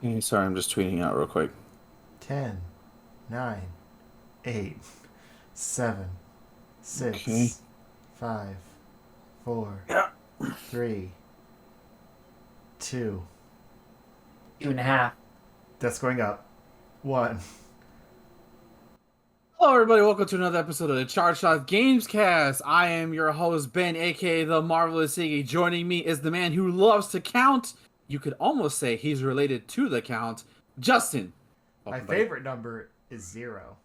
Hey, sorry, I'm just tweeting out real quick. 10, 9, 8, 7, Okay. 6, 5, 4, Yeah. 3, 2. 2.5. That's going up. 1. Hello, everybody. Welcome to another episode of the Charge Shot Gamescast. I am your host, Ben, aka the Marvelous Iggy. Joining me is the man who loves to count. You could almost say he's related to the count, Justin. My Welcome, buddy. favorite number is 0.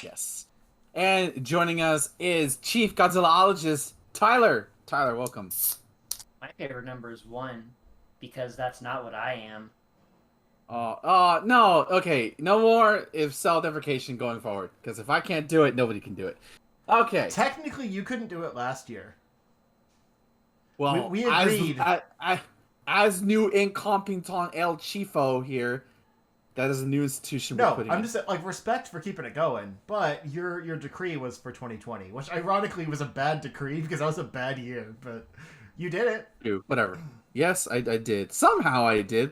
Yes. And joining us is Chief Godzillaologist, Tyler. Tyler, welcome. My favorite number is 1 because that's not what I am. No. Okay, no more if self-deprecation going forward. Because if I can't do it, nobody can do it. Okay. Technically, you couldn't do it last year. Well, We agreed. As new incompetent El Chifo here, that is a new institution we're No, putting I'm in. just like respect for keeping it going, but your decree was for 2020, which ironically was a bad decree because that was a bad year, but you did it. Dude, whatever. Yes, I did. Somehow I did.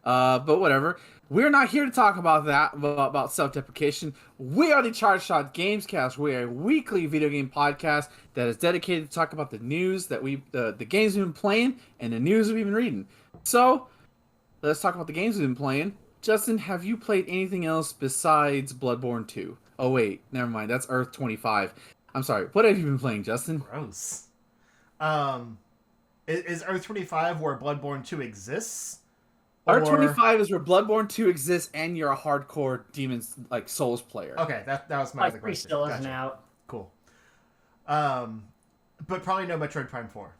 But whatever. We're not here to talk about that, about self-deprecation. We are the Charge Shot Gamescast. We are a weekly video game podcast that is dedicated to talk about the news that the games we've been playing and the news we've been reading. So, let's talk about the games we've been playing. Justin, have you played anything else besides Bloodborne 2? Oh wait, never mind. That's Earth 25. I'm sorry. What have you been playing, Justin? Gross. Um, is Earth 25 where Bloodborne 2 exists? Earth 25 is where Bloodborne 2 exists and you're a hardcore Demon's like Souls player. Okay, that was my My other 3 question. still isn't Gotcha. out. Cool. But probably no Metroid Prime 4.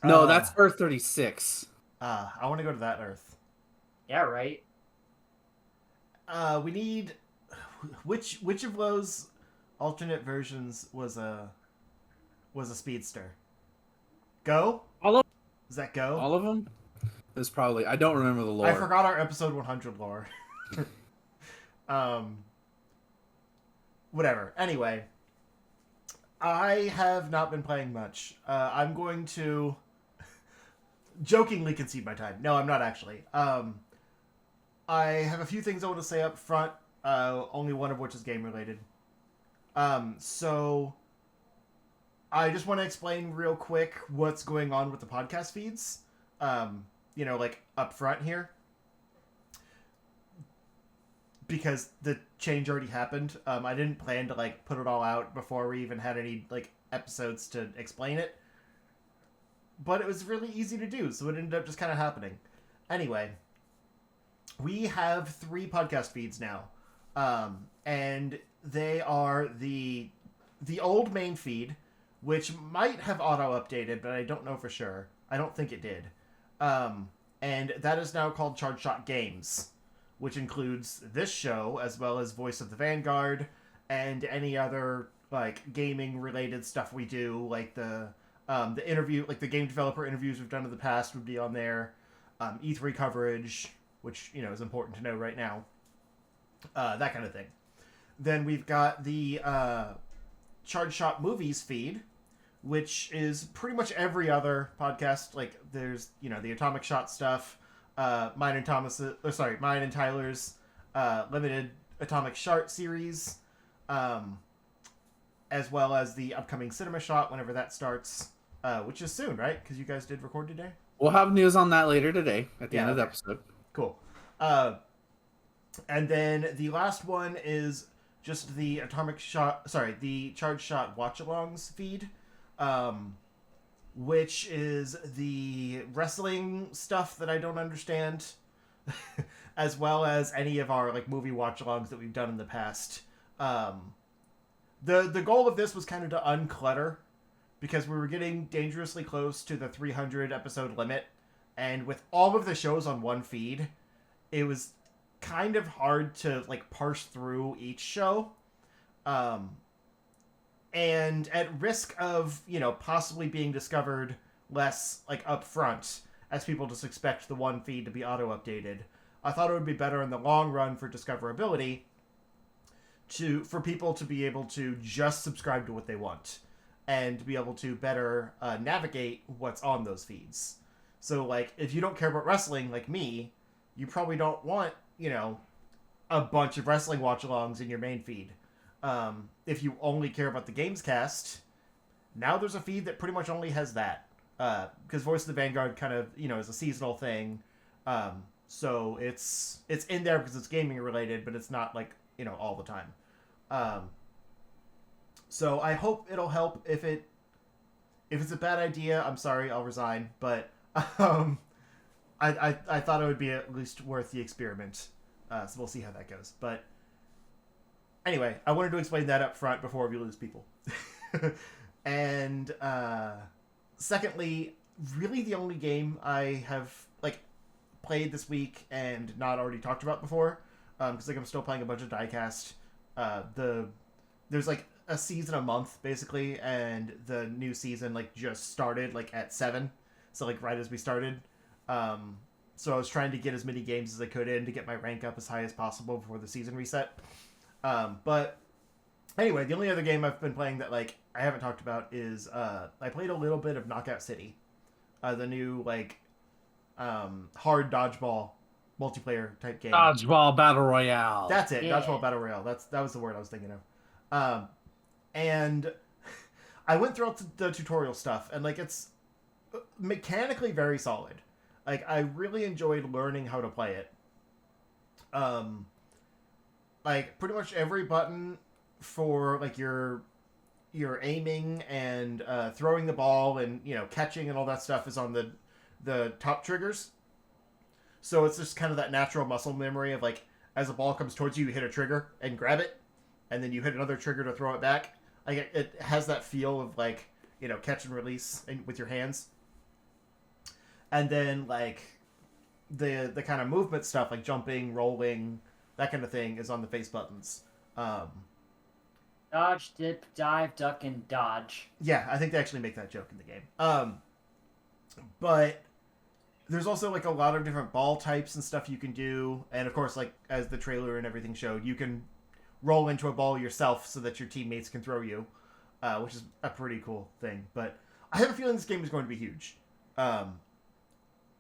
No, that's Earth 36. I want to go to that Earth. Yeah, right. We need which of those alternate versions was a speedster? Go? All of Is that Go? all of them? It's probably I don't remember the lore. I forgot our episode 100 lore. Whatever. Anyway, I have not been playing much. I'm going to jokingly concede my time. No, I'm not actually. I have a few things I want to say up front. Only one of which is game related. So I just want to explain real quick what's going on with the podcast feeds. Like up front here. Because the change already happened. I didn't plan to like put it all out before we even had any like episodes to explain it. But it was really easy to do, so it ended up just kind of happening. Anyway, we have 3 podcast feeds now. And they are the old main feed, which might have auto-updated, but I don't know for sure. I don't think it did. And that is now called Charge Shot Games, which includes this show, as well as Voice of the Vanguard, and any other, like, gaming-related stuff we do, like the interview, like the game developer interviews we've done in the past would be on there, E3 coverage, which, is important to know right now, that kind of thing. Then we've got the Charge Shot Movies feed, which is pretty much every other podcast. Like, there's, the Atomic Shot stuff, mine and Tyler's limited Atomic Shot series, as well as the upcoming Cinema Shot whenever that starts, which is soon, right? Because you guys did record today? We'll have news on that later today at the end of the okay. episode. Cool. And then the last one is just the the Charge Shot Watch-Alongs feed, which is the wrestling stuff that I don't understand, as well as any of our like movie watch-alongs that we've done in the past. The goal of this was kind of to unclutter, because we were getting dangerously close to the 300 episode limit, and with all of the shows on one feed, it was kind of hard to like parse through each show. And at risk of, possibly being discovered less like upfront, as people just expect the one feed to be auto-updated, I thought it would be better in the long run for discoverability for people to be able to just subscribe to what they want and to be able to better navigate what's on those feeds. So like if you don't care about wrestling like me, you probably don't want, a bunch of wrestling watch-alongs in your main feed. If you only care about the Gamescast, now there's a feed that pretty much only has that. Because Voice of the Vanguard kind of, is a seasonal thing. So it's in there because it's gaming related, but it's not like, all the time. So I hope it'll help. If it's a bad idea, I'm sorry, I'll resign. But I thought it would be at least worth the experiment. So we'll see how that goes. But anyway, I wanted to explain that up front before we lose people. And secondly, really the only game I have played this week and not already talked about before, because I'm still playing a bunch of diecast. There's a season a month basically, and the new season just started at 7, so right as we started. So I was trying to get as many games as I could in to get my rank up as high as possible before the season reset. But anyway, the only other game I've been playing that I haven't talked about is I played a little bit of Knockout City, the new hard dodgeball multiplayer type game. Dodgeball Battle Royale. That's it. Yeah. Dodgeball Battle Royale. That was the word I was thinking of. And I went through the tutorial stuff, and it's mechanically very solid. I really enjoyed learning how to play it. Pretty much every button for your aiming and throwing the ball and catching and all that stuff is on the top triggers. So it's just kind of that natural muscle memory of as a ball comes towards you, you hit a trigger and grab it, and then you hit another trigger to throw it back. It has that feel of catch and release with your hands. And then the kind of movement stuff jumping, rolling, that kind of thing is on the face buttons. Dodge, dip, dive, duck, and dodge. Yeah, I think they actually make that joke in the game. But there's also a lot of different ball types and stuff you can do, and of course as the trailer and everything showed, you can roll into a ball yourself so that your teammates can throw you, which is a pretty cool thing. But I have a feeling this game is going to be huge.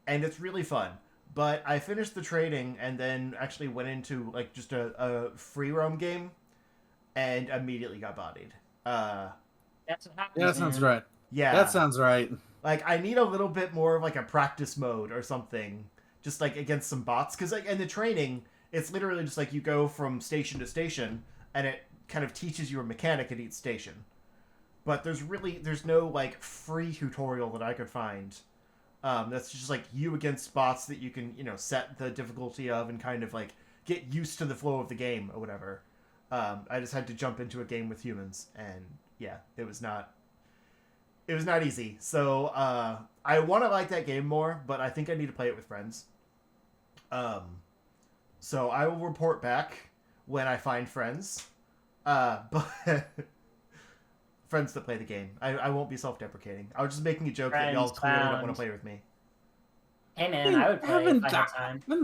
And it's really fun. But I finished the trading and then actually went into just a free roam game and immediately got bodied. That's what happens. Yeah, that sounds man. right. Yeah. That sounds right. I need a little bit more of a practice mode or something, just against some bots. Because in the training, it's literally just you go from station to station, and it kind of teaches you a mechanic at each station. But there's no free tutorial that I could find. That's just you against bots that you can set the difficulty of and kind of get used to the flow of the game or whatever. I just had to jump into a game with humans, and yeah, it was not easy. So I want to like that game more, but I think I need to play it with friends. So I will report back when I find friends. But friends that play the game. I won't be self-deprecating. I was just making a joke that y'all clearly don't want to play with me. Hey man, I would play if I had time. I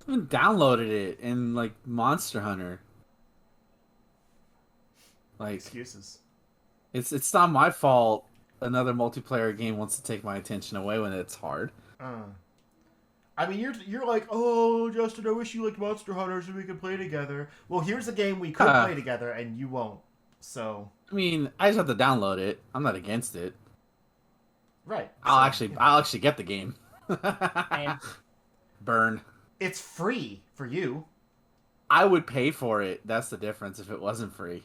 haven't downloaded it in Monster Hunter. Excuses. It's not my fault. Another multiplayer game wants to take my attention away when it's hard. I mean, you're oh, Justin, I wish you liked Monster Hunter so we could play together. Well, here's a game we could play together, and you won't. So. I mean, I just have to download it. I'm not against it. Right. I'll actually get the game. Burn. It's free for you. I would pay for it. That's the difference. If it wasn't free,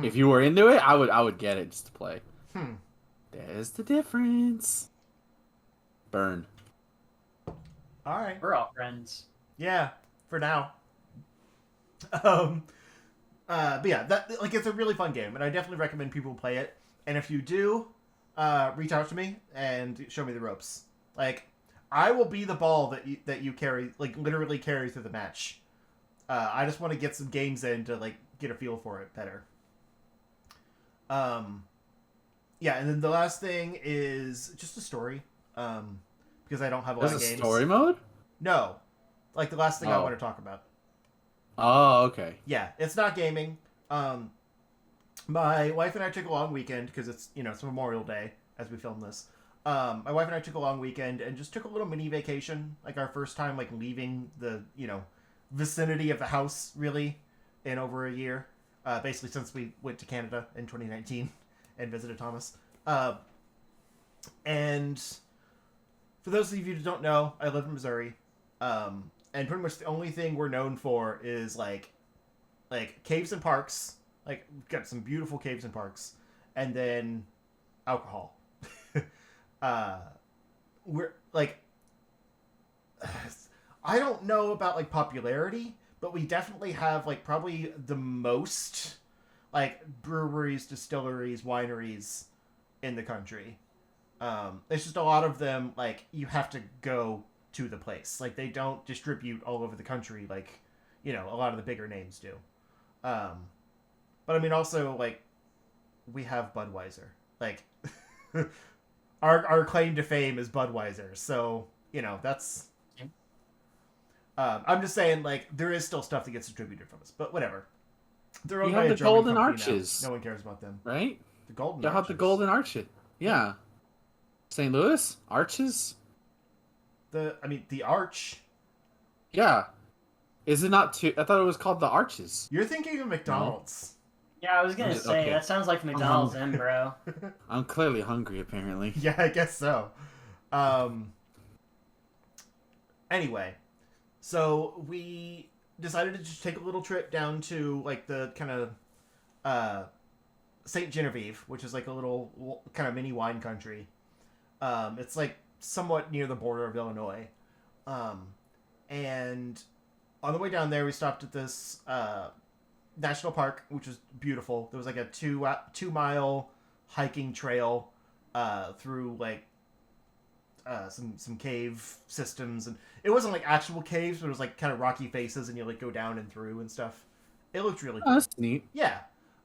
if you were into it, I would get it just to play. There's the difference. Burn. All right. We're all friends. Yeah, for now. But yeah, that it's a really fun game, and I definitely recommend people play it. And if you do, reach out to me and show me the ropes. I will be the ball that you carry, literally carry through the match. I just want to get some games in to get a feel for it better. Yeah, and then the last thing is just a story. Because I don't have a lot of games. There's a story mode? No, the last thing I want to talk about. Oh, okay. Yeah, it's not gaming. My wife and I took a long weekend because it's it's Memorial Day as we film this. My wife and I took a long weekend and just took a little mini vacation, like our first time like leaving the vicinity of the house really in over a year. Basically since we went to Canada in 2019 and visited Thomas. And for those of you who don't know, I live in Missouri, and pretty much the only thing we're known for is like caves and parks. Like we've got some beautiful caves and parks, and then alcohol. We're like, I don't know about like popularity, but we definitely have like probably the most like breweries, distilleries, wineries in the country. It's just a lot of them like you have to go to the place. Like they don't distribute all over the country like a lot of the bigger names do. But I mean also like we have Budweiser. Like our claim to fame is Budweiser. So, that's I'm just saying like there is still stuff that gets distributed from us, but whatever. They're owned You by have a the German Golden company now. Arches. No one cares about them. Right? The Golden You Arches. have the Golden Arches. Yeah. St. Louis? Arches? The Arch. Yeah. Is it not two? I thought it was called the Arches. You're thinking of McDonald's. Yeah, I was gonna say Okay. that sounds like McDonald's, bro. I'm clearly hungry, apparently. Yeah, I guess so. Anyway, so we decided to just take a little trip down to like the kind of Saint Genevieve, which is like a little kind of mini wine country. It's like somewhat near the border of Illinois. And on the way down there, we stopped at this national park, which was beautiful. There was like a 2-mile hiking trail through like some cave systems, and it wasn't like actual caves, but it was like kind of rocky faces, and you like go down and through and stuff. It looked really cool. Oh, that's neat. Yeah,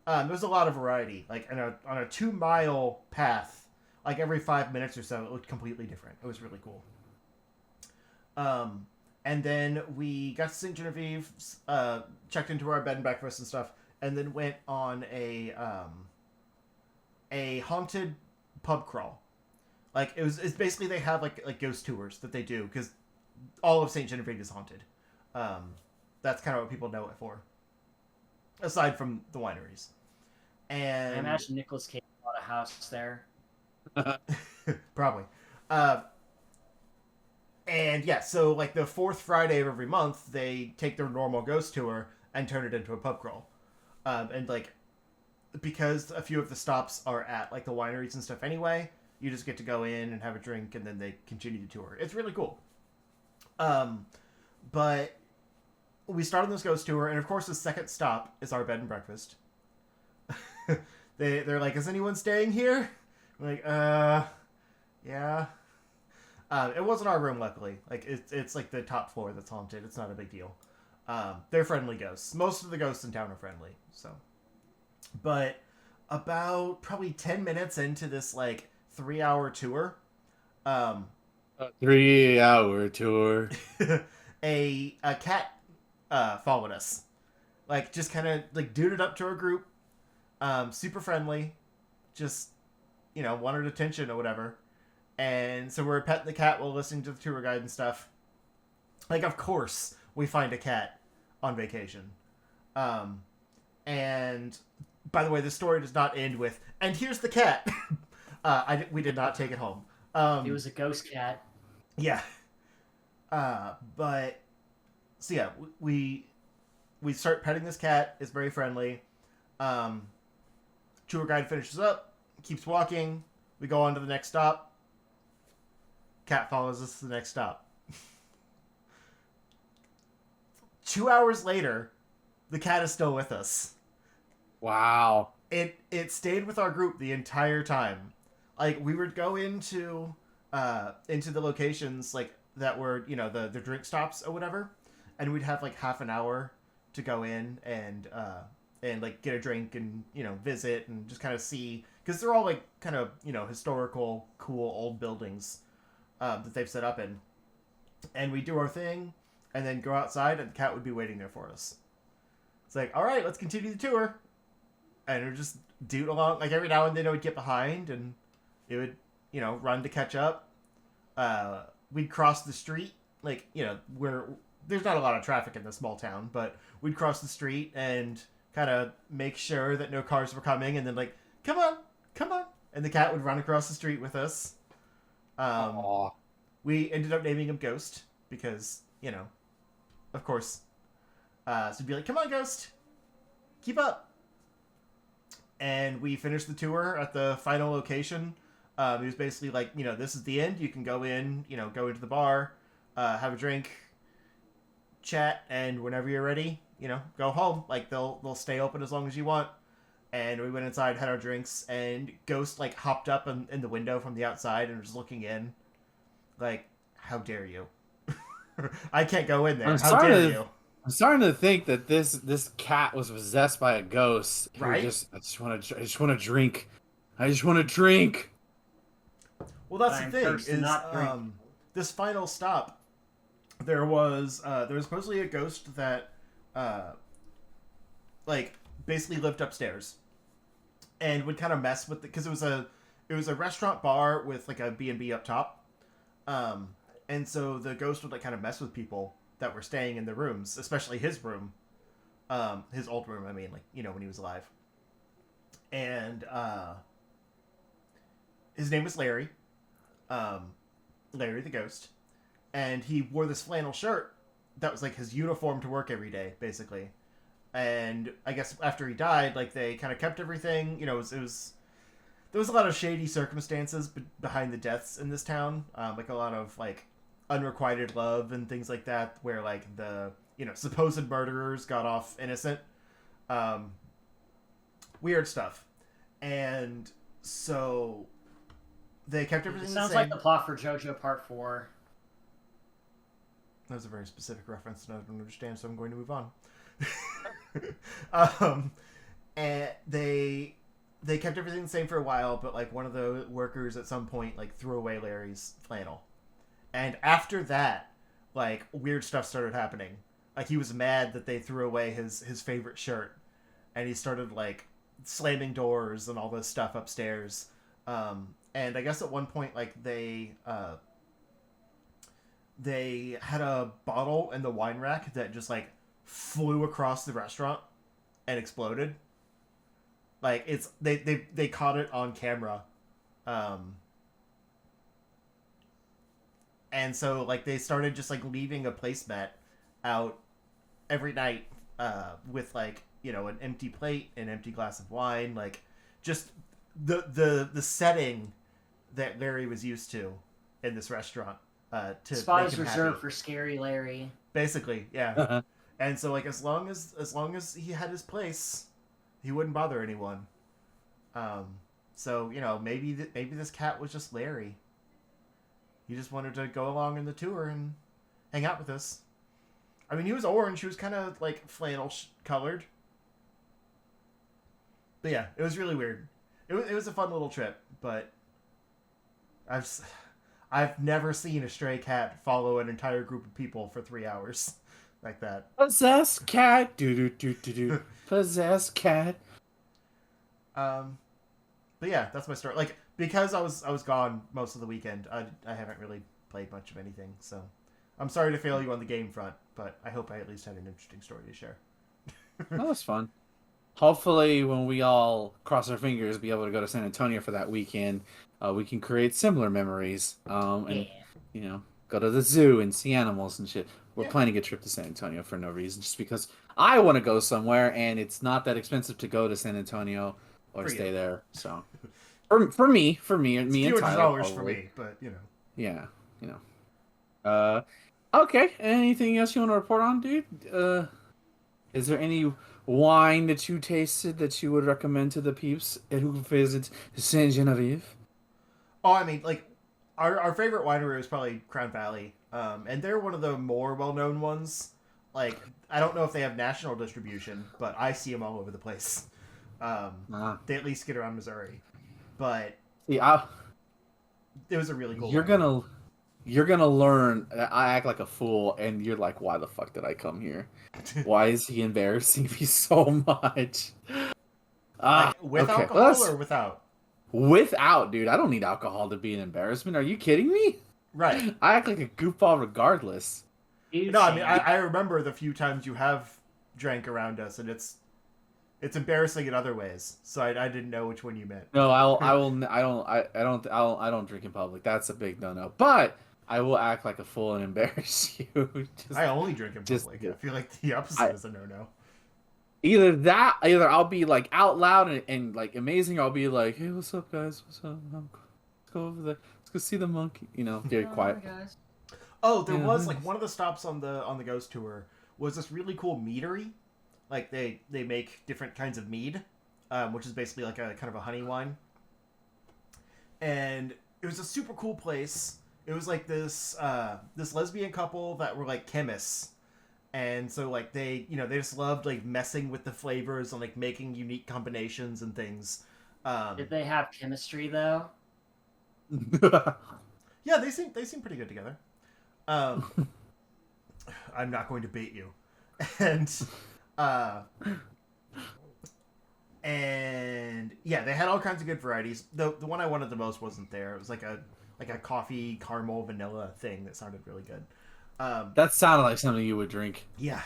there was a lot of variety. Like on a 2-mile path, like every 5 minutes or so, it looked completely different. It was really cool. And then we got to St. Genevieve, checked into our bed and breakfast and stuff, and then went on a haunted pub crawl. Like it's basically they have like ghost tours that they do because all of St. Genevieve is haunted. That's kind of what people know it for, aside from the wineries. And I imagine Nicolas Cage bought a house there. probably. And yeah, so like the fourth Friday of every month, they take their normal ghost tour and turn it into a pub crawl. And like, because a few of the stops are at like the wineries and stuff anyway, you just get to go in and have a drink and then they continue the tour. It's really cool. But we started this ghost tour, and of course the second stop is our bed and breakfast. They're like, is anyone staying here? I'm like, yeah. It wasn't our room, luckily. Like it's like the top floor that's haunted. It's not a big deal. They're friendly ghosts. Most of the ghosts in town are friendly. So, but about probably 10 minutes into this like 3-hour tour, A 3-hour tour. a cat followed us. Like just kind of like duded up to our group. Super friendly. Just wanted attention or whatever. And so we're petting the cat while listening to the tour guide and stuff. Like, of course, we find a cat on vacation. And, by the way, the story does not end with, and here's the cat. We did not take it home. It was a ghost cat. Yeah. But, so yeah, we start petting this cat. It's very friendly. Tour guide finishes up, keeps walking. We go on to the next stop. Cat follows us to the next stop. 2 hours later, the cat is still with us. Wow. It stayed with our group the entire time. Like we would go into the locations like that were the drink stops or whatever, and we'd have like half an hour to go in and like get a drink and visit and just kind of see, because they're all like kind of historical, cool old buildings that they've set up in. And we do our thing, and then go outside, and the cat would be waiting there for us. It's like, all right, let's continue the tour. And it would just doot along. Like, every now and then it would get behind, and it would run to catch up. We'd cross the street, like, where there's not a lot of traffic in this small town, but we'd cross the street and kind of make sure that no cars were coming, and then like, come on, come on, and the cat would run across the street with us. Aw. We ended up naming him Ghost because, of course. So we'd be like, come on, Ghost, keep up. And we finished the tour at the final location. It was basically like, this is the end. You can go in, go into the bar, have a drink, chat, and whenever you're ready, go home. Like, they'll stay open as long as you want. And we went inside, had our drinks, and Ghost, like, hopped up in the window from the outside and was looking in. Like, how dare you? I can't go in there. How dare you? I'm starting to think that this cat was possessed by a ghost. Right? I just want to drink. I just want to drink. Well, that's I'm the thing. thirsty, not drink. This final stop, there was supposedly a ghost that, like, basically lived upstairs, and would kind of mess with because it was a restaurant bar with like a B&B up top, and so the ghost would like kind of mess with people that were staying in the rooms, especially his room, his old room. I mean, like, when he was alive, and his name was Larry. Larry the Ghost, and he wore this flannel shirt that was like his uniform to work every day, basically. And I guess after he died, like, they kind of kept everything. It was there was a lot of shady circumstances behind the deaths in this town, like a lot of like unrequited love and things like that, where like the supposed murderers got off innocent, weird stuff, and so they kept everything the Sounds same. like the plot for JoJo Part 4. That was a very specific reference, and I don't understand, so I'm going to move on. And they kept everything the same for a while, but like one of the workers at some point like threw away Larry's flannel, and after that, like, weird stuff started happening. Like, he was mad that they threw away his favorite shirt, and he started like slamming doors and all this stuff upstairs. And I guess at one point, like, they had a bottle in the wine rack that just like flew across the restaurant and exploded. Like, it's they caught it on camera, and so like they started just like leaving a placemat out every night, with like an empty plate, an empty glass of wine, like just the setting that Larry was used to in this restaurant. To Spot make is him reserved happy. for Scary Larry. Basically, yeah. And so like as long as he had his place, he wouldn't bother anyone. So maybe this cat was just Larry. He just wanted to go along in the tour and hang out with us. I mean, he was orange. He was kind of like flannel colored. But yeah, it was really weird. It was a fun little trip, but I've never seen a stray cat follow an entire group of people for 3 hours like that. Possessed cat. Do. Possessed cat. But yeah, that's my story. Like, because I was gone most of the weekend, I haven't really played much of anything. So I'm sorry to fail you on the game front, but I hope I at least had an interesting story to share. That was fun. Hopefully, when we all cross our fingers, be able to go to San Antonio for that weekend, we can create similar memories. And go to the zoo and see animals and shit. We're planning a trip to San Antonio for no reason, just because I want to go somewhere, and it's not that expensive to go to San Antonio or stay there. So, for me, and Tyler, $200 for me, but yeah, okay. Anything else you want to report on, dude? Is there any wine that you tasted that you would recommend to the peeps who visit Saint Genevieve? Oh, I mean, like, our favorite winery was probably Crown Valley, and they're one of the more well-known ones. Like, I don't know if they have national distribution, but I see them all over the place. They at least get around Missouri, but See, it was a really cool. You're gonna learn. I act like a fool, and you're like, "Why the fuck did I come here? Why is he embarrassing me so much?" Like, with alcohol or without? Without, dude, I don't need alcohol to be an embarrassment. Are you kidding me? Right. I act like a goofball regardless. Dude, No, I mean, same. I remember the few times you have drank around us, and it's embarrassing in other ways. So I didn't know which one you meant. No, I don't drink in public. That's a big no-no. But I will act like a fool and embarrass you. I only drink in just- public. I feel like the opposite is a no-no. Either I'll be like out loud and like amazing, or I'll be like, hey, what's up, guys? What's up? Let's go over there. Let's go see the monkey. You know, very quiet. Guys. Oh, there Yeah, was nice. like one of the stops on the ghost tour was this really cool meadery. Like they make different kinds of mead, which is basically like a kind of a honey wine. And it was a super cool place. It was like this lesbian couple that were like chemists. And so like they just loved like messing with the flavors and like making unique combinations and things. Did they have chemistry though? Yeah, they seem pretty good together. I'm not going to bait you. And yeah, they had all kinds of good varieties. The one I wanted the most wasn't there. It was like a coffee caramel vanilla thing that sounded really good. That sounded like something you would drink. Yeah,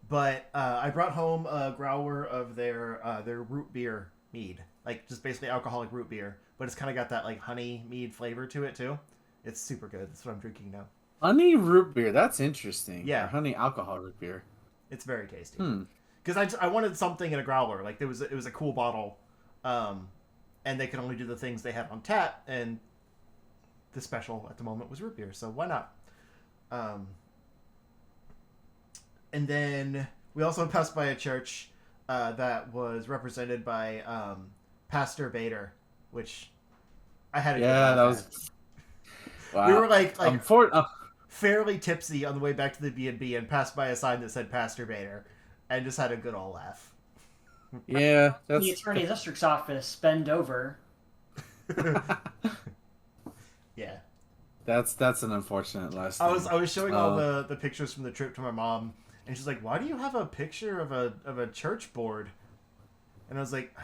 but I brought home a growler of their root beer mead, like just basically alcoholic root beer, but it's kind of got that like honey mead flavor to it too. It's super good. That's what I'm drinking now. Honey root beer. That's interesting. Yeah. Or honey alcohol root beer. It's very tasty. Hmm. Because I wanted something in a growler, like it was a cool bottle, and they could only do the things they had on tap, and the special at the moment was root beer, so why not? And then we also passed by a church that was represented by Pastor Bader, which I had a good Yeah, laugh that at. was. Wow. We were like For fairly tipsy on the way back to the B&B and passed by a sign that said Pastor Bader, and just had a good old laugh. yeah, that's The attorney district's office, bend over. Yeah. that's an unfortunate last. I was showing all Uh, the pictures from the trip to my mom, and she's like, "Why do you have a picture of a church board?" And I was like,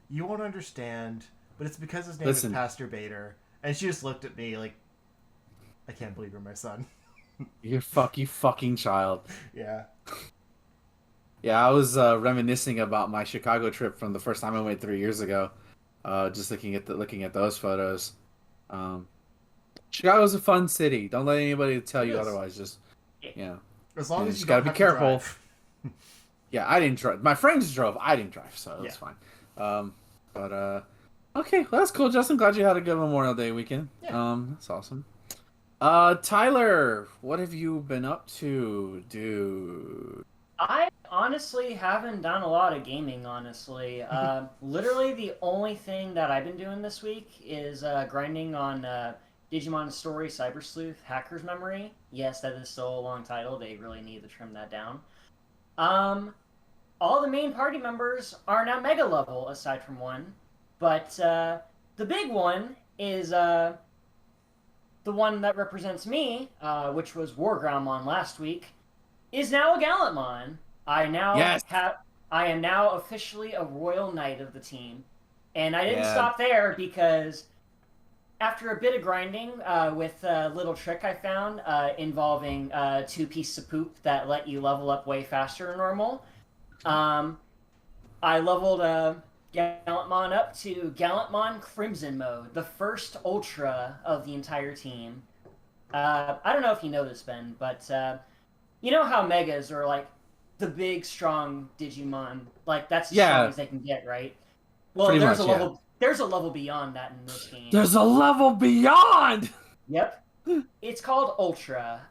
"You won't understand, but it's because his name Listen. is Pastor Bader." And she just looked at me like, "I can't believe you're my son." you fucking child. Yeah. Yeah, I was reminiscing about my Chicago trip from the first time I went 3 years ago. Just looking at those photos. Chicago's a fun city. Don't let anybody tell you is. otherwise. Just As long Yeah, as just you gotta don't be have to careful. drive. yeah. I didn't drive. My friends drove. I didn't drive, so it's fine. But okay, well, that's cool. Justin, glad you had a good Memorial Day weekend. Yeah. That's awesome. Tyler, what have you been up to, dude? I honestly haven't done a lot of gaming, honestly. Literally, the only thing that I've been doing this week is grinding on Digimon Story Cyber Sleuth Hacker's Memory. Yes, that is still a long title. They really need to trim that down. All the main party members are now Mega level, aside from one. But the big one is the one that represents me, which was Wargroundmon last week, is now a Gallantmon. I am now officially a Royal Knight of the team. And I didn't stop there because after a bit of grinding with a little trick I found involving 2 pieces of poop that let you level up way faster than normal, I leveled Gallantmon up to Gallantmon Crimson mode, the first Ultra of the entire team. I don't know if you know this, Ben, but you know how Megas are like the big, strong Digimon? Like that's as strong as they can get, right? Well, Pretty there's much, a level. There's a level beyond that in this game. There's a level beyond. Yep. It's called Ultra.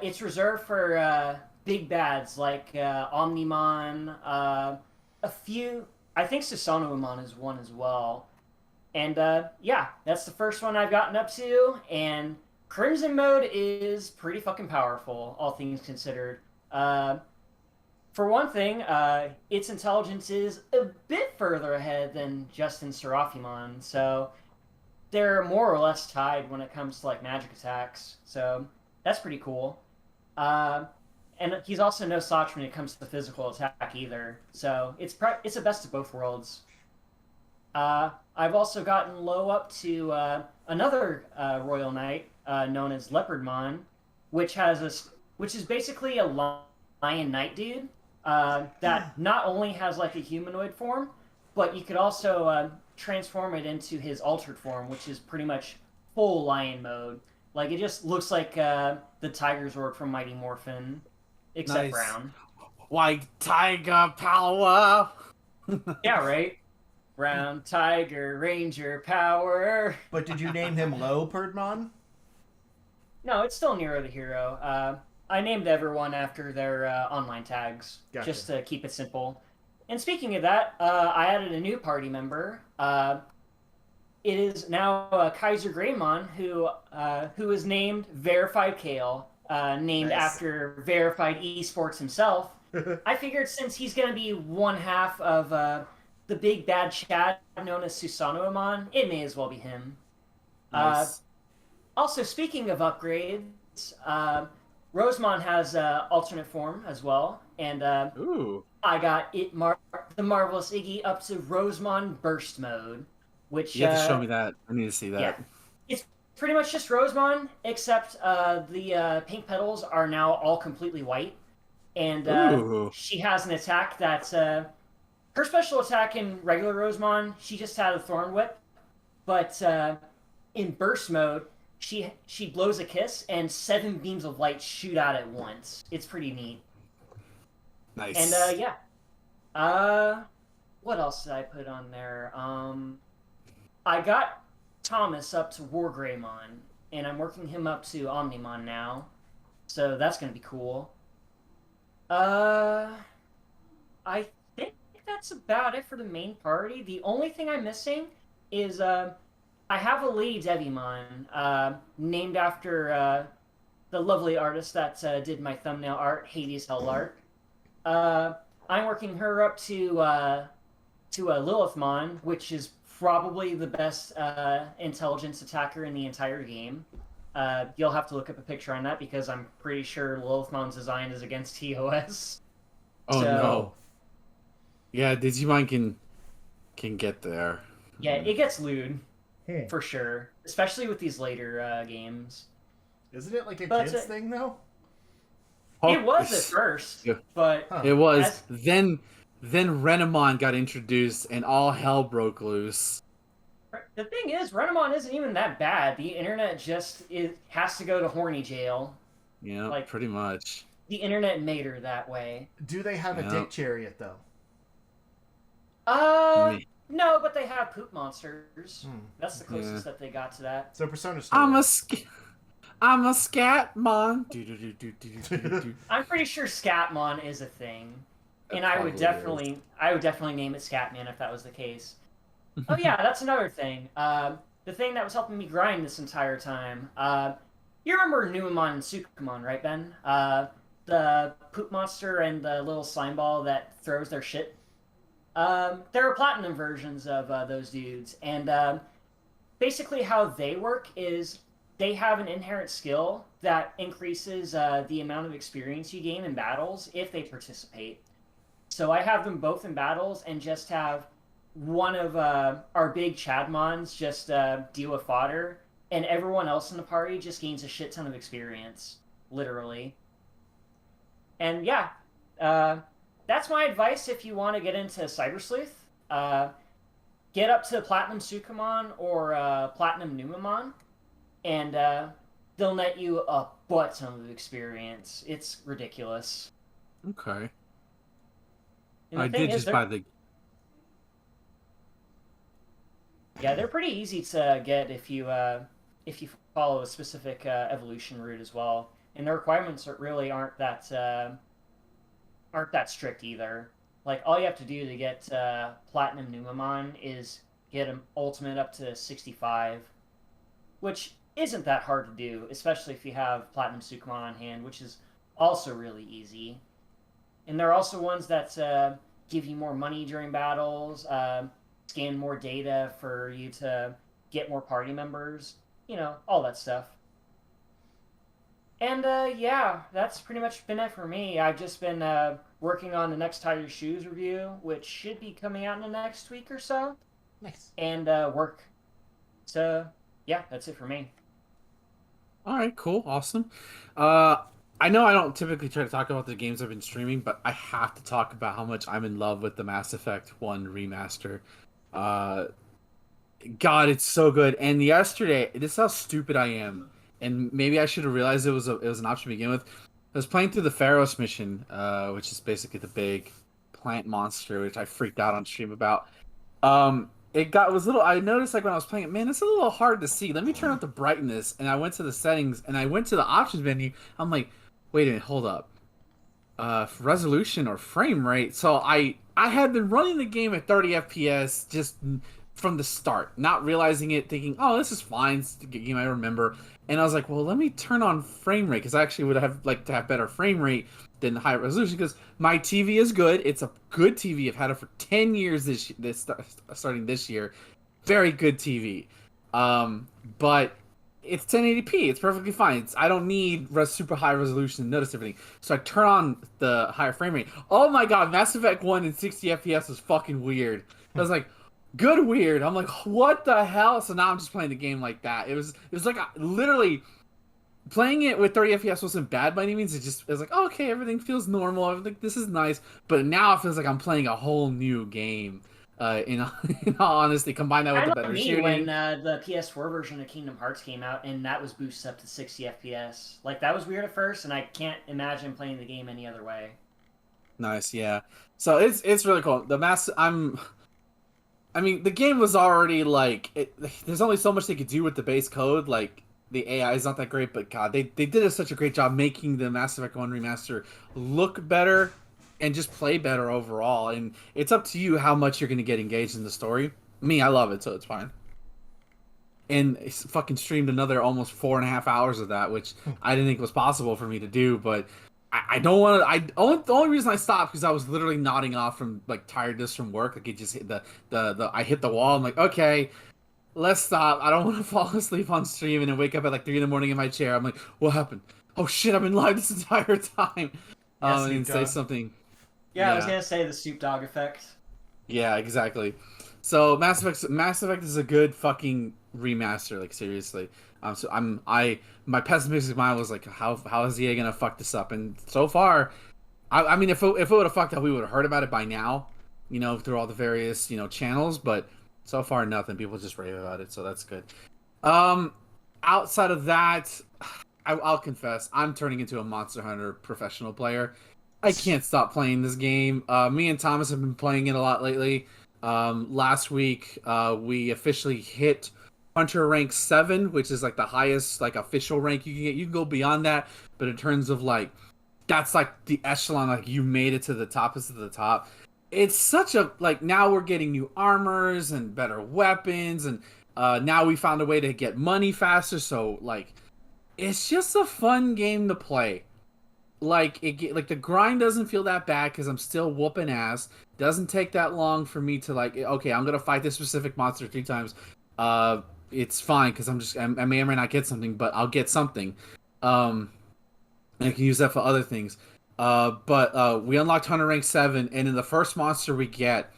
It's reserved for big bads like Omnimon, a few. I think Susanoo is one as well. And yeah, that's the first one I've gotten up to. And Crimson mode is pretty fucking powerful, all things considered. For one thing, its intelligence is a bit further ahead than Justin Seraphimon, so they're more or less tied when it comes to like magic attacks. So that's pretty cool. And he's also no slouch when it comes to the physical attack either. So it's a best of both worlds. I've also gotten low up to another Royal Knight known as Leopardmon, which is basically a lion knight dude that not only has like a humanoid form, but you could also transform it into his altered form, which is pretty much full lion mode. Like it just looks like the Tiger Zord from Mighty Morphin, except Nice. brown. Like tiger power. Yeah, right. Brown Tiger Ranger power. But did you name him Leopardmon? No, it's still Nero the Hero. I named everyone after their online tags, Gotcha. just to keep it simple. And speaking of that, I added a new party member. It is now Kaiser Greymon, who is named Verified Kale, named Nice. after Verified Esports himself. I figured since he's going to be one half of the big bad Chad known as Susanuamon, it may as well be him. Nice. Also, speaking of upgrades, Rosemon has alternate form as well, and Ooh. I got the Marvelous Iggy up to Rosemon Burst Mode, which You have to show me that. I need to see that. yeah, it's pretty much just Rosemon, except the pink petals are now all completely white, and Ooh. she has an attack that's her special attack in regular Rosemon. She just had a Thorn Whip, but in Burst Mode, she blows a kiss and 7 beams of light shoot out at once. It's pretty neat. Nice. And yeah. What else did I put on there? I got Thomas up to War Greymon, and I'm working him up to Omnimon now. So that's gonna be cool. I think that's about it for the main party. The only thing I'm missing is I have a Lady Devimon, named after the lovely artist that did my thumbnail art, Hades Helllark. I'm working her up to a Lilithmon, which is probably the best intelligence attacker in the entire game. You'll have to look up a picture on that because I'm pretty sure Lilithmon's design is against TOS. Oh so, no. Yeah, Digimon can get there. Yeah, it gets lewd. Hmm. For sure, especially with these later games. Isn't it like a But, kids thing though? It was at first, Yeah. but Huh. It was. As- Then Renamon got introduced and all hell broke loose. the thing is, Renamon isn't even that bad. The internet has to go to horny jail. Yeah, Like- pretty much. The internet made her that way. Do they have a Yeah. dick chariot though? Me. No, but they have poop monsters. Hmm. That's the closest that they got to that. So Persona Story. I'm a Scatmon. Do-do-do-do-do-do-do. I'm pretty sure Scatmon is a thing, and It I would probably definitely name it Scatman if that was the case. Oh yeah, that's another thing. The thing that was helping me grind this entire time. You remember Numamon and Sukumon, right, Ben? The poop monster and the little slime ball that throws their shit. There are platinum versions of those dudes, and basically how they work is they have an inherent skill that increases the amount of experience you gain in battles if they participate. So I have them both in battles and just have one of our big Chadmons just deal with fodder, and everyone else in the party just gains a shit ton of experience, literally. And yeah, that's my advice if you want to get into Cyber Sleuth. Get up to Platinum Sukumon or Platinum Numamon, and they'll net you a butt ton of experience. It's ridiculous. Okay. And the I thing did is, just buy the. yeah, they're pretty easy to get if you follow a specific evolution route as well, and the requirements really aren't that strict either. Like all you have to do to get Platinum Numamon is get an ultimate up to 65, which isn't that hard to do, especially if you have Platinum Sukumon on hand, which is also really easy. And there are also ones that give you more money during battles, scan more data for you to get more party members, all that stuff. And yeah, that's pretty much been it for me. I've just been working on the next Tiger Shoes review, which should be coming out in the next week or so. Nice. and work. So yeah, that's it for me. All right, cool, awesome. I know I don't typically try to talk about the games I've been streaming, but I have to talk about how much I'm in love with the Mass Effect 1 remaster. Uh, God, it's so good. And yesterday, this is how stupid I am, and maybe I should have realized it was an option to begin with. I was playing through the Pharos mission, which is basically the big plant monster, which I freaked out on stream about. It was little. I noticed like when I was playing it, man, it's a little hard to see. Let me turn up the brightness, and I went to the settings, and I went to the options menu. I'm like, wait a minute, hold up. Resolution or frame rate. So I had been running the game at 30 FPS just from the start, not realizing it, thinking, oh, this is fine. It's a game I remember. And I was like, well, let me turn on frame rate because I actually would have liked to have better frame rate than high resolution because my TV is good. It's a good TV. I've had it for 10 years starting this year. Very good TV. But it's 1080p. It's perfectly fine. I don't need super high resolution to notice everything. So I turn on the higher frame rate. Oh my god, Mass Effect 1 in 60 FPS was fucking weird. I was like, good weird. I'm like, what the hell? So now I'm just playing the game like that. It was like literally playing it with 30 FPS wasn't bad by any means. It was like, oh, okay, everything feels normal. I was like, this is nice. But now it feels like I'm playing a whole new game. In all honesty, combine that with the better me shooting. when the PS4 version of Kingdom Hearts came out, and that was boosted up to 60 FPS. Like that was weird at first, and I can't imagine playing the game any other way. Nice, yeah. So it's really cool. I mean, the game was already like there's only so much they could do with the base code. Like the AI is not that great, but God, they did such a great job making the Mass Effect 1 remaster look better and just play better overall. And it's up to you how much you're going to get engaged in the story. Me, I love it, so it's fine. And it's fucking streamed another almost 4.5 hours of that, which I didn't think was possible for me to do. But I don't want to. The only reason I stopped because I was literally nodding off from like tiredness from work. Like it just hit I hit the wall. I'm like, okay, let's stop. I don't want to fall asleep on stream and then wake up at like 3 in the morning in my chair. I'm like, what happened? Oh shit, I've been live this entire time. And say something. Yeah, I was gonna say the Snoop Dogg effect. Yeah, exactly. So Mass Effect is a good fucking remaster, like seriously. My pessimistic mind was like, how is EA gonna fuck this up? And so far, I mean, if it would have fucked up, we would have heard about it by now, through all the various channels. But so far, nothing. People just rave about it, so that's good. Outside of that, I'll confess, I'm turning into a Monster Hunter professional player. I can't stop playing this game. Me and Thomas have been playing it a lot lately. Last week, we officially hit Hunter rank 7, which is like the highest like official rank you can get. You can go beyond that, but in terms of like, that's like the echelon, like you made it to the top of the top. It's such a, like, now we're getting new armors and better weapons, and now we found a way to get money faster, so like, it's just a fun game to play. Like the grind doesn't feel that bad because I'm still whooping ass. Doesn't take that long for me to like, okay, I'm gonna fight this specific monster 3 times. It's fine because I may or may not get something, but I'll get something. And I can use that for other things. But we unlocked Hunter rank 7, and then the first monster we get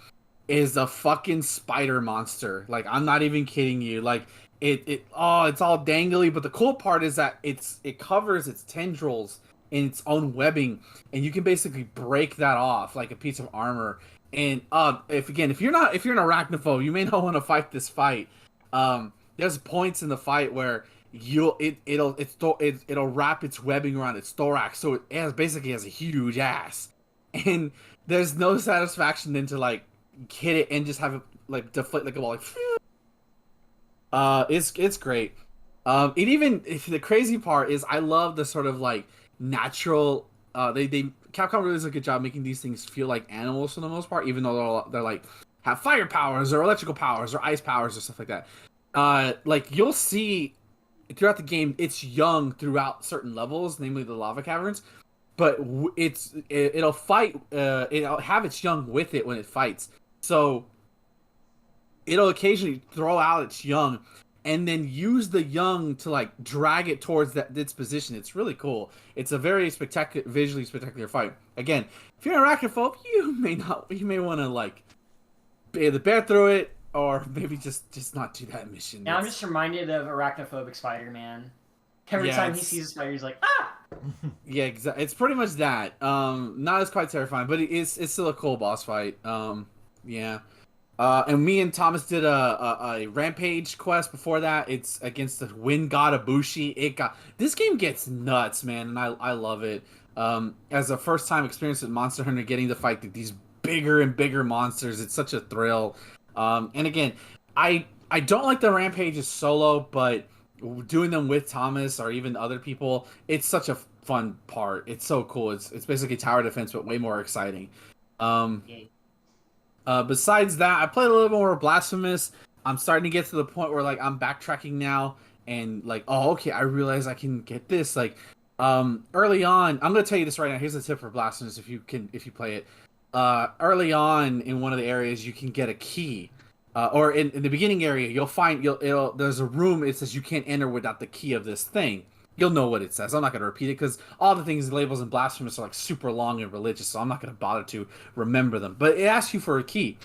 is a fucking spider monster. Like, I'm not even kidding you. Like it's all dangly, but the cool part is that it covers its tendrils in its own webbing, and you can basically break that off like a piece of armor. And if you're an arachnophobe, you may not want to fight this fight. There's points in the fight where it'll wrap its webbing around its thorax, so it basically has a huge ass, and there's no satisfaction than to like hit it and just have it like deflate like a ball. Like, it's great. The crazy part is I love the sort of like natural. Capcom really does a good job making these things feel like animals for the most part, even though they're like have fire powers or electrical powers or ice powers or stuff like that. Like you'll see throughout the game, it's young throughout certain levels, namely the lava caverns, but it'll fight. It'll have its young with it when it fights. So it'll occasionally throw out its young and then use the young to like drag it towards its position. It's really cool. It's a very visually spectacular fight. Again, if you're an arachnophobe, you may want to like either bear through it or maybe just not do that mission. Now I'm just reminded of Arachnophobic Spider-Man. Every time he sees a spider, he's like, ah! Yeah, exactly. It's pretty much that. Not as quite terrifying, but it's still a cool boss fight. Yeah. And me and Thomas did a rampage quest before that. It's against the Wind God Ibushi. This game gets nuts, man, and I love it. As a first time experience with Monster Hunter, getting to fight these bigger and bigger monsters, it's such a thrill. And again, I don't like the rampages solo, but doing them with Thomas or even other people, it's such a fun part. It's so cool. It's basically tower defense, but way more exciting. Besides that, I played a little more Blasphemous. I'm starting to get to the point where like I'm backtracking now, and like, oh, okay, I realize I can get this. Like, early on, I'm gonna tell you this right now. Here's a tip for Blasphemous if you play it. Early on in one of the areas, you can get a key. Or in the beginning area, you'll find there's a room. It says you can't enter without the key of this thing. You'll know what it says. I'm not going to repeat it because all the things labels in Blasphemous are like super long and religious, so I'm not going to bother to remember them. But it asks you for a key.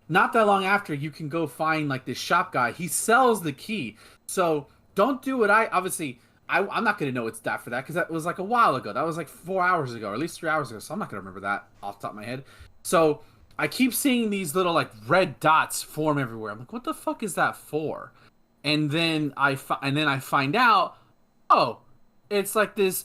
Not that long after, you can go find like this shop guy. He sells the key. So don't do what I'm not going to know it's that for that because that was like a while ago. That was like 4 hours ago, or at least 3 hours ago. So I'm not going to remember that off the top of my head. So I keep seeing these little like red dots form everywhere. I'm like, what the fuck is that for? And then I find out, oh, it's like this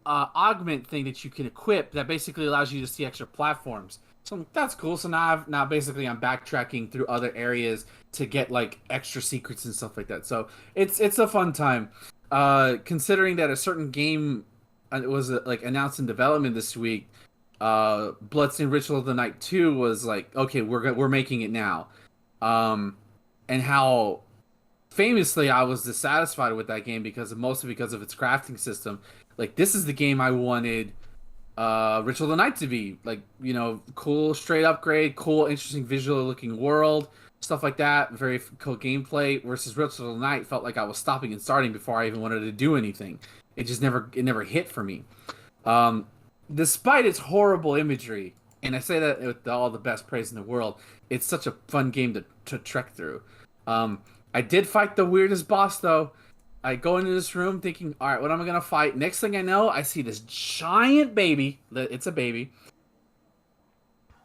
augment thing that you can equip that basically allows you to see extra platforms. So I'm like, that's cool. So now basically I'm backtracking through other areas to get like extra secrets and stuff like that. So it's a fun time. Considering that a certain game was like announced in development this week, Bloodstained Ritual of the Night 2 was like, okay, we're making it now. And how famously I was dissatisfied with that game mostly because of its crafting system. Like, this is the game I wanted Ritual of the Night to be. Like, cool straight upgrade, cool interesting visual looking world, stuff like that, very cool gameplay, versus Ritual of the Night felt like I was stopping and starting before I even wanted to do anything. It just never hit for me. Despite its horrible imagery, and I say that with all the best praise in the world, it's such a fun game to trek through. I did fight the weirdest boss, though. I go into this room thinking, all right, what am I going to fight? Next thing I know, I see this giant baby. It's a baby.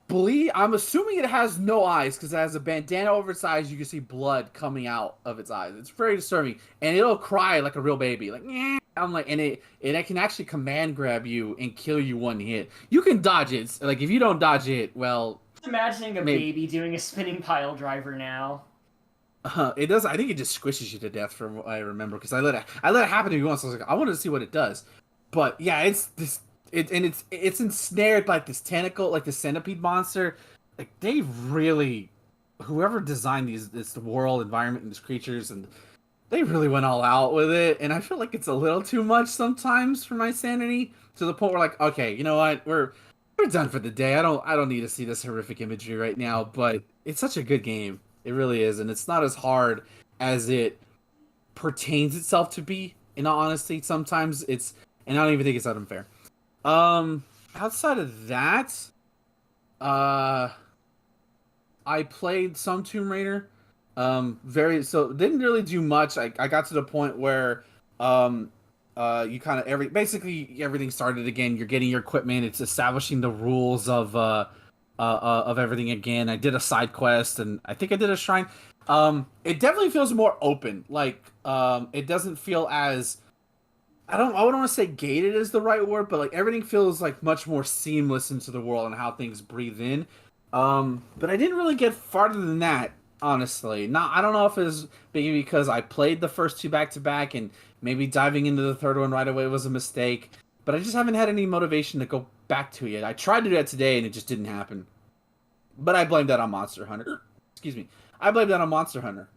I'm assuming it has no eyes because it has a bandana over its eyes. You can see blood coming out of its eyes. It's very disturbing. And it'll cry like a real baby. Like, nyeh. I'm like, and it can actually command grab you and kill you one hit. You can dodge it. Like, if you don't dodge it, well... Imagining a baby doing a spinning pile driver now. It does. I think it just squishes you to death, from what I remember, because I let it happen to me once. I was like, I wanted to see what it does, but yeah, it's ensnared by this tentacle, like the centipede monster. Like, they really, whoever designed this world, environment, and these creatures, and they really went all out with it. And I feel like it's a little too much sometimes for my sanity, to the point where, like, okay, you know what, we're done for the day. I don't need to see this horrific imagery right now. But it's such a good game. It really is, and it's not as hard as it pertains itself to be. In all honesty, sometimes and I don't even think it's that unfair. Outside of that, I played some Tomb Raider. Didn't really do much. I got to the point where you kind of basically everything started again. You're getting your equipment. It's establishing the rules of everything again. I did a side quest, and I think I did a shrine. It definitely feels more open. Like, it doesn't feel as... I wouldn't want to say gated is the right word, but like everything feels like much more seamless into the world and how things breathe in. But I didn't really get farther than that, honestly. I don't know if it's maybe because I played the first two back to back, and maybe diving into the third one right away was a mistake. But I just haven't had any motivation to go back to it yet. I tried to do that today, and it just didn't happen. But I blame that on Monster Hunter. Excuse me. I blame that on Monster Hunter.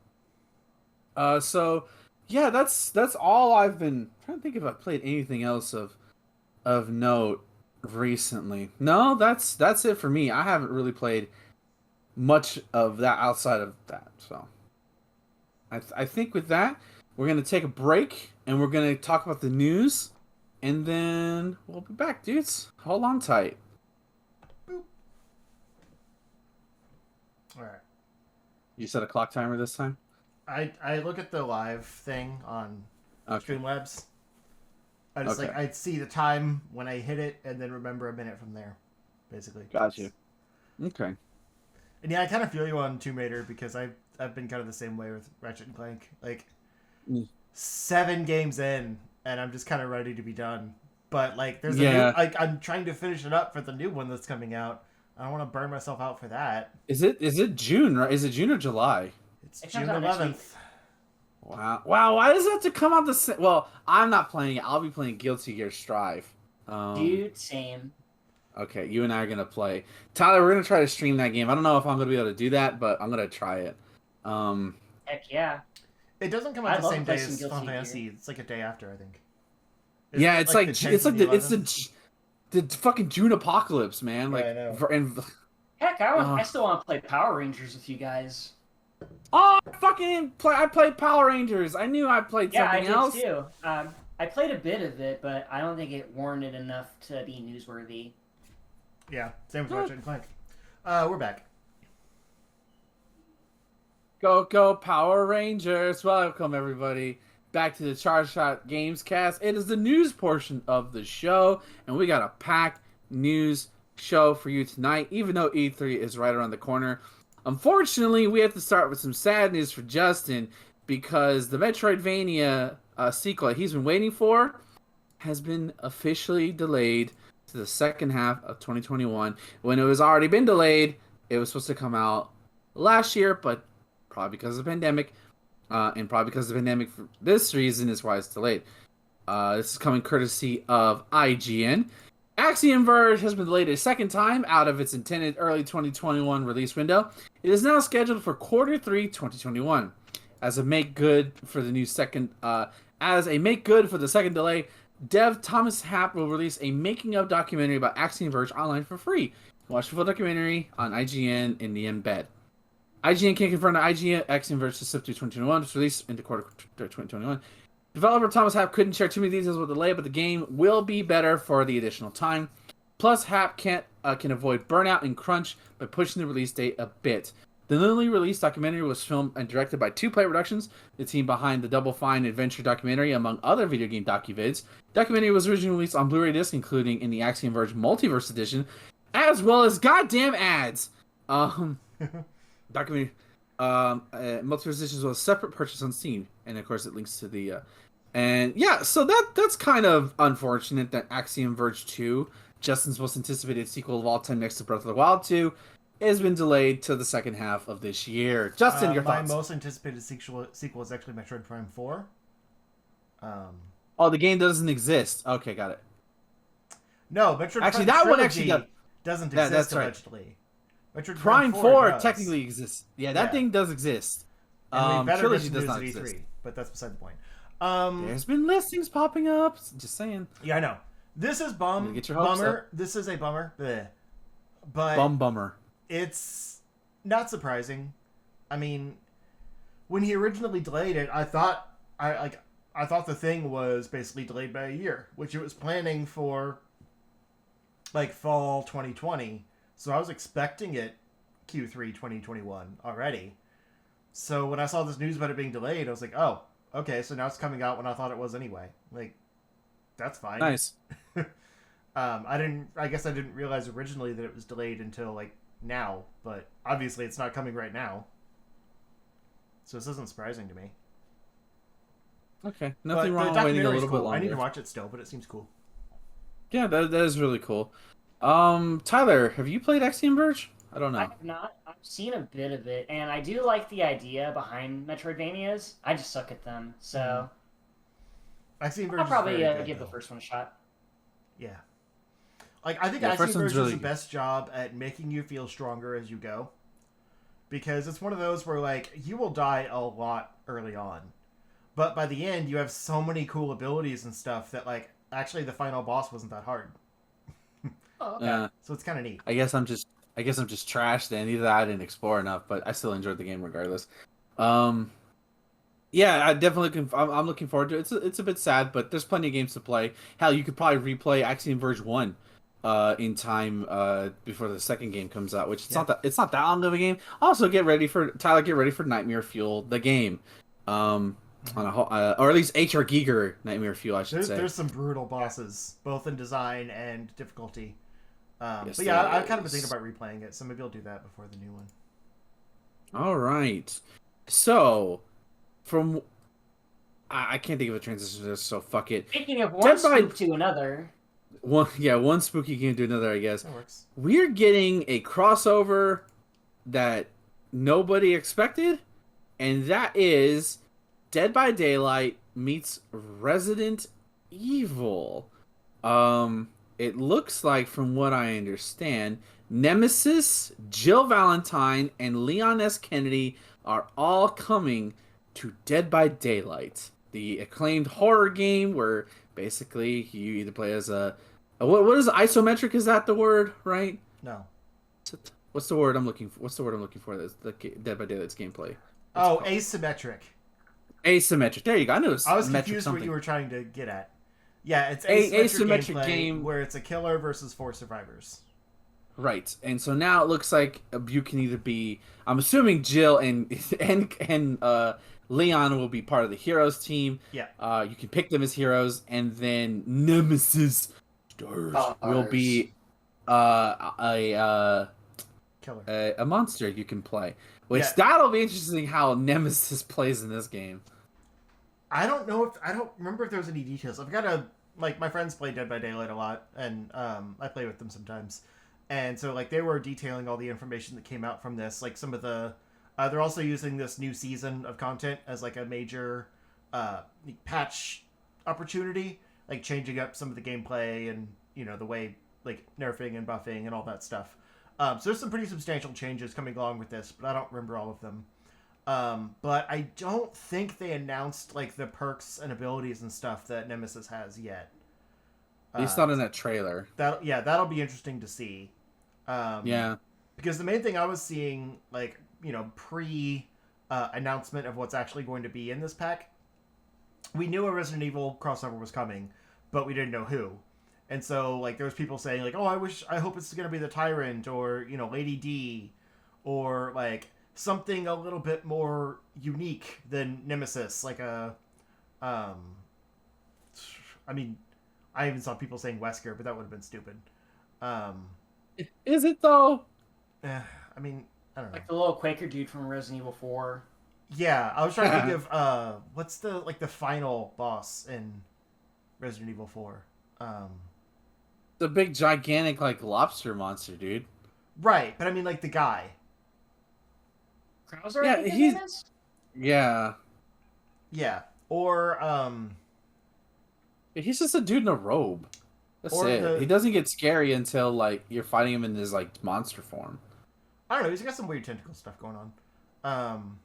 So yeah, that's all I've been trying to think if I've played anything else of note recently. No, that's it for me. I haven't really played much of that outside of that. So I think with that, we're gonna take a break and we're gonna talk about the news, and then we'll be back, dudes. Hold on tight. Boop. All right. You set a clock timer this time? I look at the live thing on Okay. Streamlabs. I just Okay. I'd see the time when I hit it, and then remember a minute from there, basically. Got you. Okay. And yeah, I kind of feel you on Tomb Raider because I've been kind of the same way with Ratchet and Clank. Like Mm. 7 games in, and I'm just kind of ready to be done. But like, there's a Yeah. new, like I'm trying to finish it up for the new one that's coming out. I don't want to burn myself out for that. Is it June, right? Is it June or July? It's It June comes out next 11th. Wow. Wow, why does it have to come out the same? Well, I'm not playing it. I'll be playing Guilty Gear Strive. Dude, same. Okay, you and I are going to play. Tyler, we're going to try to stream that game. I don't know if I'm going to be able to do that, but I'm going to try it. Heck yeah. It doesn't come I'd out the love same to play day some as Guilty Final Gear. Fantasy. It's like a day after, I think. Yeah, Isn't it's it like the it's 10th like and the fucking June apocalypse, man. Yeah, Like, I know. and Heck, I still want to play Power Rangers with you guys. oh, I played Power Rangers. I knew I played Yeah, I something did else. too. I played a bit of it, but I don't think it warranted enough to be newsworthy. Yeah, same with Ratchet and Clank. We're back. Go Power Rangers! Welcome everybody back to the Charge Shot Gamescast. It is the news portion of the show, and we got a packed news show for you tonight. Even though E3 is right around the corner, unfortunately, we have to start with some sad news for Justin because the Metroidvania sequel that he's been waiting for has been officially delayed to the second half of 2021. When it was already been delayed, it was supposed to come out last year, but probably because of the pandemic, and probably because of the pandemic for this reason is why it's delayed. This is coming courtesy of IGN. Axiom Verge has been delayed a second time out of its intended early 2021 release window. It is now scheduled for Q3 2021. As a make good for the second delay, Dev Thomas Happ will release a making of documentary about Axiom Verge online for free. You can watch the full documentary on IGN in the embed. IGN can confirm that IGN Axiom Verge to Slip 2021 was released into quarter 2021. Developer Thomas Happ couldn't share too many details with the delay, but the game will be better for the additional time. Plus, Happ can avoid burnout and crunch by pushing the release date a bit. The newly released documentary was filmed and directed by 2Play Productions, the team behind the Double Fine adventure documentary, among other video game docu-vids. The documentary was originally released on Blu-ray disc, including in the Axiom Verge Multiverse Edition, as well as goddamn ads. Documentary Multiverse Edition was a separate purchase on Steam, and of course it links to the and yeah, so that's kind of unfortunate that Axiom Verge 2, Justin's most anticipated sequel of all time next to Breath of the Wild 2, has been delayed to the second half of this year. Justin, your thoughts? My most anticipated sequel is actually Metroid Prime 4. Oh, the game doesn't exist. Okay, got it. No, Metroid Actually, Prime that one Trilogy actually doesn't that's exist right. allegedly. Metroid Prime 4 does. technically exists. Yeah, that thing does exist. And we better Trilogy get does some not news at exist. E3, but that's beside the point. There's been listings popping up. Just saying. Yeah, I know. This is Get your hopes bummer. up. This is a bummer. Bleh. But Bummer. it's not surprising. I mean, when he originally delayed it, I thought the thing was basically delayed by a year, which it was planning for like fall 2020. So I was expecting it Q3 2021 already. So when I saw this news about it being delayed, I was like, oh, okay, so now it's coming out when I thought it was anyway. Like, that's fine. Nice. I guess I didn't realize originally that it was delayed until like now, but obviously it's not coming right now. So this isn't surprising to me. Okay, nothing But wrong the with waiting a documentary's little bit cool. longer. I need to watch it still, but it seems cool. Yeah, that is really cool. Tyler, have you played Axiom Verge? I don't know. I have not. I've seen a bit of it, and I do like the idea behind Metroidvanias. I just suck at them, so Axiom Verge I'll probably is very good, give the though. first one a shot. Yeah. Like, I think Yeah, Axiom first Verge one's does really the good. best job at making you feel stronger as you go. Because it's one of those where, like, you will die a lot early on. But by the end, you have so many cool abilities and stuff that, like, actually the final boss wasn't that hard. Oh, okay. So it's kind of neat. I guess I'm just trash then. Either that I didn't explore enough, but I still enjoyed the game regardless. Yeah, I definitely I'm looking forward to it. It's a bit sad, but there's plenty of games to play. Hell, you could probably replay Axiom Verge 1 in time before the second game comes out, which it's not that long of a game. Also, get ready for Nightmare Fuel, the game, on a whole, or at least HR Giger Nightmare Fuel, I should say. There's some brutal bosses, both in design and difficulty. Yes, but yeah, I've kind of been thinking about replaying it, so maybe I'll do that before the new one. All right, so I can't think of a transition to this, so fuck it. Speaking of one spook to another. One spooky game to another, I guess. That works. We're getting a crossover that nobody expected, and that is Dead by Daylight meets Resident Evil. It looks like, from what I understand, Nemesis, Jill Valentine, and Leon S. Kennedy are all coming to Dead by Daylight, the acclaimed horror game where basically you either play as what is isometric? Is that the word, right? No. What's the word I'm looking for? What's the word I'm looking for? That's the Dead by Daylight's gameplay. Asymmetric. Asymmetric. There you go. I knew it was. I was confused what you were trying to get at. Yeah, it's asymmetric game where it's a killer versus 4 survivors. Right, and so now it looks like you can either be. I'm assuming Jill and Leon will be part of the heroes team. Yeah. You can pick them as heroes, and then Nemesis will be killer, a monster you can play. Which that'll be interesting how Nemesis plays in this game. I don't remember if there was any details. I've got my friends play Dead by Daylight a lot, and I play with them sometimes. And so they were detailing all the information that came out from this, like some of the they're also using this new season of content as a major patch opportunity, changing up some of the gameplay and the way nerfing and buffing and all that stuff. So there's some pretty substantial changes coming along with this, but I don't remember all of them. But I don't think they announced the perks and abilities and stuff that Nemesis has yet. At least not in that trailer. That'll be interesting to see. Because the main thing I was seeing, pre announcement of what's actually going to be in this pack, we knew a Resident Evil crossover was coming, but we didn't know who. And so there was people saying I hope it's going to be the Tyrant or Lady D or something a little bit more unique than Nemesis, I even saw people saying Wesker, but that would have been stupid. Is it though? I don't know. The little Quaker dude from Resident Evil 4. Yeah, I was trying to think of what's the the final boss in Resident Evil 4. The big gigantic lobster monster, dude. Right, but the guy. Krauser, yeah, he's. Yeah. Yeah, or he's just a dude in a robe. That's it. He doesn't get scary until you're fighting him in this monster form. I don't know. He's got some weird tentacle stuff going on.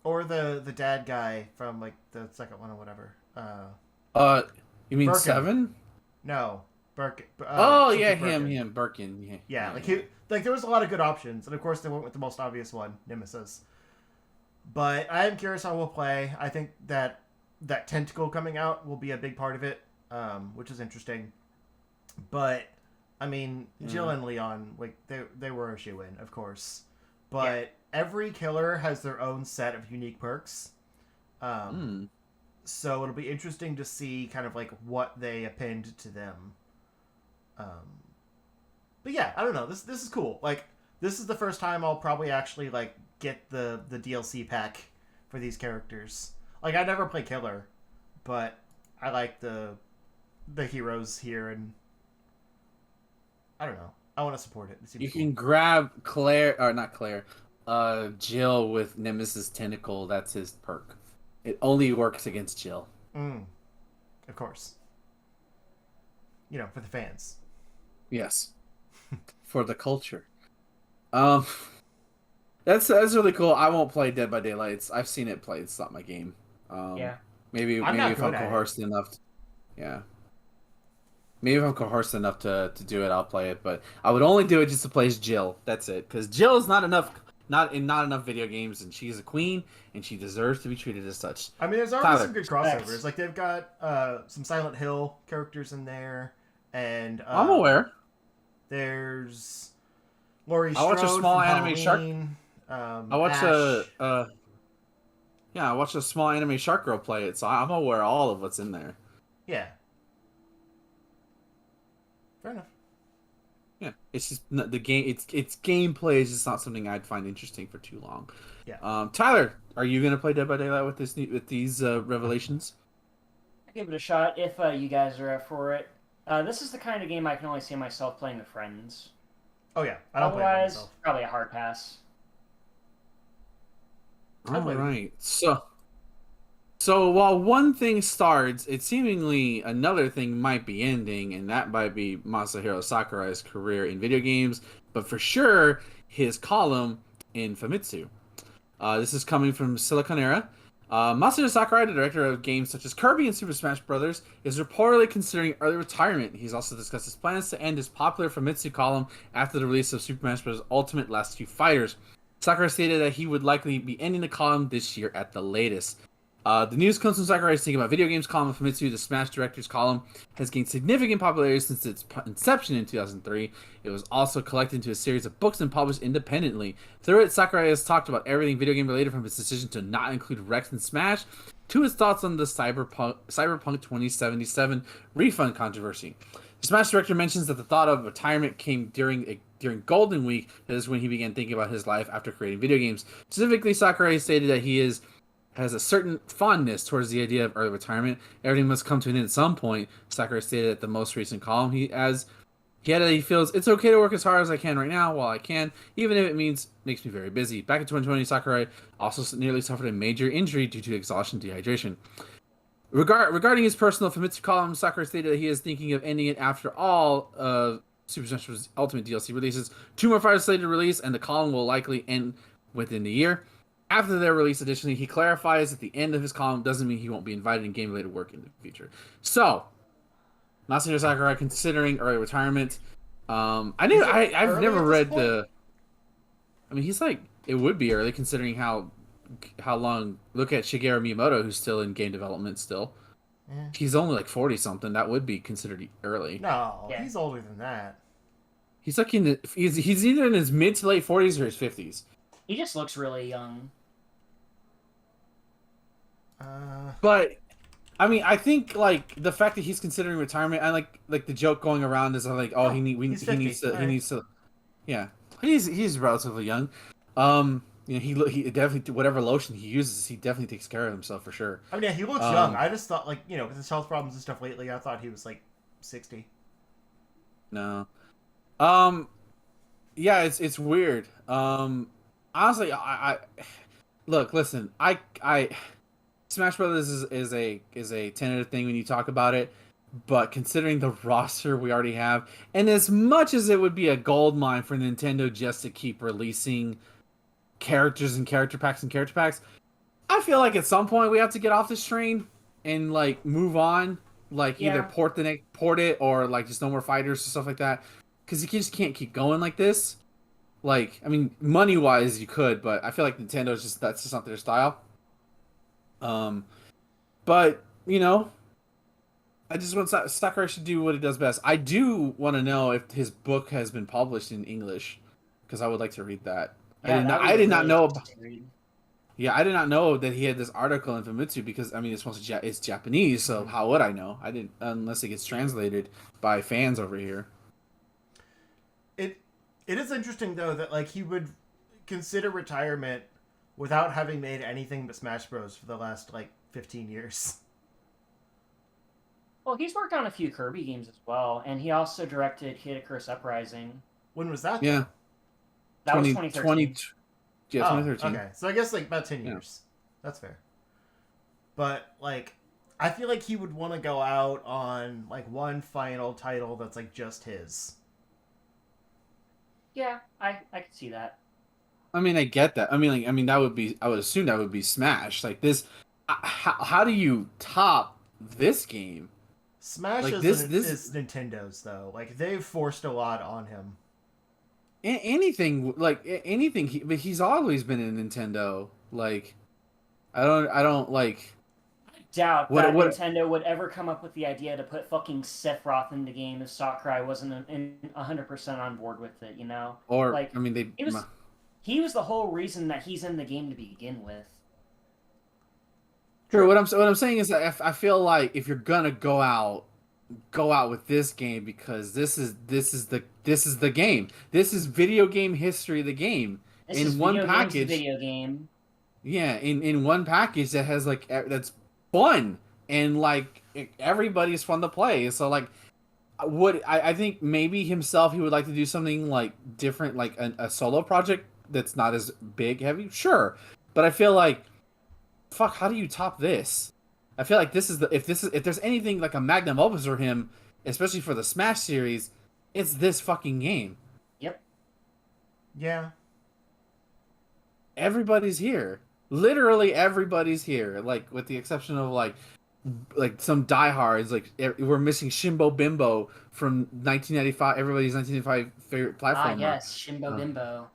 Or the dad guy from the second one or whatever. You mean Birkin. 7? No, Birkin. Him, Birkin. Yeah, there was a lot of good options, and of course they went with the most obvious one, Nemesis. But I am curious how we'll play. I think that tentacle coming out will be a big part of it, which is interesting. But Jill and Leon, they were a shoo-in, of course. But every killer has their own set of unique perks. So it'll be interesting to see kind of what they append to them. But yeah, I don't know. This is cool. This is the first time I'll probably actually get the DLC pack for these characters. I never play killer, but I like the heroes here, and I don't know. I want to support it. You can grab Jill with Nemesis Tentacle. That's his perk. It only works against Jill. Of course. For the fans. Yes. For the culture. That's really cool. I won't play Dead by Daylight. I've seen it played. It's not my game. Maybe if I'm coerced enough. Maybe if I'm coerced enough to do it, I'll play it. But I would only do it just to play as Jill. That's it. Because Jill is not enough video games, and she's a queen, and she deserves to be treated as such. There's already some good crossovers. They've got some Silent Hill characters in there, and I'm aware. there's Laurie I watch a Strode small from anime shark. Halloween. I watch Ash. I watched a small anime shark girl play it, so I'm aware of all of what's in there. Yeah. Fair enough. Yeah, it's just the game. It's gameplay is just not something I'd find interesting for too long. Yeah. Tyler, are you gonna play Dead by Daylight with these revelations? I'll give it a shot if you guys are up for it. This is the kind of game I can only see myself playing with friends. Oh yeah, I don't play it by Otherwise, myself. probably a hard pass. All right, so while one thing starts, it seemingly another thing might be ending, and that might be Masahiro Sakurai's career in video games, but for sure his column in Famitsu. This is coming from Silicon Era. Masahiro Sakurai, the director of games such as Kirby and Super Smash Bros., is reportedly considering early retirement. He's also discussed his plans to end his popular Famitsu column after the release of Super Smash Bros. Ultimate Last Two Fighters. Sakurai stated that he would likely be ending the column this year at the latest. The news comes from Sakurai's Thinking About Video Games column of Famitsu. The Smash Directors column has gained significant popularity since its inception in 2003. It was also collected into a series of books and published independently. Through it, Sakurai has talked about everything video game related, from his decision to not include Rex in Smash to his thoughts on the Cyberpunk 2077 refund controversy. The Smash Director mentions that the thought of retirement came during Golden Week. That is when he began thinking about his life after creating video games. Specifically, Sakurai stated that he has a certain fondness towards the idea of early retirement. Everything must come to an end at some point. Sakurai stated at the most recent column he feels it's okay to work as hard as I can right now while I can, even if it makes me very busy. Back in 2020, Sakurai also nearly suffered a major injury due to exhaustion and dehydration. Regarding his personal Famitsu column, Sakurai stated that he is thinking of ending it after all Super Smash Bros. Ultimate DLC releases. 2 more fighters slated to release, and the column will likely end within the year. After their release, additionally, he clarifies that the end of his column doesn't mean he won't be invited in game-related work in the future. So, Masahiro Sakurai considering early retirement. I've never read the. I mean, he's like, it would be early considering how long. Look at Shigeru Miyamoto, who's still in game development still. Yeah. He's only like 40 something. That would be considered early. No, Yeah. he's older than that. He's like he's either in his mid to late 40s or his 50s. He just looks really young. But I mean, I think like the fact that he's considering retirement, I like the joke going around is like, oh, he needs to, yeah, he's relatively young. He definitely, whatever lotion he uses, he definitely takes care of himself for sure. I mean, yeah, he looks young. I just thought, like, with his health problems and stuff lately, I thought he was like 60. No, yeah, it's weird. Honestly, I look, listen, I Smash Brothers is a tentative thing when you talk about it, but considering the roster we already have, and as much as it would be a gold mine for Nintendo just to keep releasing characters and character packs, I feel like at some point we have to get off this train and like move on, like either port it or like just no more fighters or stuff like that, because you just can't keep going like this. Like, I mean, money wise you could, but I feel like Nintendo's that's just not their style. But I just want Sakurai should do what he does best. I do want to know if his book has been published in English, because I would like to read that. Yeah, I did not know. Yeah, I did not know that he had this article in Famitsu, because I mean it's Japanese, so how would I know? I didn't, unless it gets translated by fans over here. It is interesting though that like he would consider retirement without having made anything but Smash Bros for the last like 15 years. Well, he's worked on a few Kirby games as well, and he also directed Kid Icarus Uprising. When was that? Yeah. That was 2013. Yeah, 2013. Okay, so I guess like about 10 years. That's fair. But like, I feel like he would want to go out on like one final title that's like just his. Yeah, I could see that. I mean, I get that. I mean, that would be. I would assume that would be Smash. Like this, how do you top this game? Smash like is Nintendo's though. Like they've forced a lot on him. Anything, but he's always been in Nintendo. Like, I don't like. doubt What that what Nintendo would ever come up with the idea to put fucking Sephiroth in the game if Sakurai wasn't 100% on board with it, you know? or Like, I mean they. it was he was the whole reason that he's in the game to begin with. True. What I'm saying is that I feel like if you're gonna go out with this game because this is the game. This is video game history. The game This is in one video games, the package. video game. Yeah, in one package that has like that's fun and like everybody's fun to play. So like, what I think maybe himself he would like to do something like different, like a solo project that's not as big heavy. Sure, but I feel like fuck. How do you top this? I feel like if there's anything like a magnum opus for him, especially for the Smash series, it's this fucking game. Yep. Yeah. Everybody's here. Literally everybody's here. Like with the exception of like some diehards. Like we're missing Shimbo Bimbo from 1995. Everybody's 1995 favorite platformer. Ah, yes, Shimbo Bimbo.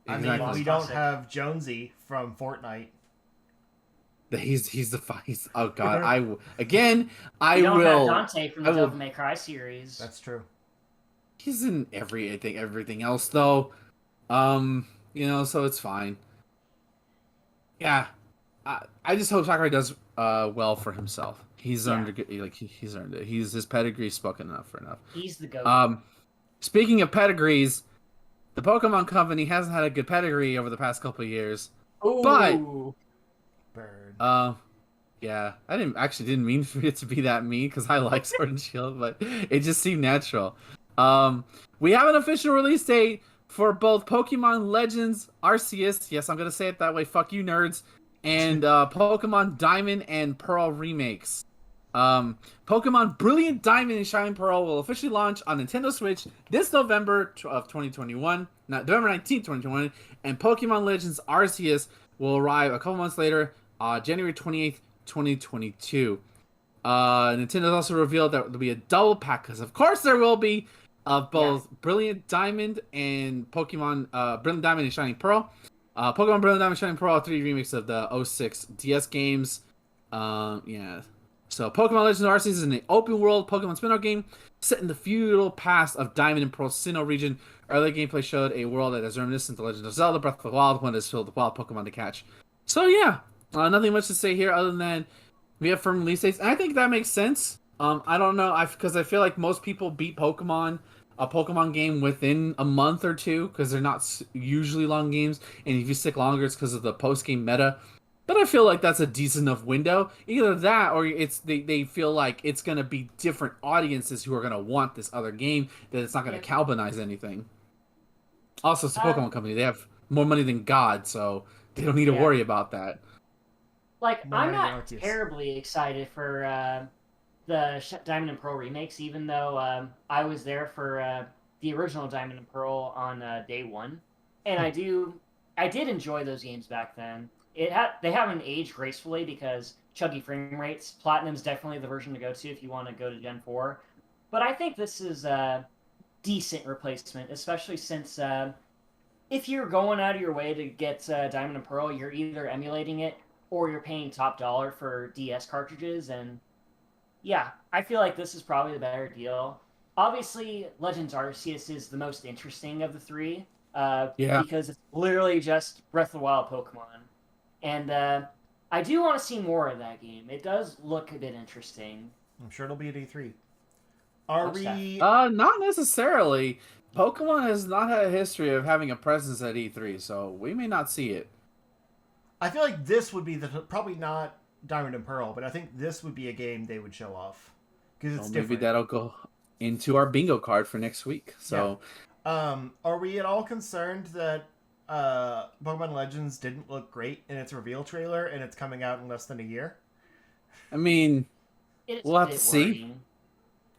I mean, Exactly. we don't have Jonesy from Fortnite. He's oh god. I We don't have will. Dante from the I will- Devil May Cry series. That's true. He's in everything else though. So it's fine. Yeah, I just hope Sakurai does well for himself. He's earned it. Like he's earned it. His pedigree's spoken enough for enough. He's the goat. Speaking of pedigrees, the Pokemon Company hasn't had a good pedigree over the past couple of years. But Bird. yeah, I didn't mean for it to be that mean because I like Sword and Shield, but it just seemed natural. We have an official release date for both Pokemon Legends Arceus. Yes, I'm gonna say it that way. Fuck you, nerds. And Pokemon Diamond and Pearl remakes. Pokemon Brilliant Diamond and Shining Pearl will officially launch on Nintendo Switch this November of 2021, not November 19th, 2021, and Pokemon Legends Arceus will arrive a couple months later, January 28th, 2022. Nintendo's also revealed that there'll be a double pack, because of course there will be, of both Brilliant Diamond and Pokemon Brilliant Diamond and Shining Pearl. Pokemon Brilliant Diamond and Shining Pearl are 3 remakes of the 06 DS games. Yeah. So Pokemon Legends Arceus is an open world Pokemon spin-off game set in the feudal past of Diamond and Pearl Sinnoh region. Early gameplay showed a world that is reminiscent of Legend of Zelda Breath of the Wild, one that is filled with wild Pokemon to catch. So yeah, nothing much to say here other than we have firm release dates. And I think that makes sense. I don't know, because I feel like most people beat a Pokemon game within a month or two because they're not usually long games, and if you stick longer, it's because of the post-game meta. But I feel like that's a decent enough window. Either that, or it's they feel like it's gonna be different audiences who are gonna want this other game, that it's not gonna cannibalize anything. Also, it's a Pokemon company; they have more money than God, so they don't need to worry about that. Like, More I'm money not than Arceus. terribly excited for the Diamond and Pearl remakes, even though I was there for the original Diamond and Pearl on day one, and I did enjoy those games back then. They haven't aged gracefully because chuggy frame rates. Platinum's definitely the version to go to if you want to go to Gen 4. But I think this is a decent replacement, especially since if you're going out of your way to get Diamond and Pearl, you're either emulating it or you're paying top dollar for DS cartridges. And yeah, I feel like this is probably the better deal. Obviously, Legends Arceus is the most interesting of the three because it's literally just Breath of the Wild Pokemon. And I do want to see more of that game. It does look a bit interesting. I'm sure it'll be at E3. Are we? Not necessarily. Pokemon has not had a history of having a presence at E3, so we may not see it. I feel like this would be probably not Diamond and Pearl, but I think this would be a game they would show off because it's different. Maybe that'll go into our bingo card for next week. So, are we at all concerned that Pokemon Legends didn't look great in its reveal trailer, and it's coming out in less than a year? I mean, we'll have to see. Worrying.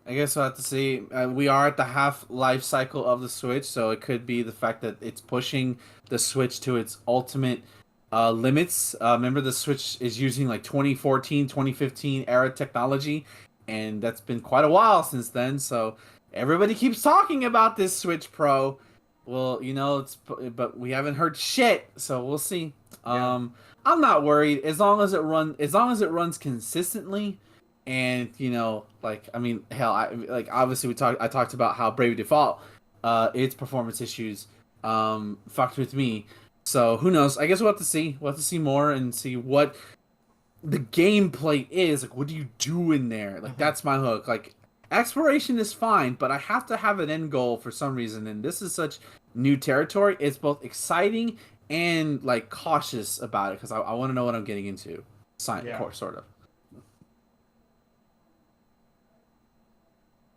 I guess we'll have to see. We are at the half-life cycle of the Switch, so it could be the fact that it's pushing the Switch to its ultimate limits. Remember, the Switch is using like 2014, 2015 era technology, and that's been quite a while since then, so everybody keeps talking about this Switch Pro. Well, but we haven't heard shit, so we'll see. Yeah. I'm not worried as long as it runs consistently, and like I mean, hell, obviously I talked about how Brave Default, its performance issues, fucked with me. So who knows? I guess we'll have to see. We'll have to see more and see what the gameplay is. Like, what do you do in there? Like, Mhm. that's my hook. Like, exploration is fine, but I have to have an end goal for some reason, and this is such new territory. It's both exciting and like cautious about it because I want to know what I'm getting into. Science, Yeah. course, sort of.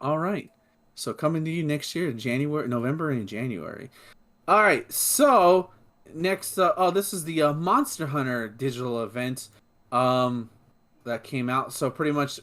All right. So coming to you next year, January, November, and January. All right. So next, this is the Monster Hunter digital event. Um, that came out. So pretty much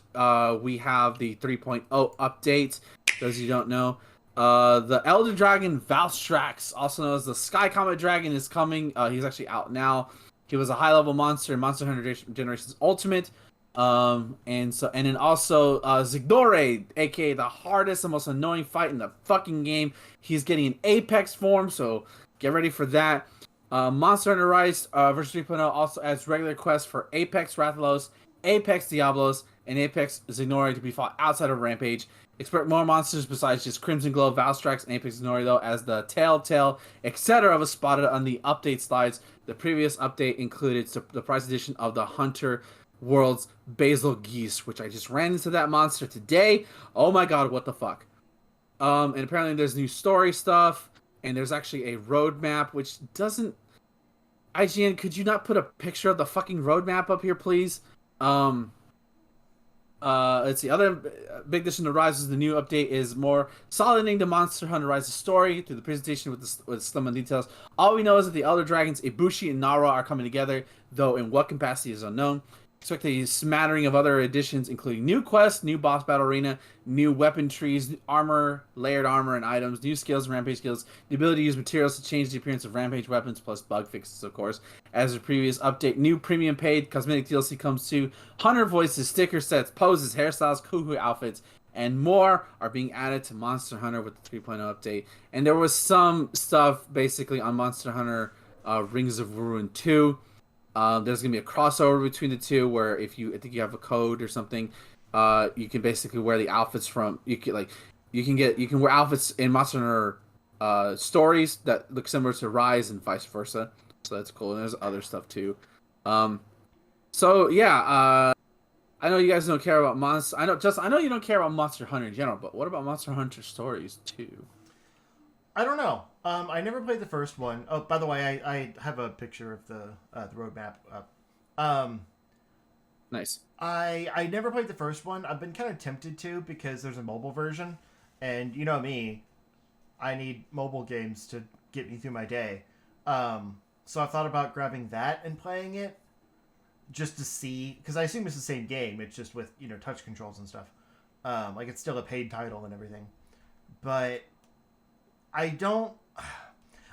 we have the 3.0 update. Those of you don't know. The Elder Dragon Valstrax, also known as the Sky Comet Dragon, is coming. He's actually out now. He was a high level monster in Monster Hunter Generations Ultimate. And then also Zigdore, aka the hardest and most annoying fight in the fucking game. He's getting an Apex form, so get ready for that. Monster Hunter Rise version 3.0 also adds regular quests for Apex Rathalos, Apex Diablos, and Apex Xignori to be fought outside of Rampage. Expect more monsters besides just Crimson Glow, Valstrax, and Apex Xignori, though, as the Telltale, etc. was spotted on the update slides. The previous update included the prize edition of the Hunter World's Basil Geese, which I just ran into that monster today. Oh my god, what the fuck? And apparently there's new story stuff, and there's actually a roadmap, which doesn't. IGN, could you not put a picture of the fucking roadmap up here, please? Um, it's the other big addition to Rise is the new update is more soliding the Monster Hunter Rise's story through the presentation with slim details. All we know is that the Elder Dragons Ibushi and Nara are coming together, though in what capacity is unknown. Expect a smattering of other additions, including new quests, new boss battle arena, new weapon trees, new armor, layered armor and items, new skills and rampage skills, the ability to use materials to change the appearance of rampage weapons, plus bug fixes, of course. As the previous update, new premium paid cosmetic DLC comes to Hunter voices, sticker sets, poses, hairstyles, cuckoo outfits, and more are being added to Monster Hunter with the 3.0 update. And there was some stuff basically on Monster Hunter Rings of Ruin 2. There's gonna be a crossover between the two where I think you have a code or something, you can basically wear the outfits from you can wear outfits in Monster Hunter stories that look similar to Rise and vice versa. So that's cool. And there's other stuff too. Um, so yeah, I know you guys don't care about Monster. I know you don't care about Monster Hunter in general, but what about Monster Hunter stories too? I don't know. I never played the first one. Oh, by the way, I have a picture of the roadmap up. Nice. I never played the first one. I've been kind of tempted to because there's a mobile version, and you know me, I need mobile games to get me through my day. So I thought about grabbing that and playing it just to see, because I assume it's the same game. It's just with touch controls and stuff. Like it's still a paid title and everything, but I don't.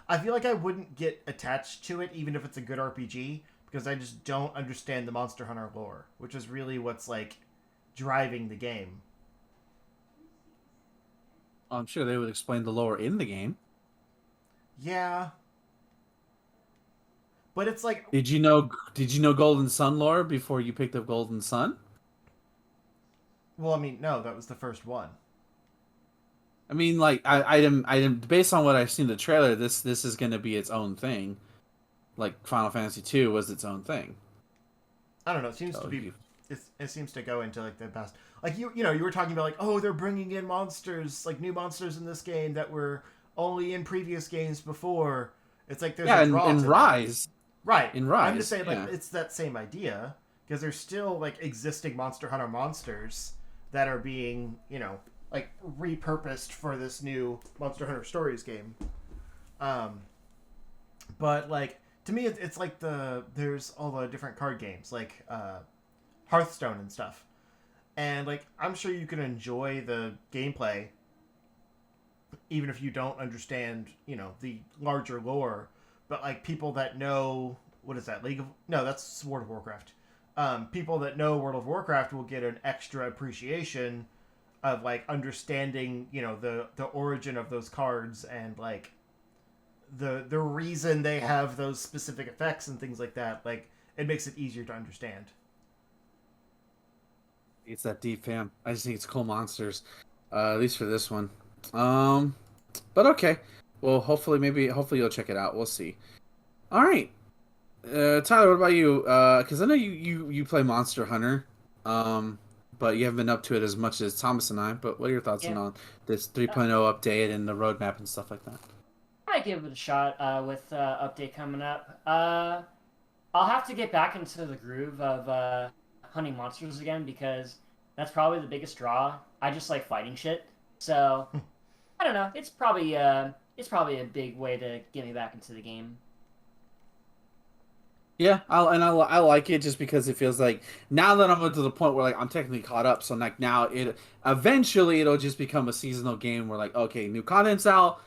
I feel like I wouldn't get attached to it even if it's a good RPG because I just don't understand the Monster Hunter lore, which is really what's like driving the game. I'm sure they would explain the lore in the game. Yeah, but it's like, Did you know? Did you know Golden Sun lore before you picked up Golden Sun? well, I mean, no, that was the first one. I mean, like based on what I've seen in the trailer, this is going to be its own thing. Like Final Fantasy 2 was its own thing. I don't know. It seems So to be. It seems to go into like the past. Like you were talking about like, oh, they're bringing in monsters, like new monsters in this game that were only in previous games before. It's like there's yeah, a draw in to that. Rise, Right. in Rise, I'm just saying, like, yeah. it's that same idea because there's still like existing Monster Hunter monsters that are being, like repurposed for this new Monster Hunter Stories game. But like to me, it's like there's all the different card games like Hearthstone and stuff, and like I'm sure you can enjoy the gameplay even if you don't understand, the larger lore. But like people that know what is that no, that's World of Warcraft. People that know World of Warcraft will get an extra appreciation of like understanding, the origin of those cards and like the reason they have those specific effects and things like that. Like, it makes it easier to understand. It's that deep, fam. I just think it's cool monsters, at least for this one. But okay. Well, hopefully you'll check it out. We'll see. All right, Tyler, what about you? Because I know you play Monster Hunter, but you haven't been up to it as much as Thomas and I. But what are your thoughts on this 3.0 update and the roadmap and stuff like that? I might give it a shot with update coming up. I'll have to get back into the groove of hunting monsters again because that's probably the biggest draw. I just like fighting shit, so I don't know. It's probably a big way to get me back into the game. Yeah, I like it just because it feels like now that I'm to the point where like I'm technically caught up, so like now it'll just become a seasonal game where like okay, new content's out,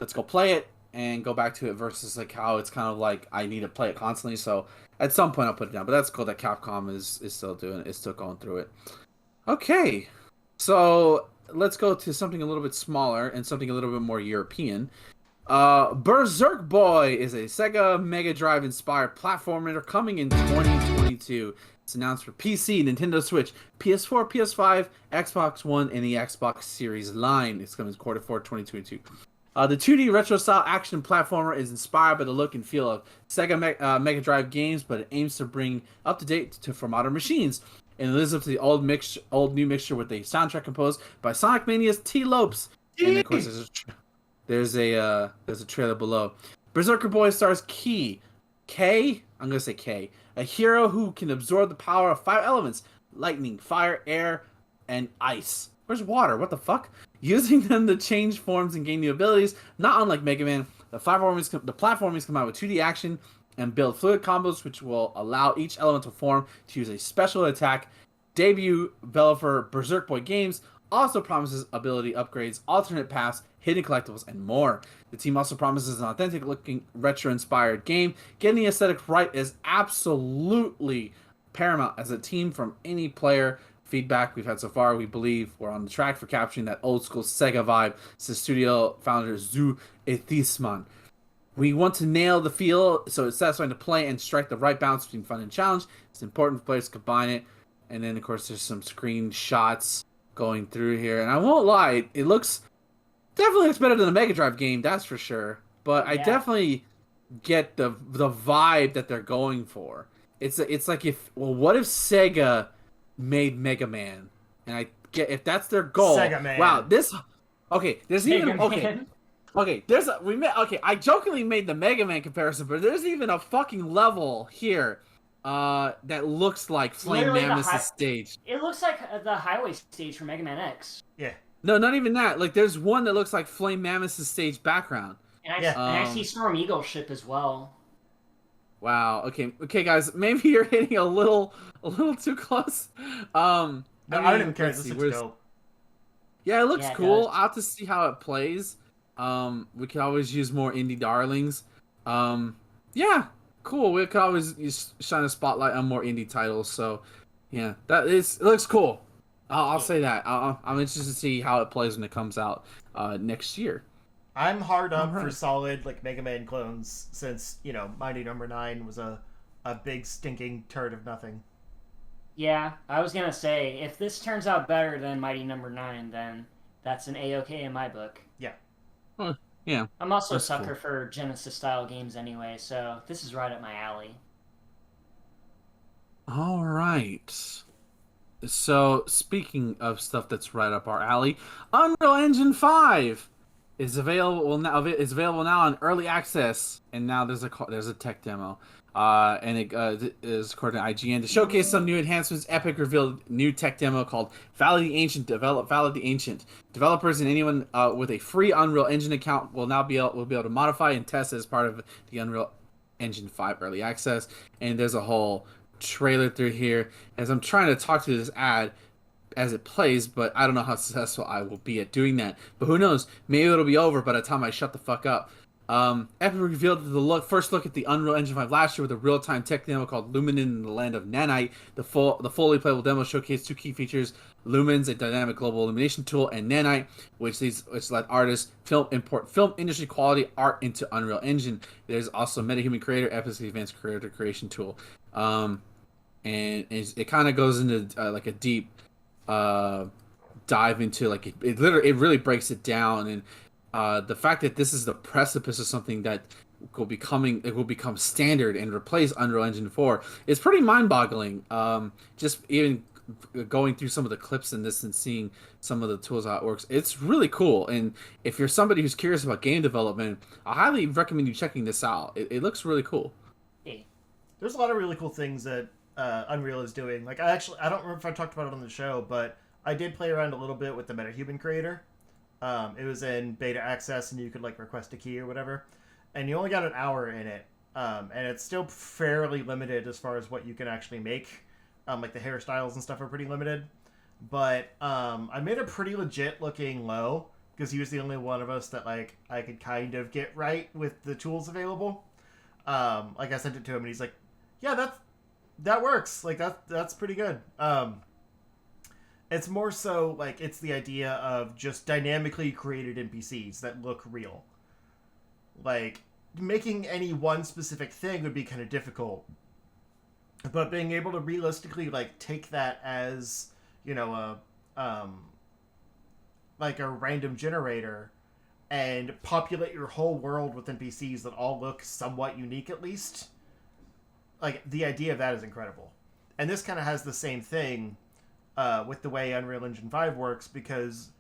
let's go play it and go back to it versus like how it's kind of like I need to play it constantly. So at some point I'll put it down, but that's cool that Capcom is still going through it. Okay, so let's go to something a little bit smaller and something a little bit more European. Berserk Boy is a Sega Mega Drive inspired platformer coming in 2022. It's announced for PC, Nintendo Switch, PS4, PS5, Xbox One, and the Xbox Series line. It's coming in Q4 2022. The 2D retro style action platformer is inspired by the look and feel of Sega Mega Drive games, but it aims to bring up to date for modern machines. And it lives up to the old new mixture with a soundtrack composed by Sonic Mania's T. Lopes. And of course, there's a trailer below. Berserker Boy stars K. I'm gonna say K, a hero who can absorb the power of 5 elements: lightning, fire, air, and ice. Where's water? What the fuck? Using them to change forms and gain new abilities. Not unlike Mega Man, the platformers come out with 2D action and build fluid combos, which will allow each elemental form to use a special attack. Debut developer Berserk Boy Games also promises ability upgrades, alternate paths, hidden collectibles, and more. The team also promises an authentic-looking, retro-inspired game. Getting the aesthetic right is absolutely paramount as a team from any player feedback we've had so far. We believe we're on the track for capturing that old-school Sega vibe, says studio founder Zu Ethisman. We want to nail the feel so it's satisfying to play and strike the right balance between fun and challenge. It's important for players to combine it. And then, of course, there's some screenshots going through here. And I won't lie, it definitely looks better than a Mega Drive game, that's for sure. But I definitely get the vibe that they're going for. It's like what if Sega made Mega Man? And I get if that's their goal. Sega Man. Wow, there's even Man. I jokingly made the Mega Man comparison, but there's even a fucking level here that looks like Flame Literally Mammoth's stage. It looks like the highway stage from Mega Man X. Yeah. No, not even that. Like, there's one that looks like Flame Mammoth's stage background. And I see Storm Eagle's ship as well. Wow. Okay, guys. Maybe you're hitting a little too close. No, I don't even care. This looks dope. Yeah, it looks cool. Does. I'll have to see how it plays. We could always use more indie darlings. Yeah, cool. We could always shine a spotlight on more indie titles. So, yeah, it looks cool. I'll say that. I'm interested to see how it plays when it comes out next year. I'm hard up for solid like Mega Man clones since Mighty Number 9 was a big stinking turd of nothing. Yeah, I was gonna say if this turns out better than Mighty Number 9, then that's an A-okay in my book. Yeah. Yeah. I'm also a That's sucker cool. for Genesis style games anyway, so this is right up my alley. All right. So, speaking of stuff that's right up our alley, Unreal Engine 5 is available now. It's available now in early access, and now there's a tech demo. And it is according to IGN to showcase some new enhancements. Epic revealed new tech demo called Valley the Ancient. Valley the Ancient. Developers and anyone with a free Unreal Engine account will be able to modify and test as part of the Unreal Engine 5 early access. And there's a whole trailer through here as I'm trying to talk to this ad as it plays, but I don't know how successful I will be at doing that. But who knows? Maybe it'll be over by the time I shut the fuck up. Epic revealed first look at the Unreal Engine 5 last year with a real-time tech demo called Luminin in the Land of Nanite. The fully playable demo showcased two key features Lumens, a dynamic global illumination tool, and Nanite, which let artists import film industry quality art into Unreal Engine. There's also MetaHuman Creator, Epic's advanced creator creation tool, and it kind of goes into like a deep dive into like it really breaks it down, and the fact that this is the precipice of something that will become standard and replace Unreal Engine 4 is pretty mind-boggling. Just even going through some of the clips in this and seeing some of the tools how it works, it's really cool. And if you're somebody who's curious about game development, I highly recommend you checking this out. It looks really cool. There's a lot of really cool things that Unreal is doing. Like I don't remember if I talked about it on the show, but I did play around a little bit with the MetaHuman Creator. It was in beta access, and you could like request a key or whatever, and you only got an hour in it, and it's still fairly limited as far as what you can actually make. Like the hairstyles and stuff are pretty limited, but I made a pretty legit looking low because he was the only one of us that like I could kind of get right with the tools available. Like I sent it to him, and he's like, "Yeah, that works. Like that's pretty good." It's more so like it's the idea of just dynamically created NPCs that look real. Like making any one specific thing would be kind of difficult. But being able to realistically like take that as, you know, like a random generator and populate your whole world with NPCs that all look somewhat unique at least. Like the idea of that is incredible. And this kind of has the same thing with the way Unreal Engine 5 works, because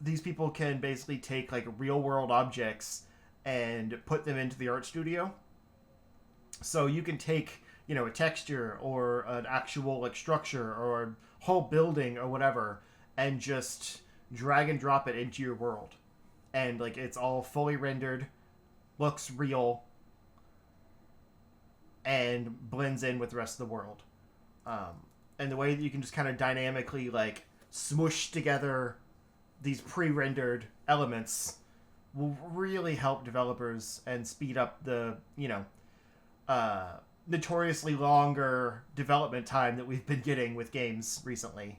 these people can basically take like real world objects and put them into the art studio. So you can take, you know, a texture or an actual like structure or a whole building or whatever and just drag and drop it into your world. And like it's all fully rendered, looks real, and blends in with the rest of the world. And the way that you can just kind of dynamically like smoosh together these pre-rendered elements will really help developers and speed up the, you know, notoriously longer development time that we've been getting with games recently.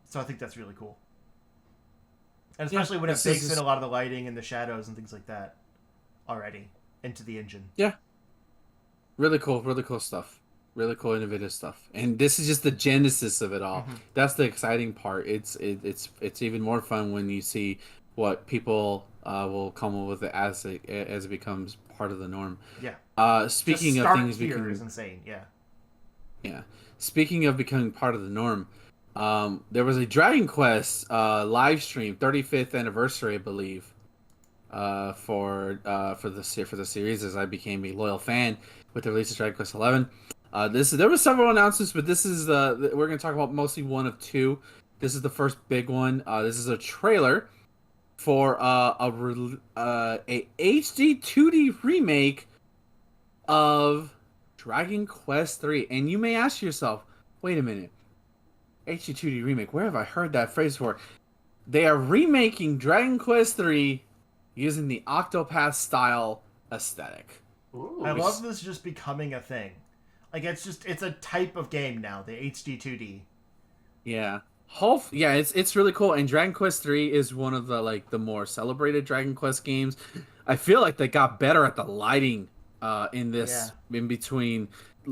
So I think that's really cool. And especially when it bakes in a lot of the lighting and the shadows and things like that already into the engine. Yeah. Really cool stuff. Really cool, innovative stuff. And this is just the genesis of it all. Mm-hmm. That's the exciting part. It's even more fun when you see what people will come up with it as it becomes part of the norm. Yeah. Speaking of things becoming is insane. Yeah. Yeah. Speaking of becoming part of the norm, there was a Dragon Quest live stream, 35th anniversary, I believe, for the series, as I became a loyal fan with the release of Dragon Quest 11. There were several announcements, but this is we're going to talk about mostly one of two. This is the first big one. This is a trailer for a HD 2D remake of Dragon Quest 3. And you may ask yourself, wait a minute, HD 2D remake, where have I heard that phrase for? They are remaking Dragon Quest 3 using the Octopath style aesthetic. Ooh. I love this just becoming a thing. Like it's a type of game now, the HD 2D. Yeah. Yeah, it's really cool. And Dragon Quest 3 is one of the more celebrated Dragon Quest games. I feel like they got better at the lighting in this, in between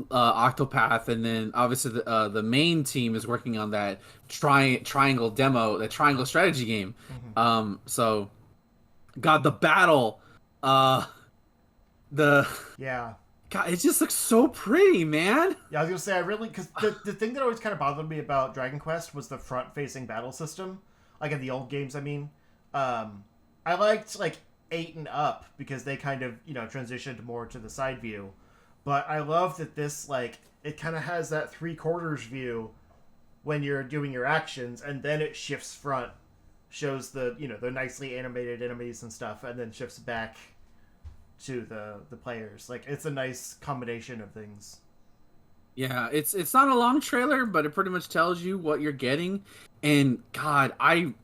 Octopath, and then obviously the main team is working on that triangle demo, that triangle strategy game. Mm-hmm. So God, the battle, God, it just looks so pretty, man. Yeah, I was gonna say, because the thing that always kind of bothered me about Dragon Quest was the front-facing battle system, like in the old games. I mean, I liked like 8 and up because they kind of, you know, transitioned more to the side view, but I love that this, like, it kind of has that 3/4 view when you're doing your actions, and then it shifts front, shows the, you know, the nicely animated enemies and stuff, and then shifts back to the players. Like, it's a nice combination of things. Yeah, it's not a long trailer, but it pretty much tells you what you're getting. And God, I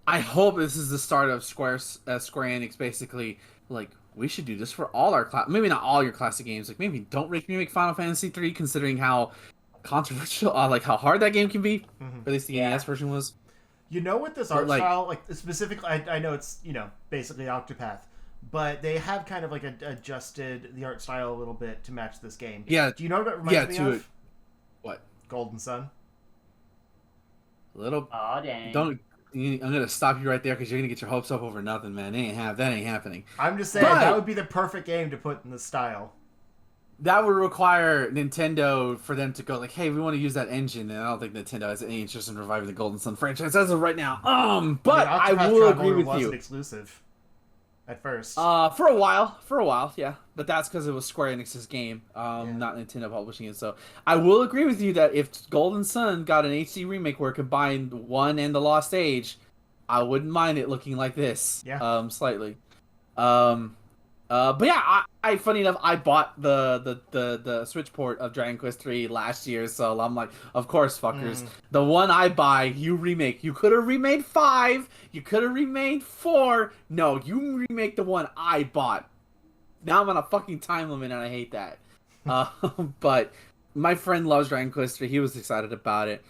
hope this is the start of Square Enix basically like, we should do this for all our maybe not all your classic games. Like, maybe don't remake Final Fantasy 3, considering how controversial on like how hard that game can be. Mhm. At least the NES version was. You know, with this But, art like- style, like specifically, I know it's basically Octopath, but they have kind of like adjusted the art style a little bit to match this game. Yeah. Do you know what it reminds me of? What? Golden Sun. Little. Aw, dang. I'm gonna stop you right there because you're gonna get your hopes up over nothing, man. That ain't happening. I'm just saying But- that would be the perfect game to put in the style. That would require Nintendo for them to go like, "Hey, we want to use that engine," and I don't think Nintendo has any interest in reviving the Golden Sun franchise as of right now. But I Octopath will Traveler agree with wasn't you. exclusive at first. For a while, yeah. But that's because it was Square Enix's game, not Nintendo publishing it. So I will agree with you that if Golden Sun got an HD remake where it combined 1 and the Lost Age, I wouldn't mind it looking like this. Yeah. Slightly. But yeah, I funny enough, I bought the Switch port of Dragon Quest III last year, so I'm like, of course, fuckers. The one I buy, you remake. You could have remade 5. You could have remade 4. No, you remake the one I bought. Now I'm on a fucking time limit, and I hate that. But my friend loves Dragon Quest III. He was excited about it.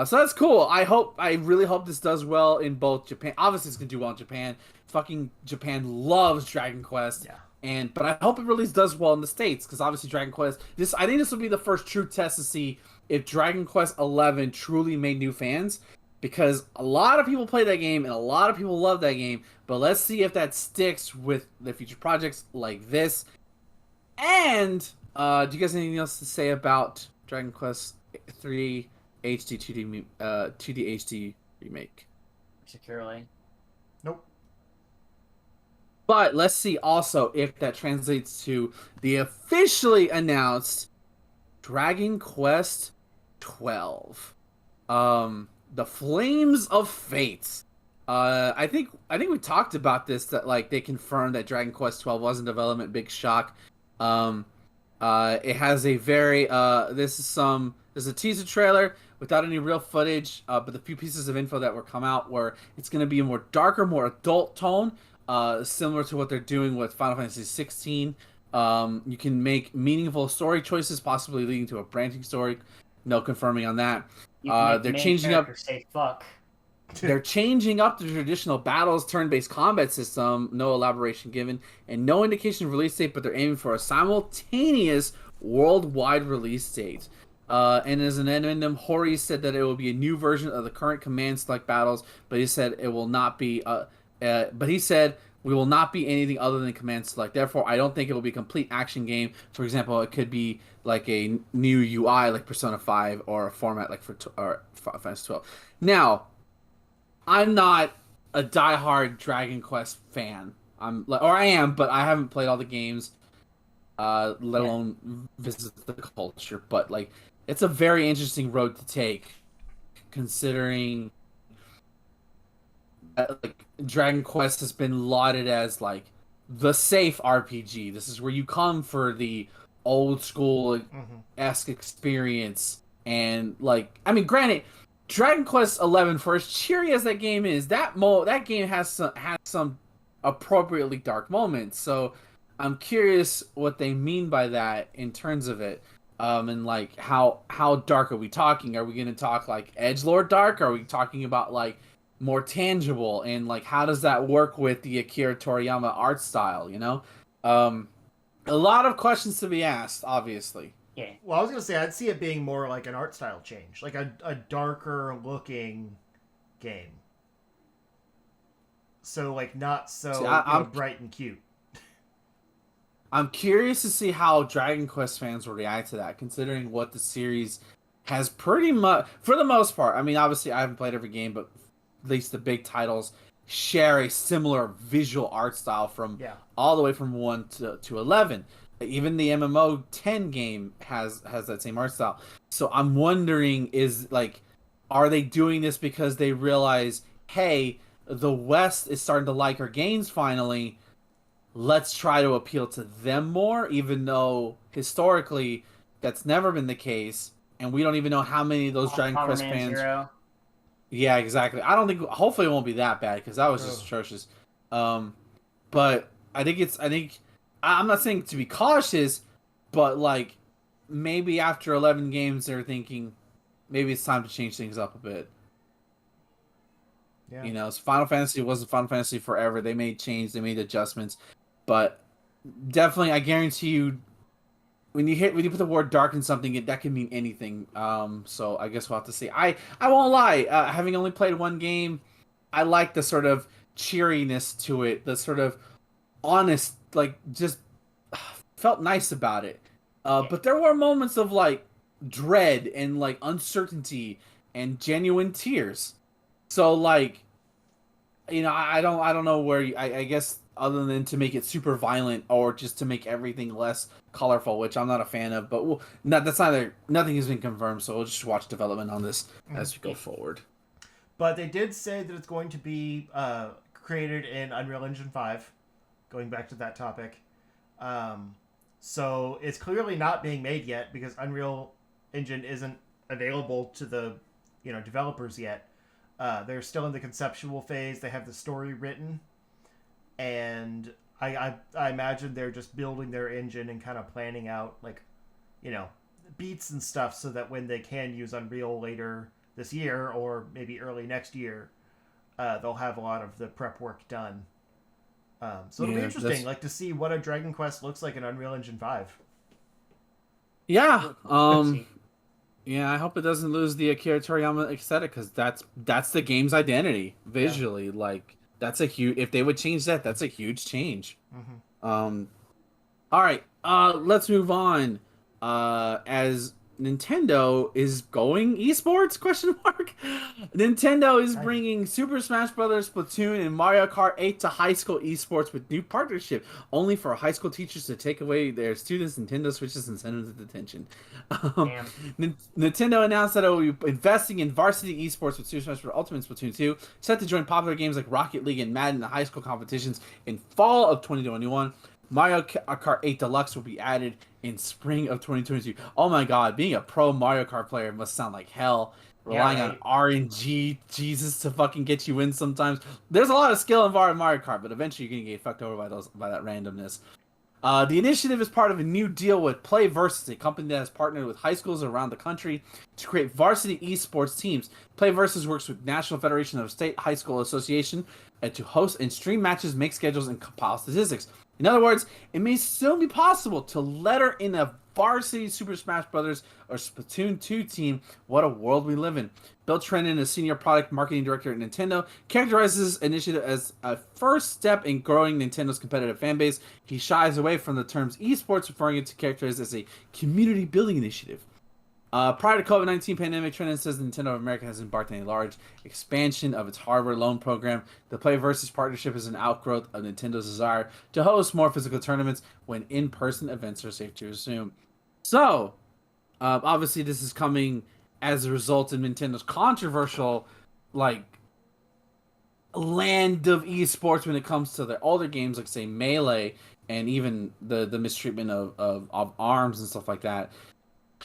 So that's cool. I really hope this does well in both Japan. Obviously, it's gonna do well in Japan. Fucking Japan loves Dragon Quest. Yeah. But I hope it really does well in the States, because obviously Dragon Quest. I think this will be the first true test to see if Dragon Quest 11 truly made new fans, because a lot of people play that game and a lot of people love that game. But let's see if that sticks with the future projects like this. And do you guys have anything else to say about Dragon Quest 3 HD 2D 2D HD remake? Securely. Nope. But let's see also if that translates to the officially announced Dragon Quest 12. The Flames of Fate. I think we talked about this, that like they confirmed that Dragon Quest 12 was in development. Big shock. It has a very there's a teaser trailer without any real footage, but the few pieces of info that were come out where it's going to be a more darker, more adult tone, similar to what they're doing with Final Fantasy 16. You can make meaningful story choices, possibly leading to a branching story. No confirming on that. They're changing up. Say fuck. They're changing up the traditional battles turn-based combat system, no elaboration given, and no indication of release date, but they're aiming for a simultaneous worldwide release date. And as an addendum, Hori said that it will be a new version of the current command select battles, but he said it will not be. But he said we will not be anything other than command select. Therefore, I don't think it will be a complete action game. For example, it could be like a new UI like Persona 5 or a format like or Final Fantasy 12. Now, I'm not a diehard Dragon Quest fan. I am, but I haven't played all the games, let alone visit the culture. But like, it's a very interesting road to take, considering that, like, Dragon Quest has been lauded as like the safe RPG. This is where you come for the old school esque experience, and like, I mean, granted, Dragon Quest 11, for as cheery as that game is, that game has some appropriately dark moments. So I'm curious what they mean by that in terms of it, and like how dark are we talking? Are we going to talk like edgelord dark? Are we talking about like more tangible? And like, how does that work with the Akira Toriyama art style? You know, a lot of questions to be asked, obviously. Yeah. Well, I was gonna say I'd see it being more like an art style change, like a darker looking game. So like not so See, bright and cute. I'm curious to see how Dragon Quest fans will react to that, considering what the series has pretty much, for the most part. I mean, obviously I haven't played every game, but at least the big titles share a similar visual art style from all the way from 1 to 11. Even the MMO 10 game has that same art style. So I'm wondering, are they doing this because they realize, hey, the West is starting to like our games finally, let's try to appeal to them more, even though historically that's never been the case, and we don't even know how many of those Dragon Quest fans... Yeah, exactly. I don't think... Hopefully it won't be that bad, because that was just atrocious. But I think I'm not saying to be cautious, but like, maybe after 11 games, they're thinking maybe it's time to change things up a bit. Yeah. You know, Final Fantasy wasn't Final Fantasy forever. They made changes, they made adjustments, but definitely, I guarantee you, when you put the word dark in something, that can mean anything. So I guess we'll have to see. I won't lie. Having only played one game, I like the sort of cheeriness to it, the sort of honest, like just felt nice about it. But there were moments of like dread and like uncertainty and genuine tears. So like, you know, I don't know where I guess other than to make it super violent or just to make everything less colorful, which I'm not a fan of. But that's neither. Nothing has been confirmed, so we'll just watch development on this as we go forward. But they did say that it's going to be created in Unreal Engine 5, going back to that topic. So it's clearly not being made yet because Unreal Engine isn't available to the developers yet. They're still in the conceptual phase. They have the story written, and I imagine they're just building their engine and kind of planning out beats and stuff so that when they can use Unreal later this year or maybe early next year, they'll have a lot of the prep work done. So it'll be interesting, to see what a Dragon Quest looks like in Unreal Engine 5. Yeah. Yeah, I hope it doesn't lose the Akira Toriyama aesthetic because that's the game's identity visually. Yeah. Like that's a huge. If they would change that, that's a huge change. Mm-hmm. All right. Let's move on. As Nintendo is going esports? ? Nintendo is bringing Super Smash Bros., Splatoon, and Mario Kart 8 to high school esports with new partnership, only for high school teachers to take away their students' Nintendo Switches and send them to detention. Nintendo announced that it will be investing in varsity esports with Super Smash Bros. Ultimate Splatoon 2, set to join popular games like Rocket League and Madden in the high school competitions in fall of 2021. Mario Kart 8 Deluxe will be added in spring of 2022. Oh my god, being a pro Mario Kart player must sound like hell. Relying on RNG, Jesus, to fucking get you in sometimes. There's a lot of skill involved in Mario Kart, but eventually you're going to get fucked over by that randomness. The initiative is part of a new deal with Play Versus, a company that has partnered with high schools around the country to create varsity esports teams. Play Versus works with National Federation of State High School Association to host and stream matches, make schedules, and compile statistics. In other words, it may still be possible to letter in a varsity Super Smash Bros. Or Splatoon 2 team. What a world we live in. Bill Trennan, a senior product marketing director at Nintendo, characterizes this initiative as a first step in growing Nintendo's competitive fan base. He shies away from the terms esports, referring it to characterize as a community building initiative. Prior to COVID-19 pandemic, Trennan says Nintendo of America has embarked on a large expansion of its hardware loan program. The Play Versus partnership is an outgrowth of Nintendo's desire to host more physical tournaments when in-person events are safe to resume. So, obviously this is coming as a result of Nintendo's controversial, land of esports when it comes to their older games, like, say, Melee, and even the mistreatment of ARMS and stuff like that.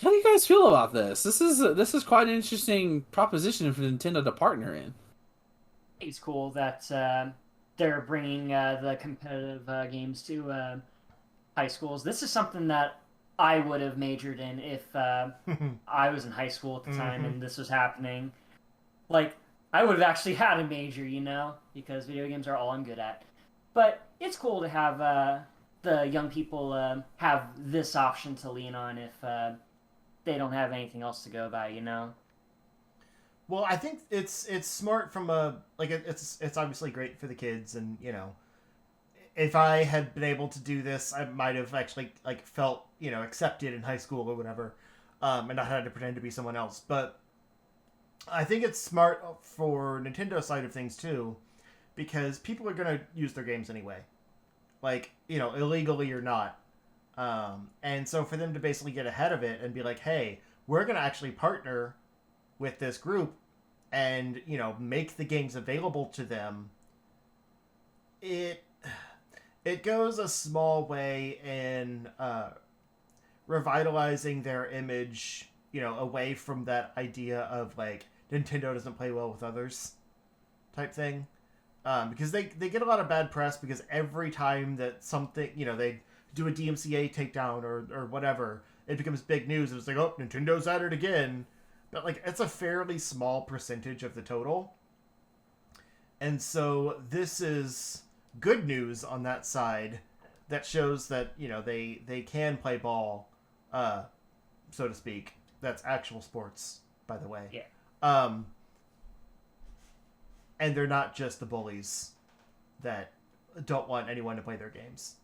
How do you guys feel about this? This is quite an interesting proposition for Nintendo to partner in. It's cool that they're bringing the competitive games to high schools. This is something that I would have majored in if I was in high school at the time and this was happening. I would have actually had a major, because video games are all I'm good at. But it's cool to have the young people have this option to lean on if they don't have anything else to go by, Well, I think it's smart from it's obviously great for the kids, and if I had been able to do this, I might have actually felt accepted in high school or whatever, and not had to pretend to be someone else. But I think it's smart for Nintendo's side of things too, because people are gonna use their games anyway, illegally or not. And so for them to basically get ahead of it and be like, hey, we're going to actually partner with this group and, make the games available to them. It goes a small way in revitalizing their image, away from that idea of Nintendo doesn't play well with others type thing. Because they get a lot of bad press because every time that something, they do a DMCA takedown or whatever, it becomes big news. It's like, oh, Nintendo's at it again. But like, it's a fairly small percentage of the total. And so this is good news on that side that shows that, you know, they can play ball, so to speak. That's actual sports, by the way. Yeah. And they're not just the bullies that don't want anyone to play their games.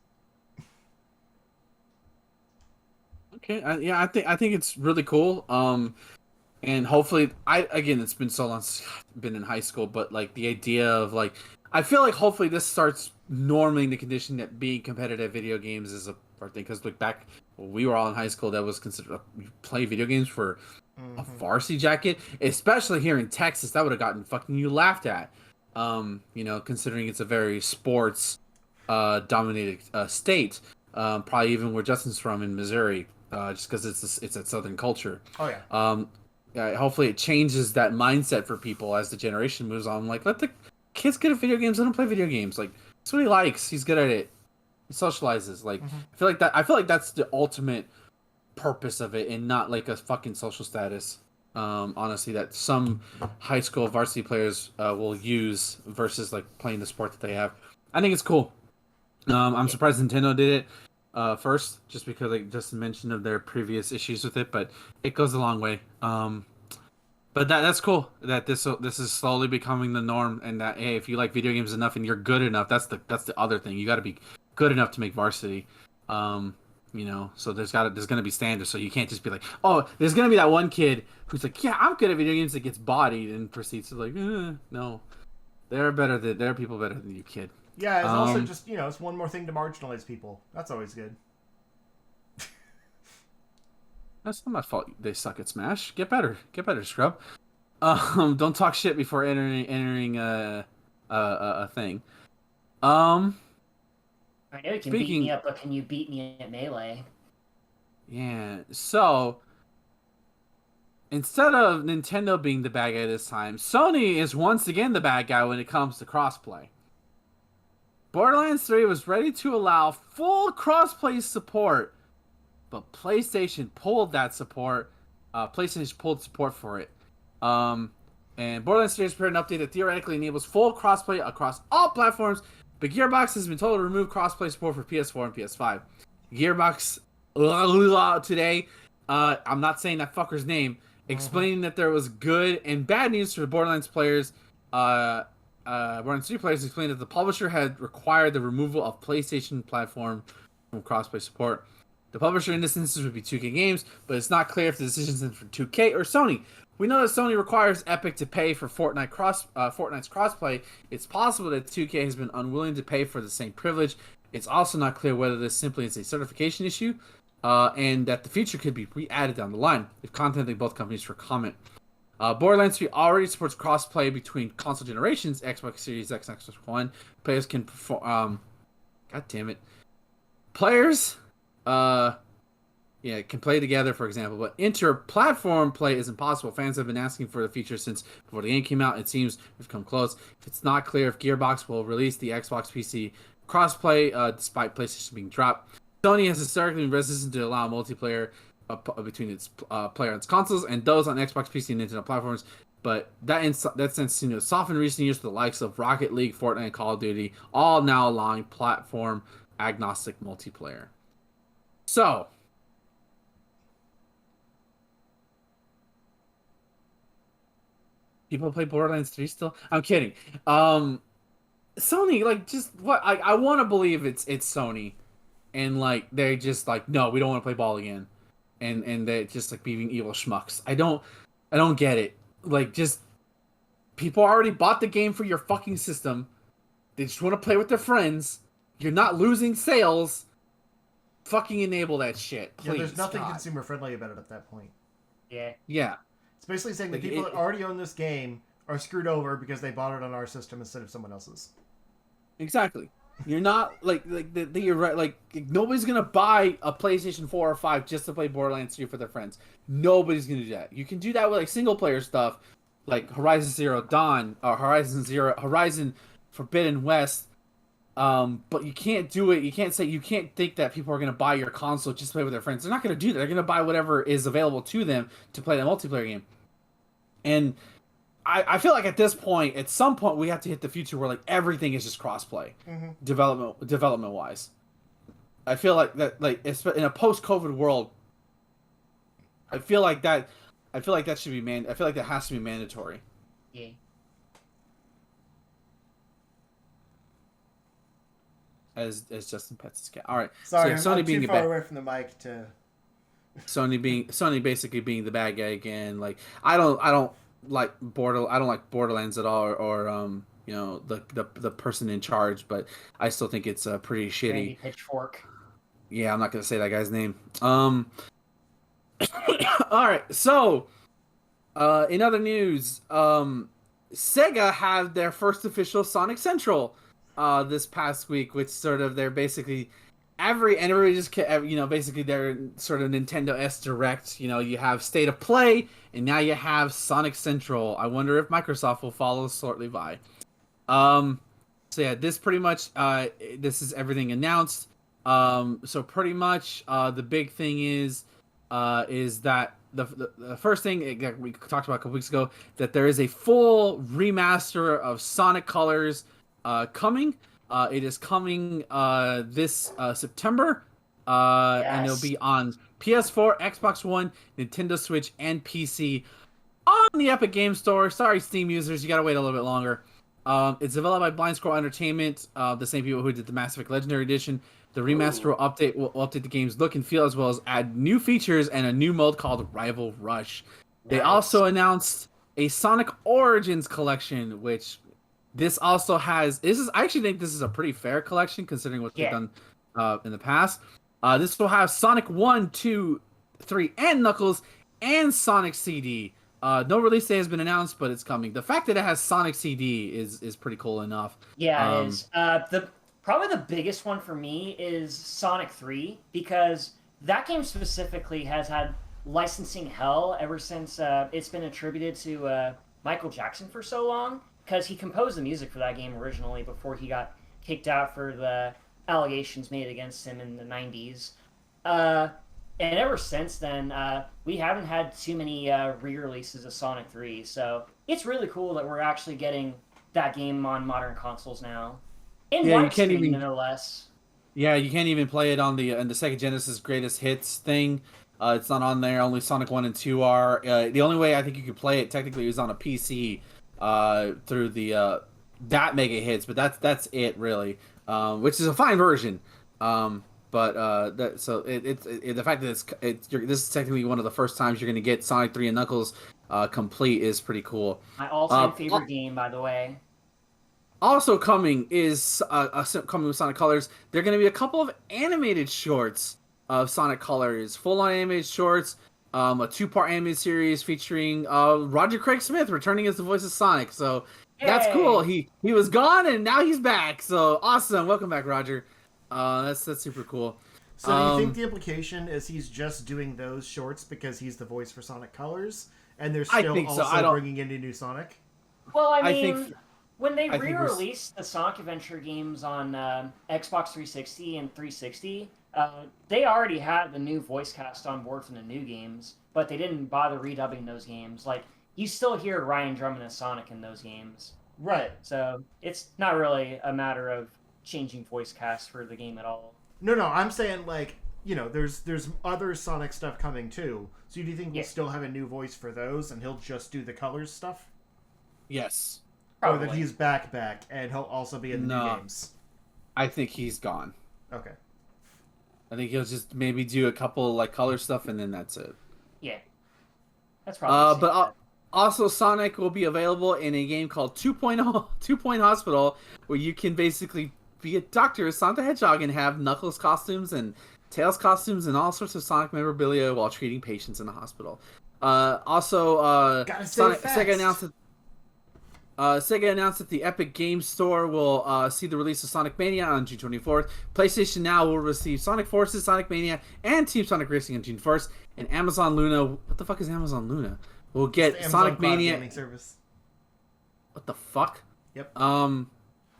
Okay, yeah, I think it's really cool. And hopefully, it's been so long since I've been in high school, but like the idea of like, I feel like hopefully this starts norming the condition that being competitive video games is a part thing. Because like back when we were all in high school, that was considered play video games for a varsity jacket, especially here in Texas. That would have gotten fucking you laughed at. You know, considering it's a very sports dominated state. Probably even where Justin's from in Missouri, just because it's a southern culture. Oh yeah. Hopefully it changes that mindset for people as the generation moves on. Like, let the kids get at video games. Let him play video games. Like, that's what he likes. He's good at it. He socializes. Like, I feel like that's the ultimate purpose of it, and not like a fucking social status. Honestly, that some high school varsity players will use versus like playing the sport that they have. I think it's cool. I'm surprised Nintendo did it first, just because like Justin mentioned of their previous issues with it, but it goes a long way. But that's cool that this is slowly becoming the norm, and that hey, if you like video games enough and you're good enough, that's the other thing. You got to be good enough to make varsity. You know, so there's gonna be standards, so you can't just be like, oh, there's gonna be that one kid who's like, yeah, I'm good at video games, that gets bodied and proceeds to like, no, there are people better than you, kid. Yeah, it's also just, you know, it's one more thing to marginalize people. That's always good. That's not my fault. They suck at Smash. Get better, scrub. Don't talk shit before entering a thing. I know you can beat me up, but can you beat me at Melee? Yeah. So instead of Nintendo being the bad guy this time, Sony is once again the bad guy when it comes to crossplay. Borderlands 3 was ready to allow full crossplay support, but PlayStation pulled that support. PlayStation pulled support for it. And Borderlands 3 has prepared an update that theoretically enables full crossplay across all platforms, but Gearbox has been told to remove crossplay support for PS4 and PS5. Gearbox today, I'm not saying that fucker's name, explaining that there was good and bad news for Borderlands players. Borderlands 3 players explained that the publisher had required the removal of PlayStation platform from crossplay support. The publisher in this instance would be 2K Games, but it's not clear if the decision is for 2K or Sony. We know that Sony requires Epic to pay for Fortnite's crossplay. It's possible that 2K has been unwilling to pay for the same privilege. It's also not clear whether this simply is a certification issue, and that the feature could be re-added down the line if contacting both companies for comment. Borderlands 3 already supports crossplay between console generations, Xbox Series X and Xbox One. Players can perform... God damn it. Players... can play together, for example, but inter-platform play is impossible. Fans have been asking for the feature since before the game came out. It seems we've come close. It's not clear if Gearbox will release the Xbox PC crossplay, despite PlayStation being dropped. Sony has historically been resistant to allow multiplayer between its player on its consoles and those on Xbox, PC, and Nintendo platforms. But that sense, softened in recent years to the likes of Rocket League, Fortnite, and Call of Duty, all now allowing platform agnostic multiplayer. So, people play Borderlands 3 still? I'm kidding. Sony, like, just what I want to believe it's Sony, and like they just like, no, we don't want to play ball again, and they just like being evil schmucks. I don't get it. Like, just people already bought the game for your fucking system. They just want to play with their friends. You're not losing sales. Fucking enable that shit, please. Yeah, there's nothing God. consumer friendly about it at that point. Yeah. It's basically saying Like, the people that already own this game are screwed over because they bought it on our system instead of someone else's. Exactly. You're not you're right. Like, nobody's gonna buy a PlayStation 4 or 5 just to play Borderlands 3 for their friends. Nobody's gonna do that. You can do that with like single player stuff, like Horizon Zero Dawn or Horizon Forbidden West, But you can't do it. You can't think that people are going to buy your console just to play with their friends. They're not going to do that. They're going to buy whatever is available to them to play the multiplayer game. And I feel like at some point, we have to hit the future where like everything is just crossplay, development wise. I feel like that, like in a post-COVID world, I feel like that should be I feel like that has to be mandatory. Yeah. As Justin pets his cat. All right. Sorry, so, yeah, I'm too far away from the mic to. Sony basically being the bad guy again. Like I don't like Borderlands at all, or you know, the person in charge, but I still think it's pretty shitty. Randy Pitchfork. Yeah, I'm not gonna say that guy's name. All right. So, in other news, Sega had their first official Sonic Central this past week, which sort of they're basically everybody just, you know, basically they're sort of Nintendo S Direct. You know, you have State of Play, and now you have Sonic Central. I wonder if Microsoft will follow shortly by. So yeah, this pretty much this is everything announced. So pretty much the big thing is that the first thing that we talked about a couple weeks ago, that there is a full remaster of Sonic Colors coming. It is coming this September, Yes. and it'll be on PS4, Xbox One, Nintendo Switch, and PC on the Epic Game Store. Sorry, Steam users, you gotta wait a little bit longer. It's developed by Blind Squirrel Entertainment, the same people who did the Mass Effect Legendary Edition. The remaster will update the game's look and feel, as well as add new features and a new mode called Rival Rush. They Nice. also announced a Sonic Origins collection, which this also has. I actually think this is a pretty fair collection considering what they've done in the past. This will have Sonic 1, 2, 3, and Knuckles, and Sonic CD. No release date has been announced, but it's coming. The fact that it has Sonic CD is pretty cool enough. Yeah, it is. Probably the biggest one for me is Sonic 3, because that game specifically has had licensing hell ever since it's been attributed to Michael Jackson for so long, because he composed the music for that game originally before he got kicked out for the allegations made against him in the 90s. And ever since then, we haven't had too many re-releases of Sonic 3, so it's really cool that we're actually getting that game on modern consoles now. In Yeah, you one can't screen, even- no less. Yeah, you can't even play it on the Sega Genesis Greatest Hits thing. It's not on there. Only Sonic 1 and 2 are. The only way I think you could play it technically is on a PC through the that Mega Hits, but that's it really, which is a fine version. The fact that this is technically one of the first times you're going to get Sonic 3 and Knuckles complete is pretty cool. My all-time favorite game, by the way. Also coming is coming with Sonic Colors. There are going to be a couple of animated shorts of Sonic Colors, full-on animated shorts, a 2-part animated series featuring Roger Craig Smith returning as the voice of Sonic. So that's cool. He was gone and now he's back. So awesome! Welcome back, Roger. That's super cool. So do you think the implication is he's just doing those shorts because he's the voice for Sonic Colors, and they're still also bringing in a new Sonic? Well, I think- mean, when they I think we're- re-released the Sonic Adventure games on Xbox 360 and 360, they already had the new voice cast on board for the new games, but they didn't bother redubbing those games. Like, you still hear Ryan Drummond as Sonic in those games. Right. So it's not really a matter of changing voice cast for the game at all. No, I'm saying, like, you know, there's other Sonic stuff coming too. So do you think we'll still have a new voice for those, and he'll just do the Colors stuff? Yes. Probably. Or that he's back, and he'll also be in the new games? I think he's gone. Okay. I think he'll just maybe do a couple like color stuff and then that's it. Yeah. That's probably But also Sonic will be available in a game called 2.0 Two Point Hospital, where you can basically be a doctor as Sonic the Hedgehog and have Knuckles costumes and Tails costumes and all sorts of Sonic memorabilia while treating patients in the hospital. Gotta say fast. Sega announced that the Epic Games Store will see the release of Sonic Mania on June 24th. PlayStation Now will receive Sonic Forces, Sonic Mania, and Team Sonic Racing on June 1st. And Amazon Luna, what the fuck is Amazon Luna? We'll get It's the Sonic Amazon Cloud Mania. Gaming service. What the fuck? Yep.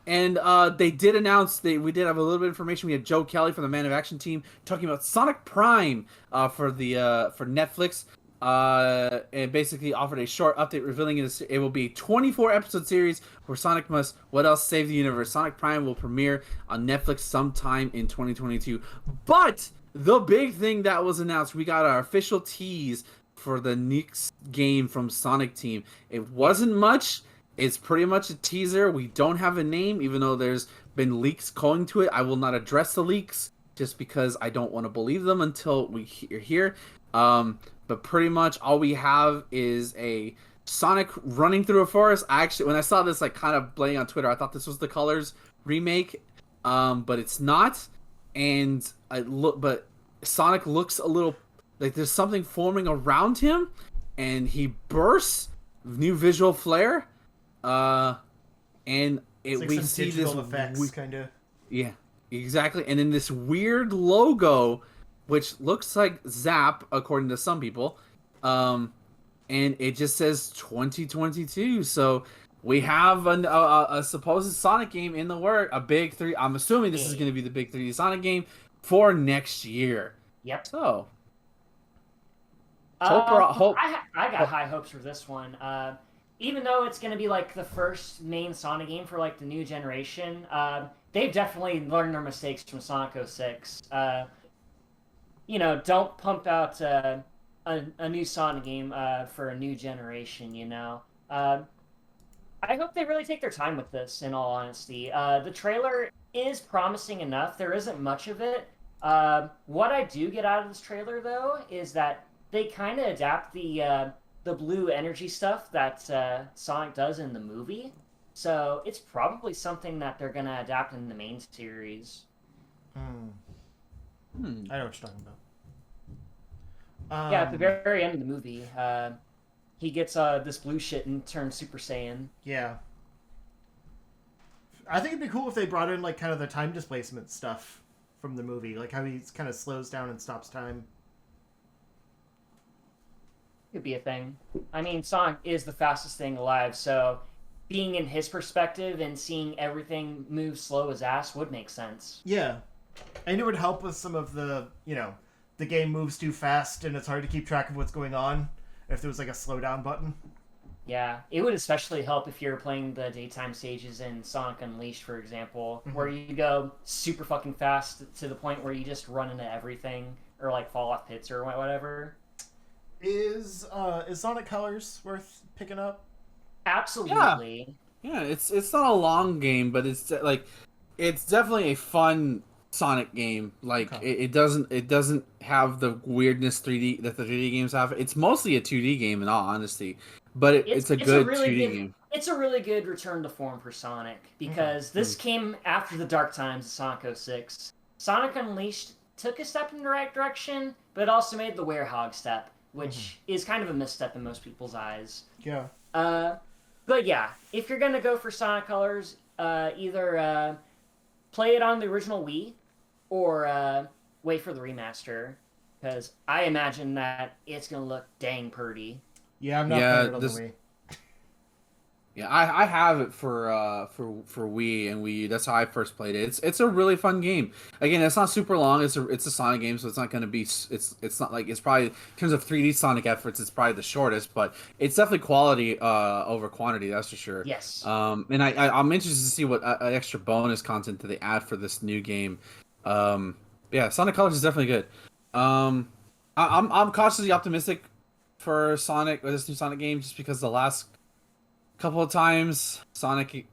And they did announce we did have a little bit of information. We had Joe Kelly from the Man of Action team talking about Sonic Prime for Netflix. And basically offered a short update revealing it will be a 24 episode series where Sonic must what else save the universe. Sonic Prime will premiere on Netflix sometime in 2022. But the big thing that was announced, we got our official tease for the next game from Sonic Team. It wasn't much. It's pretty much a teaser. We don't have a name, even though there's been leaks going to it. I will not address the leaks just because I don't want to believe them until we hear. But pretty much all we have is a Sonic running through a forest. When I saw this like kind of playing on Twitter, I thought this was the Colors remake, but it's not. And but Sonic looks a little like there's something forming around him, and he bursts new visual flair. And It's like we some see digital this effects kind of. Yeah, exactly. And in this weird logo, which looks like Zap, according to some people, and it just says 2022. So we have a supposed Sonic game in the work, a big 3. I'm assuming this is going to be the big 3D Sonic game for next year. Yep. So, I got high hopes for this one. Even though it's going to be like the first main Sonic game for like the new generation, they've definitely learned their mistakes from Sonic 06. Don't pump out a new Sonic game for a new generation, I hope they really take their time with this, in all honesty. The trailer is promising enough. There isn't much of it. What I do get out of this trailer, though, is that they kind of adapt the blue energy stuff that Sonic does in the movie. So it's probably something that they're going to adapt in the main series. I know what you're talking about. Yeah, at the very end of the movie, he gets this blue shit and turns Super Saiyan. Yeah. I think it'd be cool if they brought in like kind of the time displacement stuff from the movie, like how he kind of slows down and stops time. Could be a thing. I mean, Sonic is the fastest thing alive, so being in his perspective and seeing everything move slow as ass would make sense. Yeah. And it would help with some of the, the game moves too fast and it's hard to keep track of what's going on if there was like a slowdown button. Yeah, it would especially help if you're playing the daytime stages in Sonic Unleashed, for example, where you go super fucking fast to the point where you just run into everything or like fall off pits or whatever. Is Sonic Colors worth picking up? Absolutely. Yeah, it's not a long game, but it's definitely a fun Sonic game. Like it doesn't have the weirdness 3D that the 3D games have. It's mostly a 2D game in all honesty, but it's a good 2D game. It's a really good return to form for Sonic because this came after the dark times of Sonic 06. Sonic Unleashed took a step in the right direction, but it also made the Werehog step, which is kind of a misstep in most people's eyes. Yeah. But yeah, if you're gonna go for Sonic Colors, either play it on the original Wii or wait for the remaster, because I imagine that it's gonna look dang pretty. Yeah, I'm not playing it on the Wii. Yeah, I have it for Wii and Wii U. That's how I first played it. It's a really fun game. Again, it's not super long. It's a Sonic game, so it's not going to be. It's not like it's probably in terms of 3D Sonic efforts. It's probably the shortest, but it's definitely quality over quantity. That's for sure. Yes. And I'm interested to see what extra bonus content that they add for this new game. Yeah, Sonic Colors is definitely good. I'm cautiously optimistic for Sonic or this new Sonic game just because the last couple of times Sonic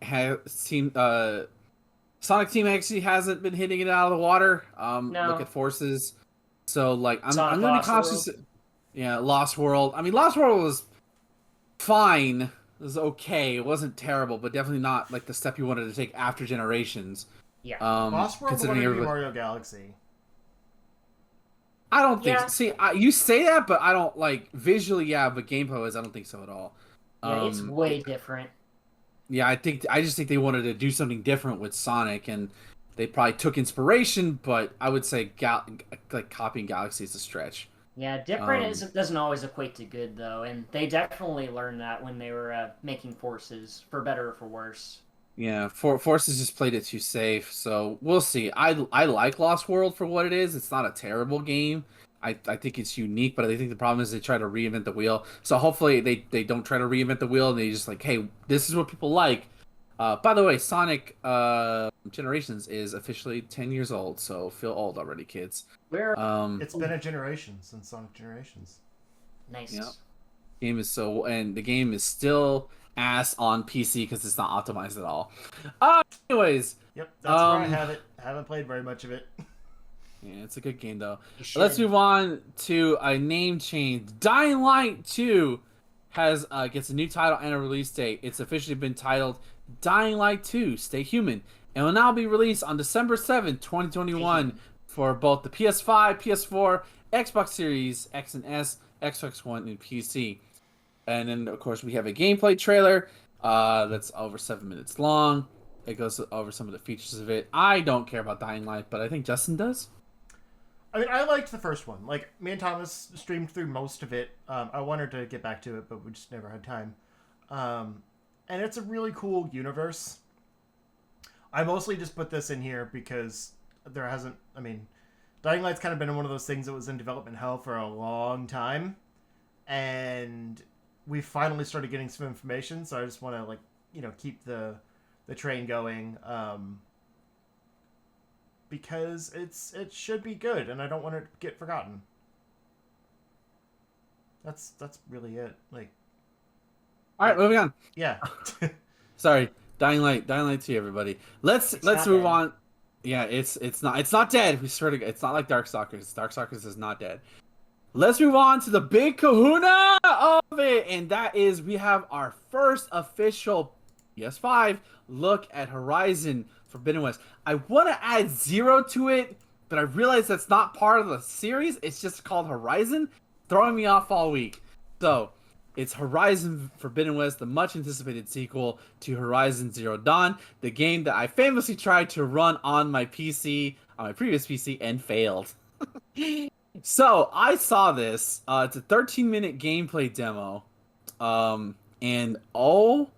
Team actually hasn't been hitting it out of the water. No. Look at Forces. So like I'm Sonic gonna be cautious. Yeah, Lost World. I mean, Lost World was fine. It was okay. It wasn't terrible, but definitely not like the step you wanted to take after Generations. Yeah. Lost World wanted to be Mario Galaxy. I don't think. See, you say that, but I don't like visually. Yeah, but gameplay wise, I don't think so at all. Yeah, it's way different. Yeah, I just think they wanted to do something different with Sonic, and they probably took inspiration. But I would say like copying Galaxy is a stretch. Yeah, different doesn't always equate to good though, and they definitely learned that when they were making Forces, for better or for worse. Yeah, Forces just played it too safe, so we'll see. I like Lost World for what it is. It's not a terrible game. I think it's unique, but I think the problem is they try to reinvent the wheel. So hopefully they don't try to reinvent the wheel and they just like, hey, this is what people like. By the way, Sonic Generations is officially 10 years old, so feel old already, kids. We're It's been a generation since Sonic Generations. nice. Yeah. Game is so, and the game is still ass on PC because it's not optimized at all. Anyways, Yep, that's where I have it. Haven't played very much of it. yeah, it's a good game though. You should. Let's move on to a name change. Dying Light 2 has gets a new title and a release date. It's officially been titled Dying Light 2: Stay Human, and will now be released on December 7th, 2021 for both the PS5, PS4, Xbox Series X and S, Xbox One, and PC. And then, of course, we have a gameplay trailer that's over 7 minutes long. It goes over some of the features of it. I don't care about Dying Light, but I think Justin does. I mean, I liked the first one. Like, me and Thomas streamed through most of it. I wanted to get back to it, but we just never had time. And it's a really cool universe. I mostly just put this in here because there hasn't... I mean, Dying Light's kind of been one of those things that was in development hell for a long time. And we finally started getting some information, so I just want to, like, you know, keep the train going. Because it should be good, and I don't want it to get forgotten. That's really it. Like, All right, moving on. yeah. Sorry, Dying Light 2, everybody. Let's move on. Yeah, it's not dead. We swear to God, it's not like Darkstalkers. Darkstalkers is not dead. Let's move on to the big kahuna of it, and that is we have our first official PS5 look at Horizon Forbidden West. I want to add Zero to it, but I realize that's not part of the series. It's just called Horizon, throwing me off all week. So, it's Horizon Forbidden West, the much anticipated sequel to Horizon Zero Dawn, the game that I famously tried to run on my PC, on my previous PC, and failed. So, I saw this. It's a 13-minute gameplay demo. And oh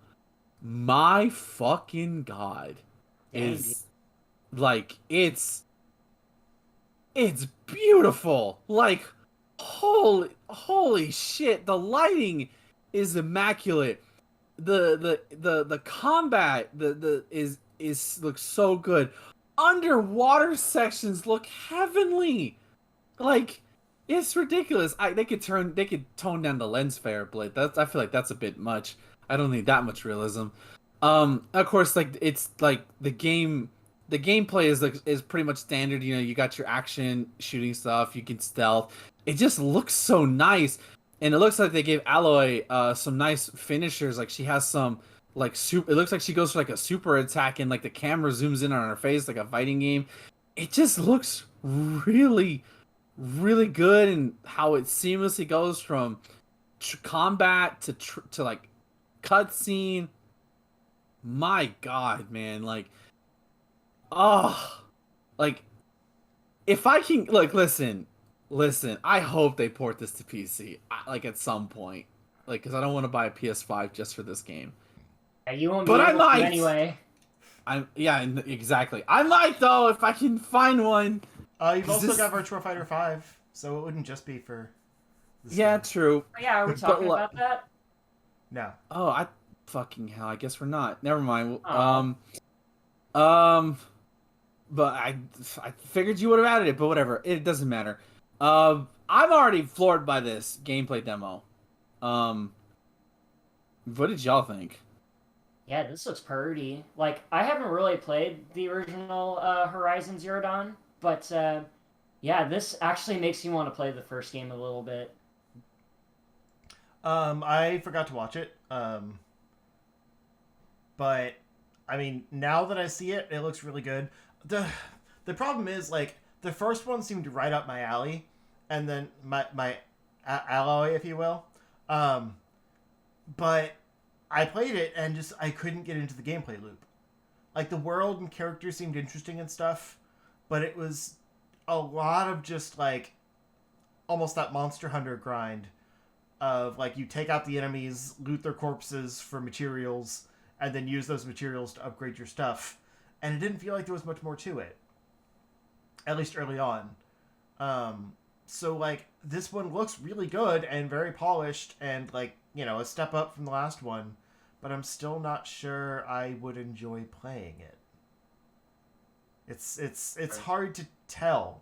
my fucking God. It's beautiful. Like, holy shit, the lighting is immaculate. The combat looks so good. Underwater sections look heavenly. Like, it's ridiculous. They could tone down the lens flare, but I feel like that's a bit much. I don't need that much realism. Of course, like it's like the gameplay is pretty much standard. You know, you got your action shooting stuff. You can stealth. It just looks so nice, and it looks like they gave Aloy some nice finishers. Like she has some like super. It looks like she goes for like a super attack, and like the camera zooms in on her face like a fighting game. It just looks really, really good, and how it seamlessly goes from combat to like cutscene. My God, man, like, oh, like, if I can, like, listen, I hope they port this to PC, like, at some point, like, because I don't want to buy a PS5 just for this game. Yeah, you won't But be I able to might. anyway. Yeah, exactly. I might, though, if I can find one. You've also got Virtua Fighter 5, so it wouldn't just be for this Yeah, game. true. Oh, yeah, are we talking about that? No. Oh, fucking hell, I guess we're not. Never mind. Oh. But I figured you would have added it, but whatever. It doesn't matter. I'm already floored by this gameplay demo. What did y'all think? Yeah, this looks pretty. Like, I haven't really played the original Horizon Zero Dawn, but yeah, this actually makes me want to play the first game a little bit. I forgot to watch it. But I mean, now that I see it, it looks really good. The problem is, like, the first one seemed right up my alley, and then my alloy, if you will. But I played it and just I couldn't get into the gameplay loop. Like, the world and characters seemed interesting and stuff, but it was a lot of just like almost that Monster Hunter grind of like you take out the enemies, loot their corpses for materials, and then use those materials to upgrade your stuff. And it didn't feel like there was much more to it, at least early on. So like this one looks really good and very polished and like, you know, a step up from the last one, but I'm still not sure I would enjoy playing it. It's hard to tell.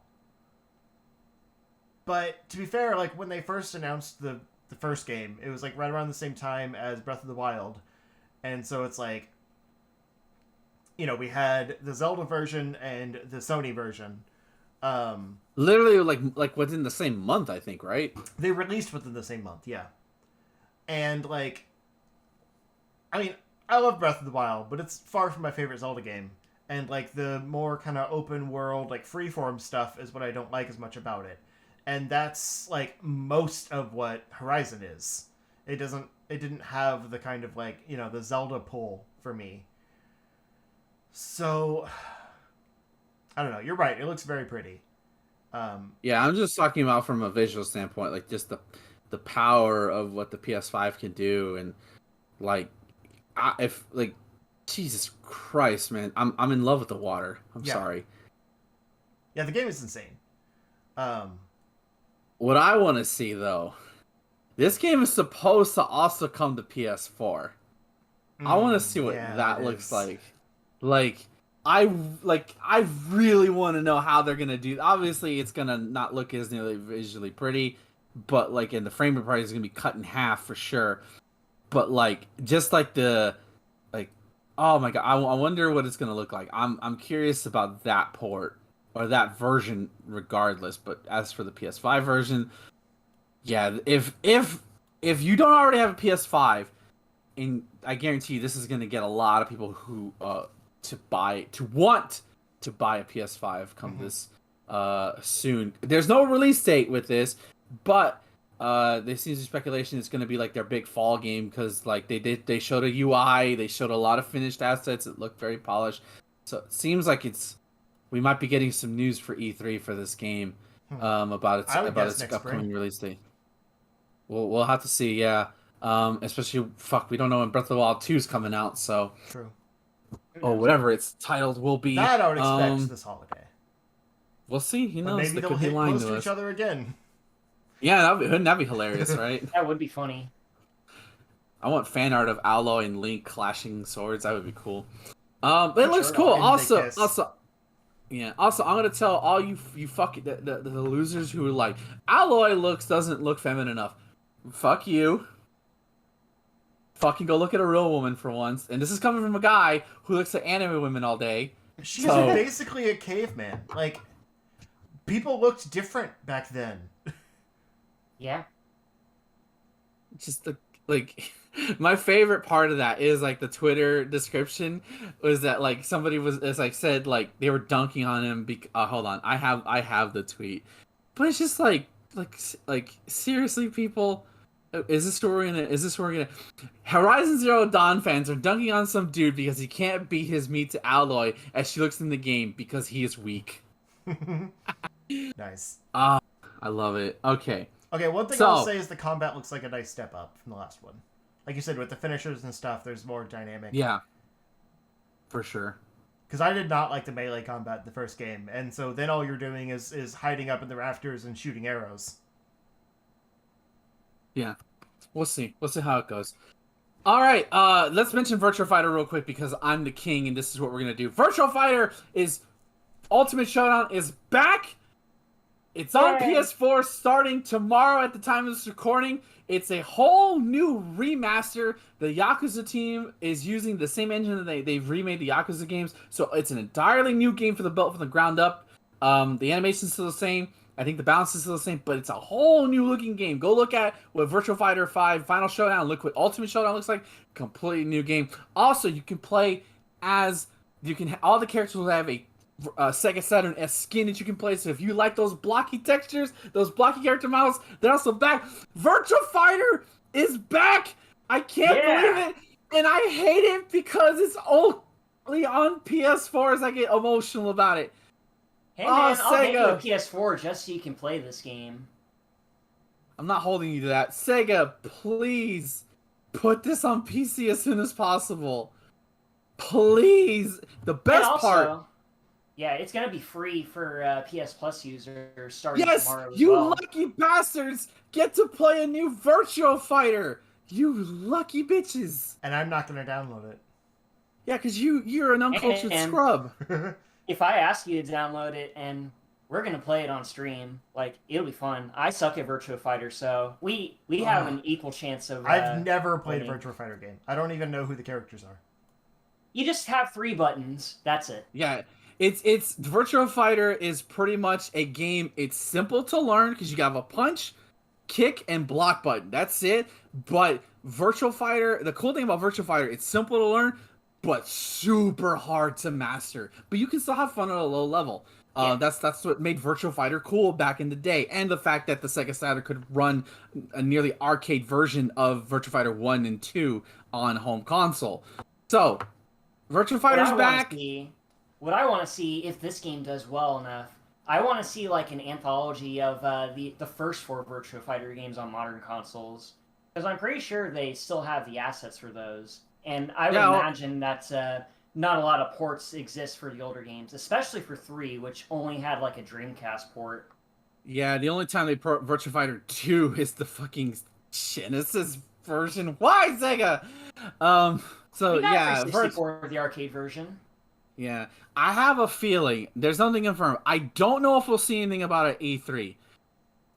But to be fair, like when they first announced the first game, it was like right around the same time as Breath of the Wild. And so it's like, you know, we had the Zelda version and the Sony version. Literally like within the same month, I think, right? They released within the same month, yeah. And like, I mean, I love Breath of the Wild, but it's far from my favorite Zelda game. And like the more kind of open world, like freeform stuff is what I don't like as much about it. And that's like most of what Horizon is. It didn't have the kind of like, you know, the Zelda pull for me. So I don't know. You're right. It looks very pretty. Yeah, I'm just talking about from a visual standpoint, like just the power of what the PS5 can do, and like if like Jesus Christ, man, I'm in love with the water. I'm sorry. Yeah, the game is insane. What I want to see though, this game is supposed to also come to PS4. I want to see what that looks like. I really want to know how they're gonna do. Obviously, it's gonna not look as nearly visually pretty, but like, and the frame rate probably is gonna be cut in half for sure. But like, just like oh my god, I wonder what it's gonna look like. I'm curious about that port or that version, regardless. But as for the PS5 version, yeah, if you don't already have a PS5, and I guarantee you this is gonna get a lot of people who want to buy a PS5 come this soon. There's no release date with this, but there seems to be speculation it's going to be like their big fall game, because like they showed a UI, they showed a lot of finished assets, it looked very polished. So it seems like we might be getting some news for E3 for this game about its upcoming spring release date. We'll have to see, yeah. Especially we don't know when Breath of the Wild 2 is coming out, so true. Oh, whatever it's titled will be. That I would expect this holiday. We'll see. Who knows? Maybe they'll hit close to each other again. Yeah, wouldn't that be hilarious, right? That would be funny. I want fan art of Aloy and Link clashing swords. That would be cool. But it looks cool. Also, yeah. Also, I'm gonna tell all you fucking the losers who are like, Aloy doesn't look feminine enough. Fuck you. Fucking go look at a real woman for once. And this is coming from a guy who looks at anime women all day. She's basically a caveman. Like, people looked different back then. Yeah. Just my favorite part of that is like the Twitter description was that like somebody said like they were dunking on him. Hold on, I have the tweet, but it's just like seriously, people. Is this where we're gonna? Horizon Zero Dawn fans are dunking on some dude because he can't beat his meat to Aloy as she looks in the game because he is weak. Nice. I love it. Okay, one thing I'll say is the combat looks like a nice step up from the last one. Like you said, with the finishers and stuff, there's more dynamic. Yeah, for sure. Because I did not like the melee combat in the first game, and so then all you're doing is hiding up in the rafters and shooting arrows. Yeah, we'll see. We'll see how it goes. All right, let's mention Virtua Fighter real quick because I'm the king, and this is what we're gonna do. Virtua Fighter Ultimate Showdown is back. It's on PS4 starting tomorrow at the time of this recording. It's a whole new remaster. The Yakuza team is using the same engine that they've remade the Yakuza games, so it's an entirely new game for the built from the ground up. The animation's still the same. I think the balance is still the same, but it's a whole new looking game. Go look at what Virtua Fighter 5 Final Showdown, look what Ultimate Showdown looks like. Completely new game. Also, you can play as all the characters will have a Sega Saturn S skin that you can play. So if you like those blocky textures, those blocky character models, they're also back. Virtua Fighter is back. I can't believe it, and I hate it because it's only on PS4 as I get emotional about it. Hey man, I'll get you a PS4 just so you can play this game. I'm not holding you to that. Sega, please put this on PC as soon as possible. Please. The And best also, part. yeah, it's gonna be free for PS Plus users starting Yes, tomorrow as you well. lucky bastards get to play a new Virtual Fighter. You lucky bitches. And I'm not going to download it. Yeah, because you're an uncultured And scrub. if I ask you to download it and we're gonna play it on stream, like it'll be fun. I suck at Virtua Fighter, so we have an equal chance of. I've never played a winning. Virtua Fighter game. I don't even know who the characters are. You just have 3 buttons. That's it. Yeah, it's Virtua Fighter is pretty much a game. It's simple to learn because you have a punch, kick, and block button. That's it. But Virtua Fighter, the cool thing about Virtua Fighter, it's simple to learn, but super hard to master. But you can still have fun at a low level. Yeah. That's what made Virtua Fighter cool back in the day, and the fact that the Sega Saturn could run a nearly arcade version of Virtua Fighter 1 and 2 on home console. So, Virtua Fighter's back. What I want to see, if this game does well enough, I want to see like an anthology of the first 4 Virtua Fighter games on modern consoles, because I'm pretty sure they still have the assets for those, and I would imagine that not a lot of ports exist for the older games, especially for 3, which only had like a Dreamcast port. Yeah, the only time they port Virtua Fighter 2 is the fucking Genesis version. Why, Sega? So We got yeah, 364 the arcade version. Yeah, I have a feeling there's nothing confirmed. I don't know if we'll see anything about it at E3.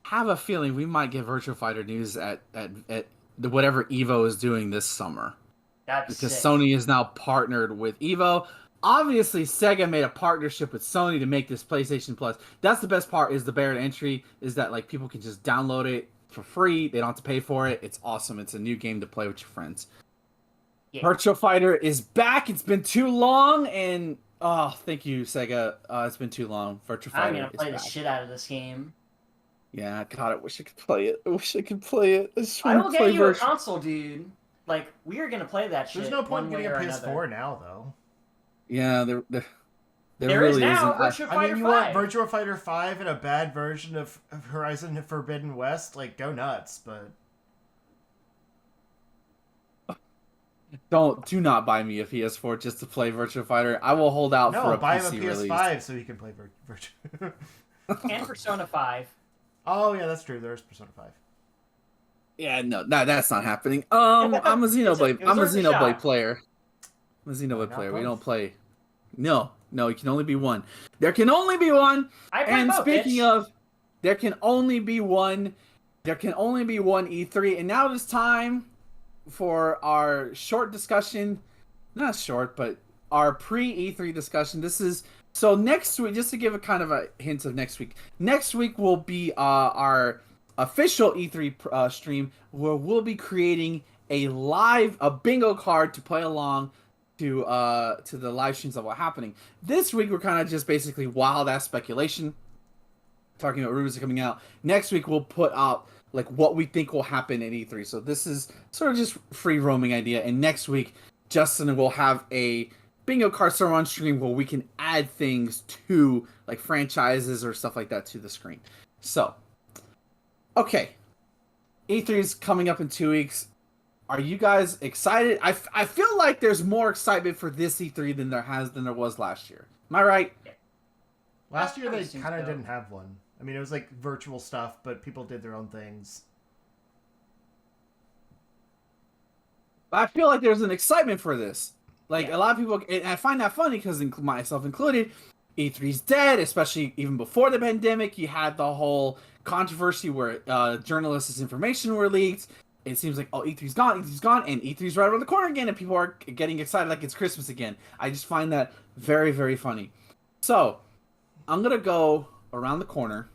Have a feeling we might get Virtua Fighter news at the whatever Evo is doing this summer. That's because sick. Sony is now partnered with Evo. Obviously, Sega made a partnership with Sony to make this PlayStation Plus. That's the best part. Is the barrier to entry is that like people can just download it for free. They don't have to pay for it. It's awesome. It's a new game to play with your friends. Yeah. Virtua Fighter is back. It's been too long, and thank you, Sega. It's been too long. Virtua Fighter. I'm gonna play the shit out of this game. Yeah, God, I wish I could play it. I wish I could play it. I will get you a console, dude. Like, we are gonna play that shit. There's no point in getting a PS4 now, though. Yeah, there really is now. isn't. Virtua Fighter you 5. want Virtua Fighter 5 and a bad version of Horizon Forbidden West? Like, go nuts, but... Do not buy me a PS4 just to play Virtua Fighter. I will hold out for a buy PC him a PS5 release. So he can play Virtua. And Persona 5. Oh yeah, that's true. There's Persona 5. Yeah, no, that's not happening. I'm a Xenoblade. I'm a Xenoblade player. I'm a Xenoblade player. We don't play. No, it can only be one. There can only be one. And speaking of, there can only be one. There can only be one E3. And now it is time for our short discussion. Not short, but our pre-E3 discussion. This is so next week. Just to give a kind of a hint of next week. Next week will be our official E3 stream where we'll be creating a bingo card to play along to the live streams of what's happening. This week we're kind of just basically wild ass speculation, talking about rumors coming out. Next week we'll put out like what we think will happen at E3. So this is sort of just free roaming idea. And next week Justin will have a bingo card server on stream where we can add things to like franchises or stuff like that to the screen. So. Okay, E3 is coming up in 2 weeks. Are you guys excited? I feel like there's more excitement for this E3 than there was last year. Am I right? Last year they kind of didn't have one. I mean, it was like virtual stuff, but people did their own things. I feel like there's an excitement for this. Like a lot of people, and I find that funny because myself included, E3's dead. Especially even before the pandemic, you had the whole controversy where journalists' information were leaked. It seems like, E3's gone, and E3's right around the corner again, and people are getting excited like it's Christmas again. I just find that very, very funny. So, I'm going to go around the corner.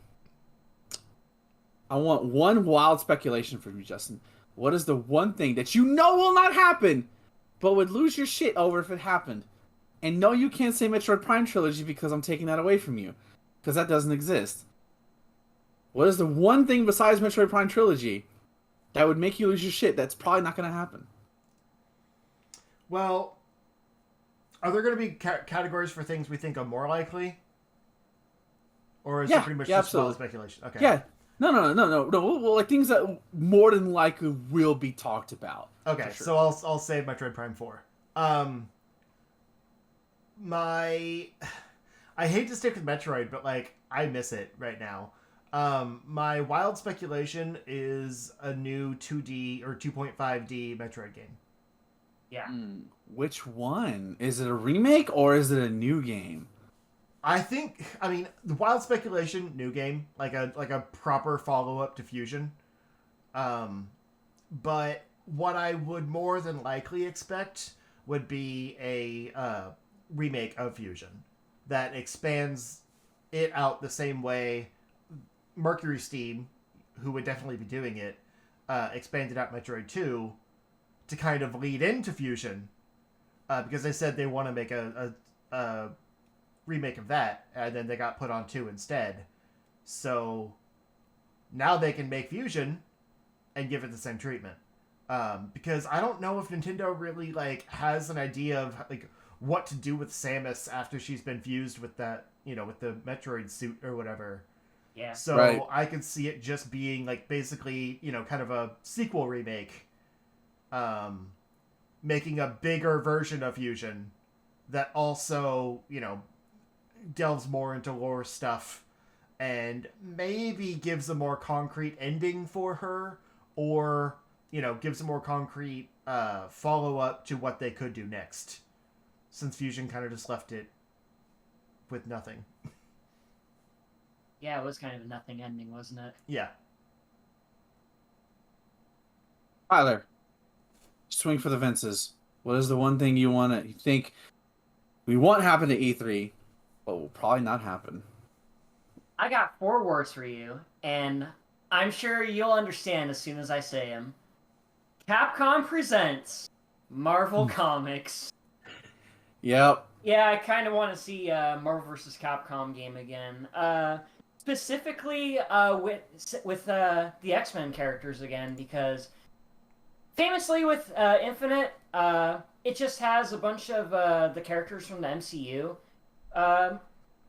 I want one wild speculation from you, Justin. What is the one thing that you know will not happen, but would lose your shit over if it happened? And no, you can't say Metroid Prime Trilogy because I'm taking that away from you, because that doesn't exist. What is the one thing besides Metroid Prime Trilogy that would make you lose your shit that's probably not going to happen? Well, are there going to be categories for things we think are more likely? Or is it pretty much just wild speculation? Okay. Yeah. No. Well, like things that more than likely will be talked about. Okay, sure. so I'll save Metroid Prime 4. I hate to stick with Metroid, but like I miss it right now. My wild speculation is a new 2D or 2.5D Metroid game. Yeah. Which one? Is it a remake or is it a new game? I mean, the wild speculation, new game, like a proper follow up to Fusion. But what I would more than likely expect would be a remake of Fusion that expands it out the same way Mercury Steam, who would definitely be doing it, expanded out Metroid 2 to kind of lead into Fusion, because they said they want to make a remake of that, and then they got put on 2 instead. So now they can make Fusion and give it the same treatment. Because I don't know if Nintendo really like has an idea of like what to do with Samus after she's been fused with that, with the Metroid suit or whatever. Yeah. So Right. I could see it just being like basically, kind of a sequel remake, making a bigger version of Fusion that also, delves more into lore stuff and maybe gives a more concrete ending for her, or gives a more concrete follow-up to what they could do next, since Fusion kind of just left it with nothing. Yeah, it was kind of a nothing ending, wasn't it? Yeah. Tyler, swing for the fences. What is the one thing you think we want happen to E3, but will probably not happen? I got 4 words for you, and I'm sure you'll understand as soon as I say them. Capcom presents Marvel Comics. Yep. Yeah, I kind of want to see a Marvel vs. Capcom game again. Specifically with the X-Men characters again, because famously with Infinite, it just has a bunch of the characters from the MCU.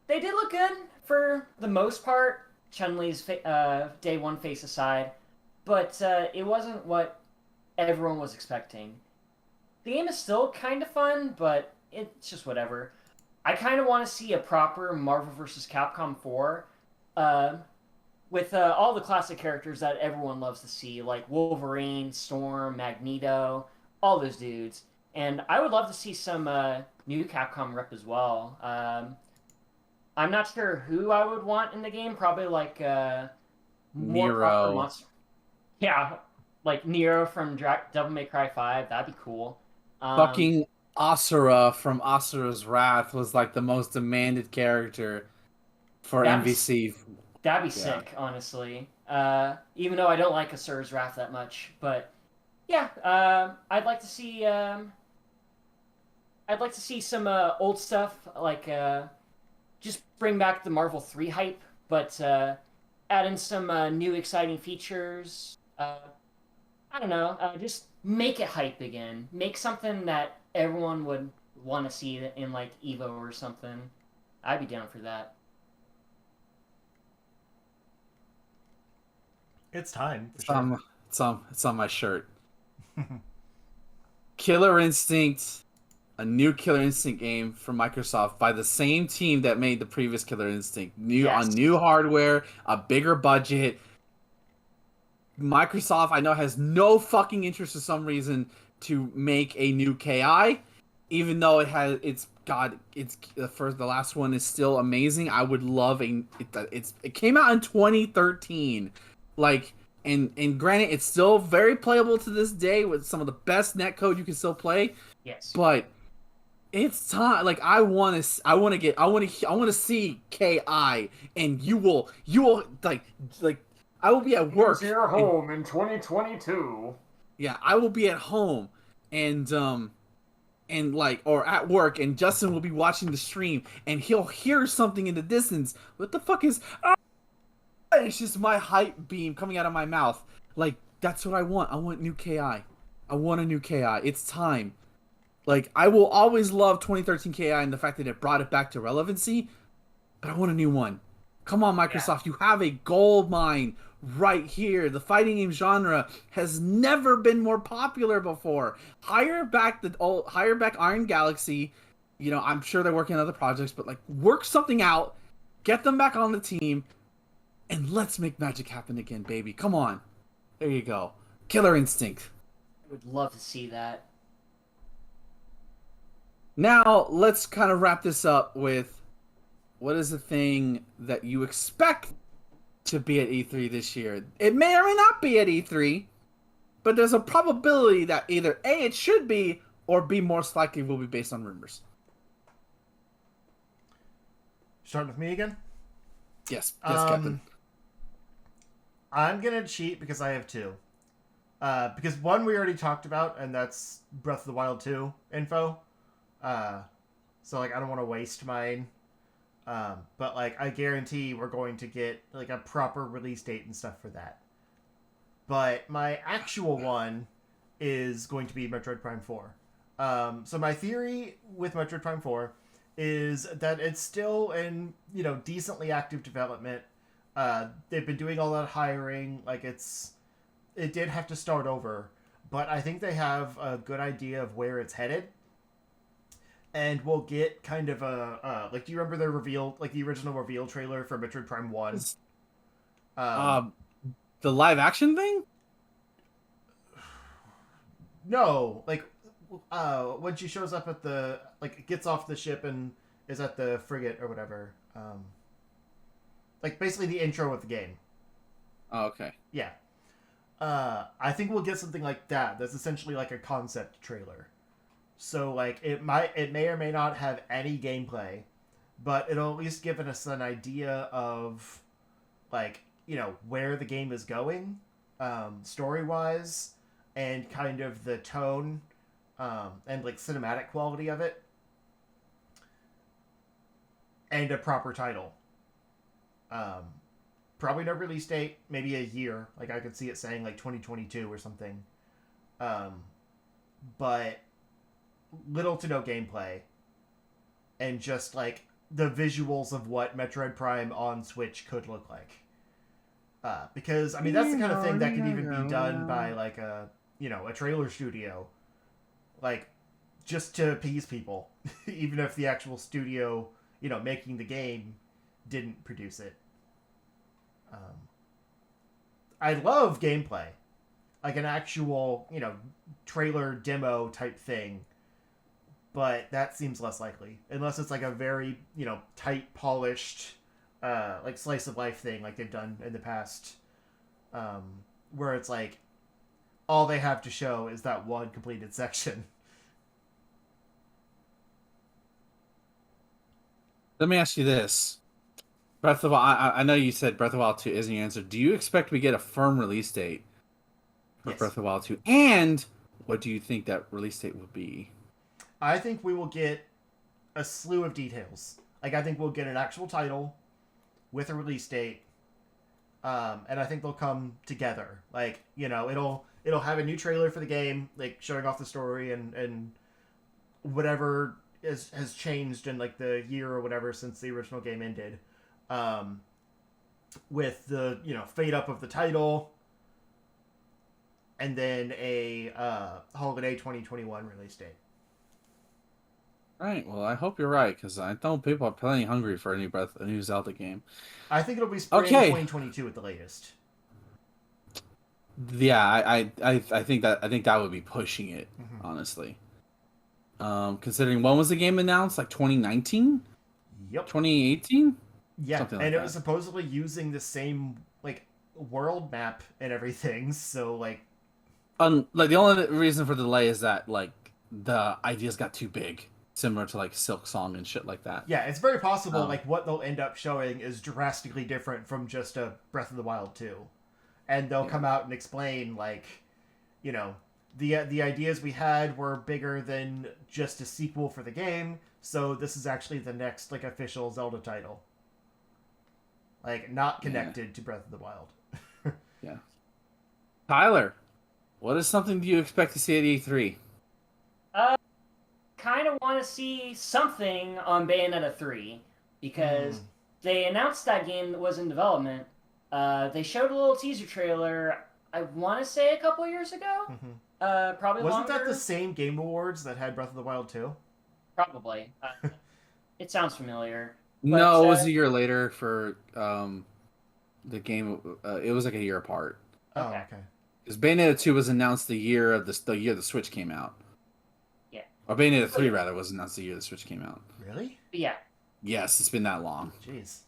They did look good for the most part, Chun-Li's day one face aside, but it wasn't what everyone was expecting. The game is still kind of fun, but it's just whatever. I kind of want to see a proper Marvel vs. Capcom 4 with all the classic characters that everyone loves to see, like Wolverine, Storm, Magneto, all those dudes. And I would love to see some new Capcom rep as well. I'm not sure who I would want in the game. Probably like more proper Nero. monster. Yeah, like Nero from Devil May Cry 5. That'd be cool. Fucking Asura from Asura's Wrath was like the most demanded character for MVC. That'd be sick, honestly. Even though I don't like Asura's Wrath that much, but yeah, I'd like to see. I'd like to see some old stuff, like just bring back the Marvel 3 hype, but add in some new exciting features. I don't know, just make it hype again. Make something that everyone would want to see in like Evo or something. I'd be down for that. It's time. For sure. It's on my shirt. Killer Instinct, a new Killer Instinct game from Microsoft by the same team that made the previous Killer Instinct. On new hardware, a bigger budget. Microsoft, I know, has no fucking interest for some reason to make a new KI, even though the last one is still amazing. I would love it came out in 2013, like, and granted, it's still very playable to this day with some of the best netcode you can still play. Yes, but it's time. Like, I want to see KI, and you will like. I will be at work. Here's your home in 2022. Yeah, I will be at home, and or at work, and Justin will be watching the stream, and he'll hear something in the distance. What the fuck is? It's just my hype beam coming out of my mouth. Like, that's what I want. I want new KI. I want a new KI. It's time. Like, I will always love 2013 KI and the fact that it brought it back to relevancy, but I want a new one. Come on, Microsoft, You have a gold mine right here. The fighting game genre has never been more popular before. Hire back Iron Galaxy, You know, I'm sure they're working on other projects, but like work something out, get them back on the team, and let's make magic happen again, baby. Come on. There you go. Killer Instinct. I would love to see that. Now, let's kind of wrap this up with what is the thing that you expect to be at E3 this year? It may or may not be at E3, but there's a probability that either A, it should be, or B, most likely will be based on rumors. Starting with me again? Yes, Captain. I'm gonna cheat because I have two. Because one we already talked about, and that's Breath of the Wild 2 info. So like I don't want to waste mine. But like I guarantee we're going to get like a proper release date and stuff for that. But my actual one is going to be Metroid Prime 4. So my theory with Metroid Prime 4 is that it's still in, you know, decently active development. They've been doing all that hiring. Like it did have to start over, but I think they have a good idea of where it's headed. And we'll get kind of a like, do you remember the reveal, like the original reveal trailer for Metroid Prime 1? The live action thing? No, like when she shows up at the, like, gets off the ship and is at the frigate or whatever. Like basically the intro of the game. Oh, okay. Yeah. I think we'll get something like that. That's essentially like a concept trailer. So like it may or may not have any gameplay, but it'll at least give us an idea of, like, you know, where the game is going, story wise, and kind of the tone, and like cinematic quality of it, and a proper title. Probably no release date, maybe a year. Like I could see it saying like 2022 or something. But little to no gameplay, and just like the visuals of what Metroid Prime on Switch could look like. Because I mean that's the kind of thing that could even be done by like a, you know, a trailer studio, like just to appease people, even if the actual studio, you know, making the game didn't produce it. I love gameplay, like an actual, you know, trailer demo type thing, but that seems less likely unless it's like a very, you know, tight, polished, like slice of life thing like they've done in the past, where it's like all they have to show is that one completed section. Let me ask you this. Breath of Wild, I know you said Breath of Wild 2 isn't your answer. Do you expect we get a firm release date for Yes. Breath of Wild 2? And what do you think that release date will be? I think we will get a slew of details. Like I think we'll get an actual title with a release date, and I think they'll come together. Like, you know, it'll have a new trailer for the game, like showing off the story and whatever has changed in like the year or whatever since the original game ended. With the, you know, fade up of the title, and then a holiday 2021 release date. Right. Well, I hope you're right, because I know people are plenty hungry for a new Zelda game. I think it'll be spring 2022 at the latest. Yeah, I think that would be pushing it, honestly. Considering when was the game announced? Like 2019? Yep. 2018? Yeah, Something like and it that. was supposedly using the same like world map and everything. So like, Like the only reason for the delay is that like the ideas got too big, similar to like Silk Song and shit like that. yeah, it's very possible like what they'll end up showing is drastically different from just a Breath of the Wild 2, and they'll come out and explain like, you know, the ideas we had were bigger than just a sequel for the game. So this is actually the next like official Zelda title. Like, not connected to Breath of the Wild. Yeah. Tyler, what is something do you expect to see at E3? Kind of want to see something on Bayonetta 3, because they announced that game that was in development. They showed a little teaser trailer, I want to say a couple years ago. Probably Wasn't longer. that the same Game Awards that had Breath of the Wild 2? probably. It sounds familiar. No, But, it was a year later for the game. It was like a year apart. Oh, Okay. okay. Because Bayonetta 2 was announced the year the Switch came out. Yeah. Or Bayonetta 3 rather was announced the year the Switch came out. Really? But yeah. Yes, it's been that long. Jeez.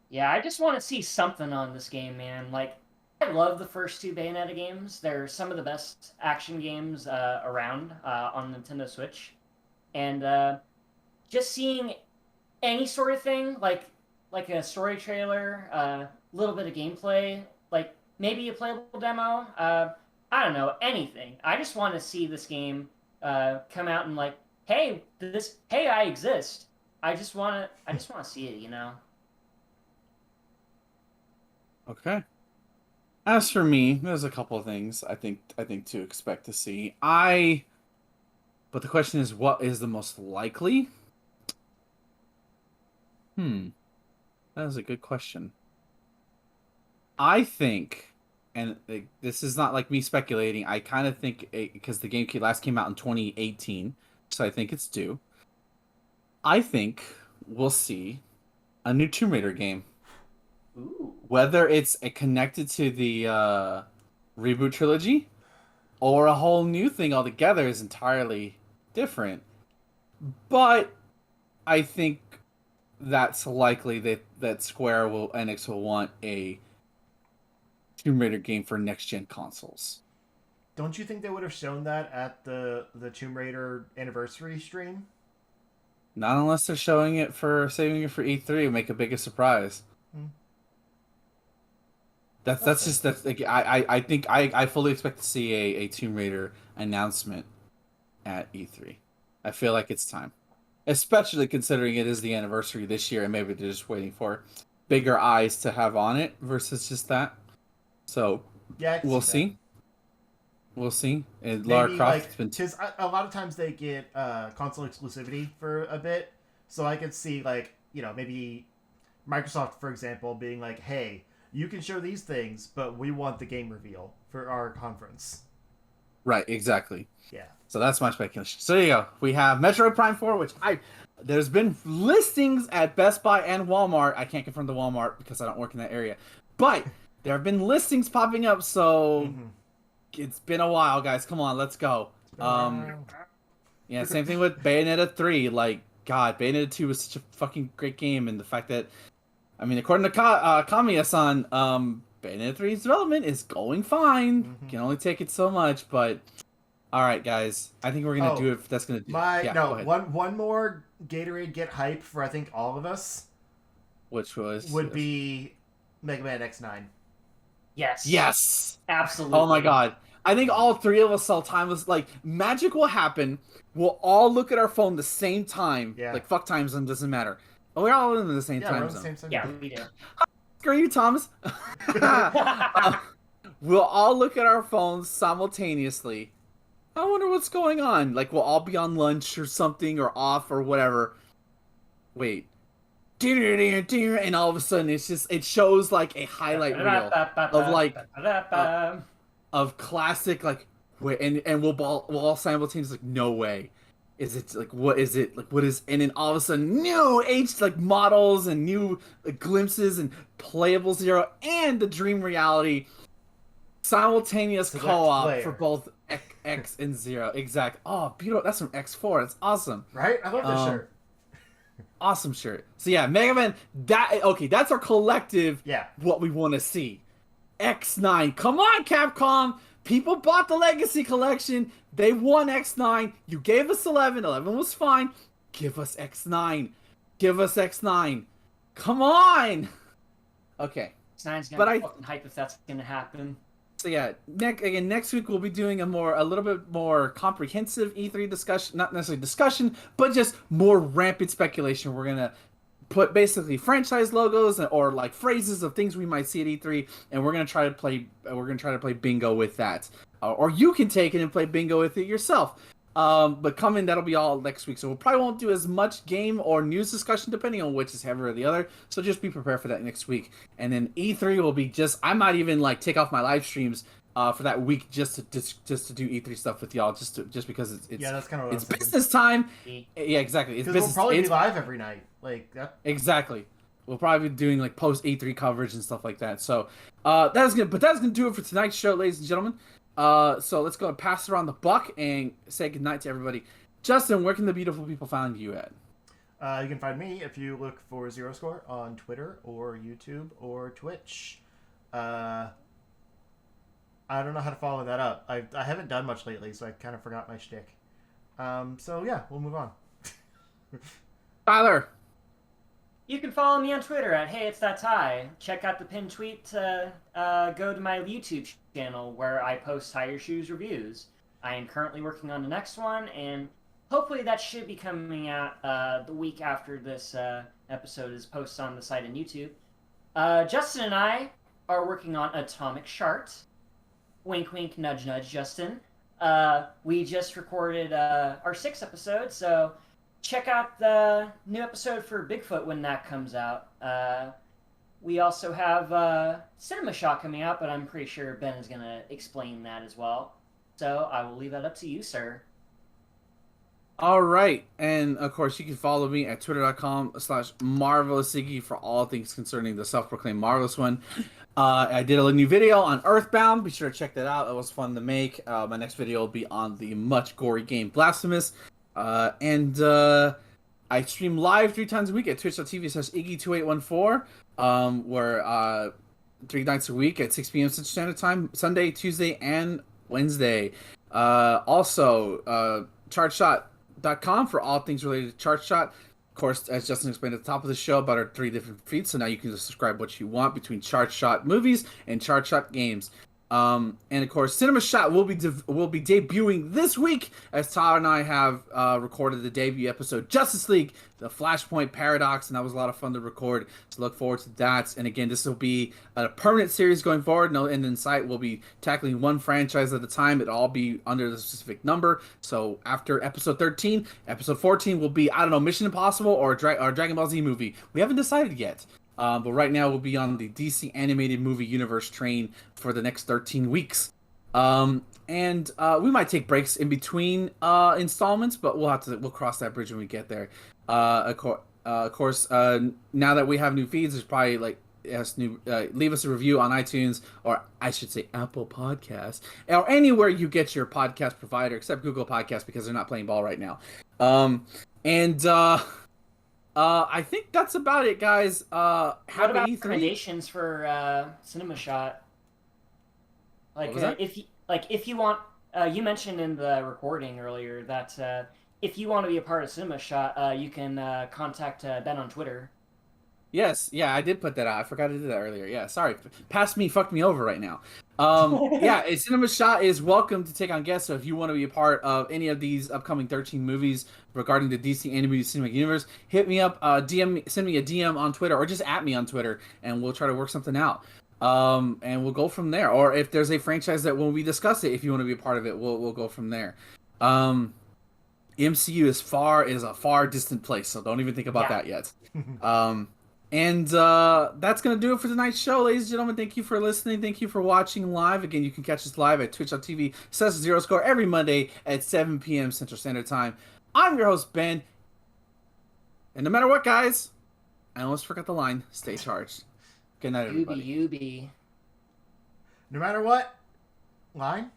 Yeah, I just want to see something on this game, man. Like, I love the first two Bayonetta games. They're some of the best action games around on Nintendo Switch. And just seeing any sort of thing, like a story trailer, a little bit of gameplay, like maybe a playable demo, I don't know, anything. I just want to see this game come out and like, hey, I exist. I just want to see it, you know. Okay. As for me, there's a couple of things I think to expect to see. But the question is, what is the most likely? That is a good question. I think, and this is not like me speculating, I kind of think, because the game last came out in 2018, so I think it's due. I think we'll see a new Tomb Raider game. Ooh. Whether it's connected to the reboot trilogy or a whole new thing altogether is entirely different. But I think that's likely that Square Enix will want a Tomb Raider game for next gen consoles. Don't you think they would have shown that at the Tomb Raider anniversary stream? Not unless they're saving it for E3 and make a bigger surprise. I think I fully expect to see a Tomb Raider announcement at E3. I feel like it's time. Especially considering it is the anniversary this year and maybe they're just waiting for bigger eyes to have on it versus just that. So yeah, we'll see. We'll see. And Maybe, Lara Croft like, because a lot of times they get console exclusivity for a bit, so I could see, like, you know, maybe Microsoft, for example, being like, hey, you can show these things, but we want the game reveal for our conference. Right, exactly. Yeah. So that's my speculation. So there you go. We have Metroid Prime 4, which there's been listings at Best Buy and Walmart. I can't confirm the Walmart because I don't work in that area. But there have been listings popping up, so it's been a while, guys. Come on, let's go. Yeah, same thing with Bayonetta 3. Like, God, Bayonetta 2 was such a fucking great game, and the fact that, I mean, according to Kamiya-san, Bayonetta 3's development is going fine. Can only take it so much, but all right, guys. I think we're gonna do it. That's gonna do. One more Gatorade get hype for I think all of us. Which would be Mega Man X9. Yes. Yes. Absolutely. Oh my God. I think all three of us saw timeless. Like, magic will happen. We'll all look at our phone the same time. Yeah. Like, fuck time zone doesn't matter. Oh, we're all in the same time zone. Same time. Yeah, we do. Screw you, Thomas. We'll all look at our phones simultaneously. I wonder what's going on. Like, we'll all be on lunch or something or off or whatever. Wait. And all of a sudden, it shows like a highlight reel of like of classic like, and we'll all simultaneously like, no way. Is it like, what is it like, what is, and then all of a sudden new like models and new glimpses and playable Zero and the dream reality simultaneous co-op for both X and Zero. Exact. Oh, beautiful. That's from X4. That's awesome. Right? I love this shirt. Awesome shirt. So yeah, Mega Man, that's our collective what we want to see. X9. Come on, Capcom. People bought the Legacy Collection. They won X9. You gave us 11. 11 was fine. Give us X9. Give us X9. Come on. Okay. X9's gonna be fucking hype if that's gonna happen. So yeah, next week we'll be doing a little bit more comprehensive E3 discussion, not necessarily discussion, but just more rampant speculation. We're gonna put basically franchise logos or like phrases of things we might see at E3, and we're gonna try to play bingo with that, or you can take it and play bingo with it yourself. But that'll be all next week. So we probably won't do as much game or news discussion depending on which is heavier or the other. So just be prepared for that next week. And then E3 will be I might even like take off my live streams for that week just to do E3 stuff with y'all, just because it's Yeah, that's kind of what it's I was thinking. business time. Yeah, exactly. It's Because business. we'll probably it's, be live every night. Like that. Exactly. We'll probably be doing like post E3 coverage and stuff like that. So that's gonna do it for tonight's show, ladies and gentlemen. So let's go and pass around the buck and say goodnight to everybody. Justin, where can the beautiful people find you at? You can find me if you look for Zero Score on Twitter or YouTube or Twitch. I don't know how to follow that up. I haven't done much lately, so I kind of forgot my shtick. So yeah, we'll move on. Tyler. You can follow me on Twitter at Hey It's That Ty. Check out the pinned tweet to go to my YouTube channel where I post Tire Shoes reviews. I am currently working on the next one, and hopefully that should be coming out the week after this episode is posted on the site and YouTube. Justin and I are working on Atomic Shart. Wink, wink, nudge, nudge, Justin. We just recorded our 6th episode, so check out the new episode for Bigfoot when that comes out. We also have Cinema Shot coming out, but I'm pretty sure Ben is going to explain that as well. So I will leave that up to you, sir. All right. And of course, you can follow me at twitter.com/marvelousiggy for all things concerning the self-proclaimed Marvelous One. I did a new video on Earthbound. Be sure to check that out. It was fun to make. My next video will be on the much gory game Blasphemous. And I stream live 3 times a week at twitch.tv/Iggy2814, where 3 nights a week at 6 p.m. Central Standard Time, Sunday, Tuesday, and Wednesday. Also, chartshot.com for all things related to Chart Shot. Of course, as Justin explained at the top of the show about our 3 different feeds, so now you can just subscribe what you want between Chart Shot movies and Chart Shot games. And of course, Cinema Shot will be debuting this week, as Tyler and I have recorded the debut episode Justice League, the Flashpoint Paradox, and that was a lot of fun to record. So look forward to that. And again, this will be a permanent series going forward. No end in sight. We'll be tackling one franchise at a time. It'll all be under the specific number. So after episode 13, episode 14 will be, I don't know, Mission Impossible or Dragon Ball Z movie. We haven't decided yet. But right now we'll be on the DC animated movie universe train for the next 13 weeks. And we might take breaks in between installments, but we'll cross that bridge when we get there. Of course, now that we have new feeds, there's probably leave us a review on iTunes, or I should say Apple Podcasts, or anywhere you get your podcast provider, except Google Podcasts because they're not playing ball right now. I think that's about it, guys. What about E3. recommendations for Cinema Shot? Like, What was that? if you want, you mentioned in the recording earlier that if you want to be a part of Cinema Shot, you can contact Ben on Twitter. Yes, yeah, I did put that out. I forgot to do that earlier. Yeah, sorry. Past me fucked me over right now. Yeah, Cinema Shot is welcome to take on guests. So if you want to be a part of any of these upcoming 13 movies regarding the DC Animated Cinematic Universe, hit me up, send me a DM on Twitter, or just at me on Twitter, and we'll try to work something out. And we'll go from there. Or if there's a franchise that when we discuss it, if you want to be a part of it, we'll go from there. MCU is a far distant place, so don't even think about that yet. And that's going to do it for tonight's show, ladies and gentlemen. Thank you for listening. Thank you for watching live. Again, you can catch us live at twitch.tv/Zero Score every Monday at 7 p.m. Central Standard Time. I'm your host, Ben. And no matter what, guys, I almost forgot the line. Stay charged. Good night, everybody. Yubi. No matter what, line.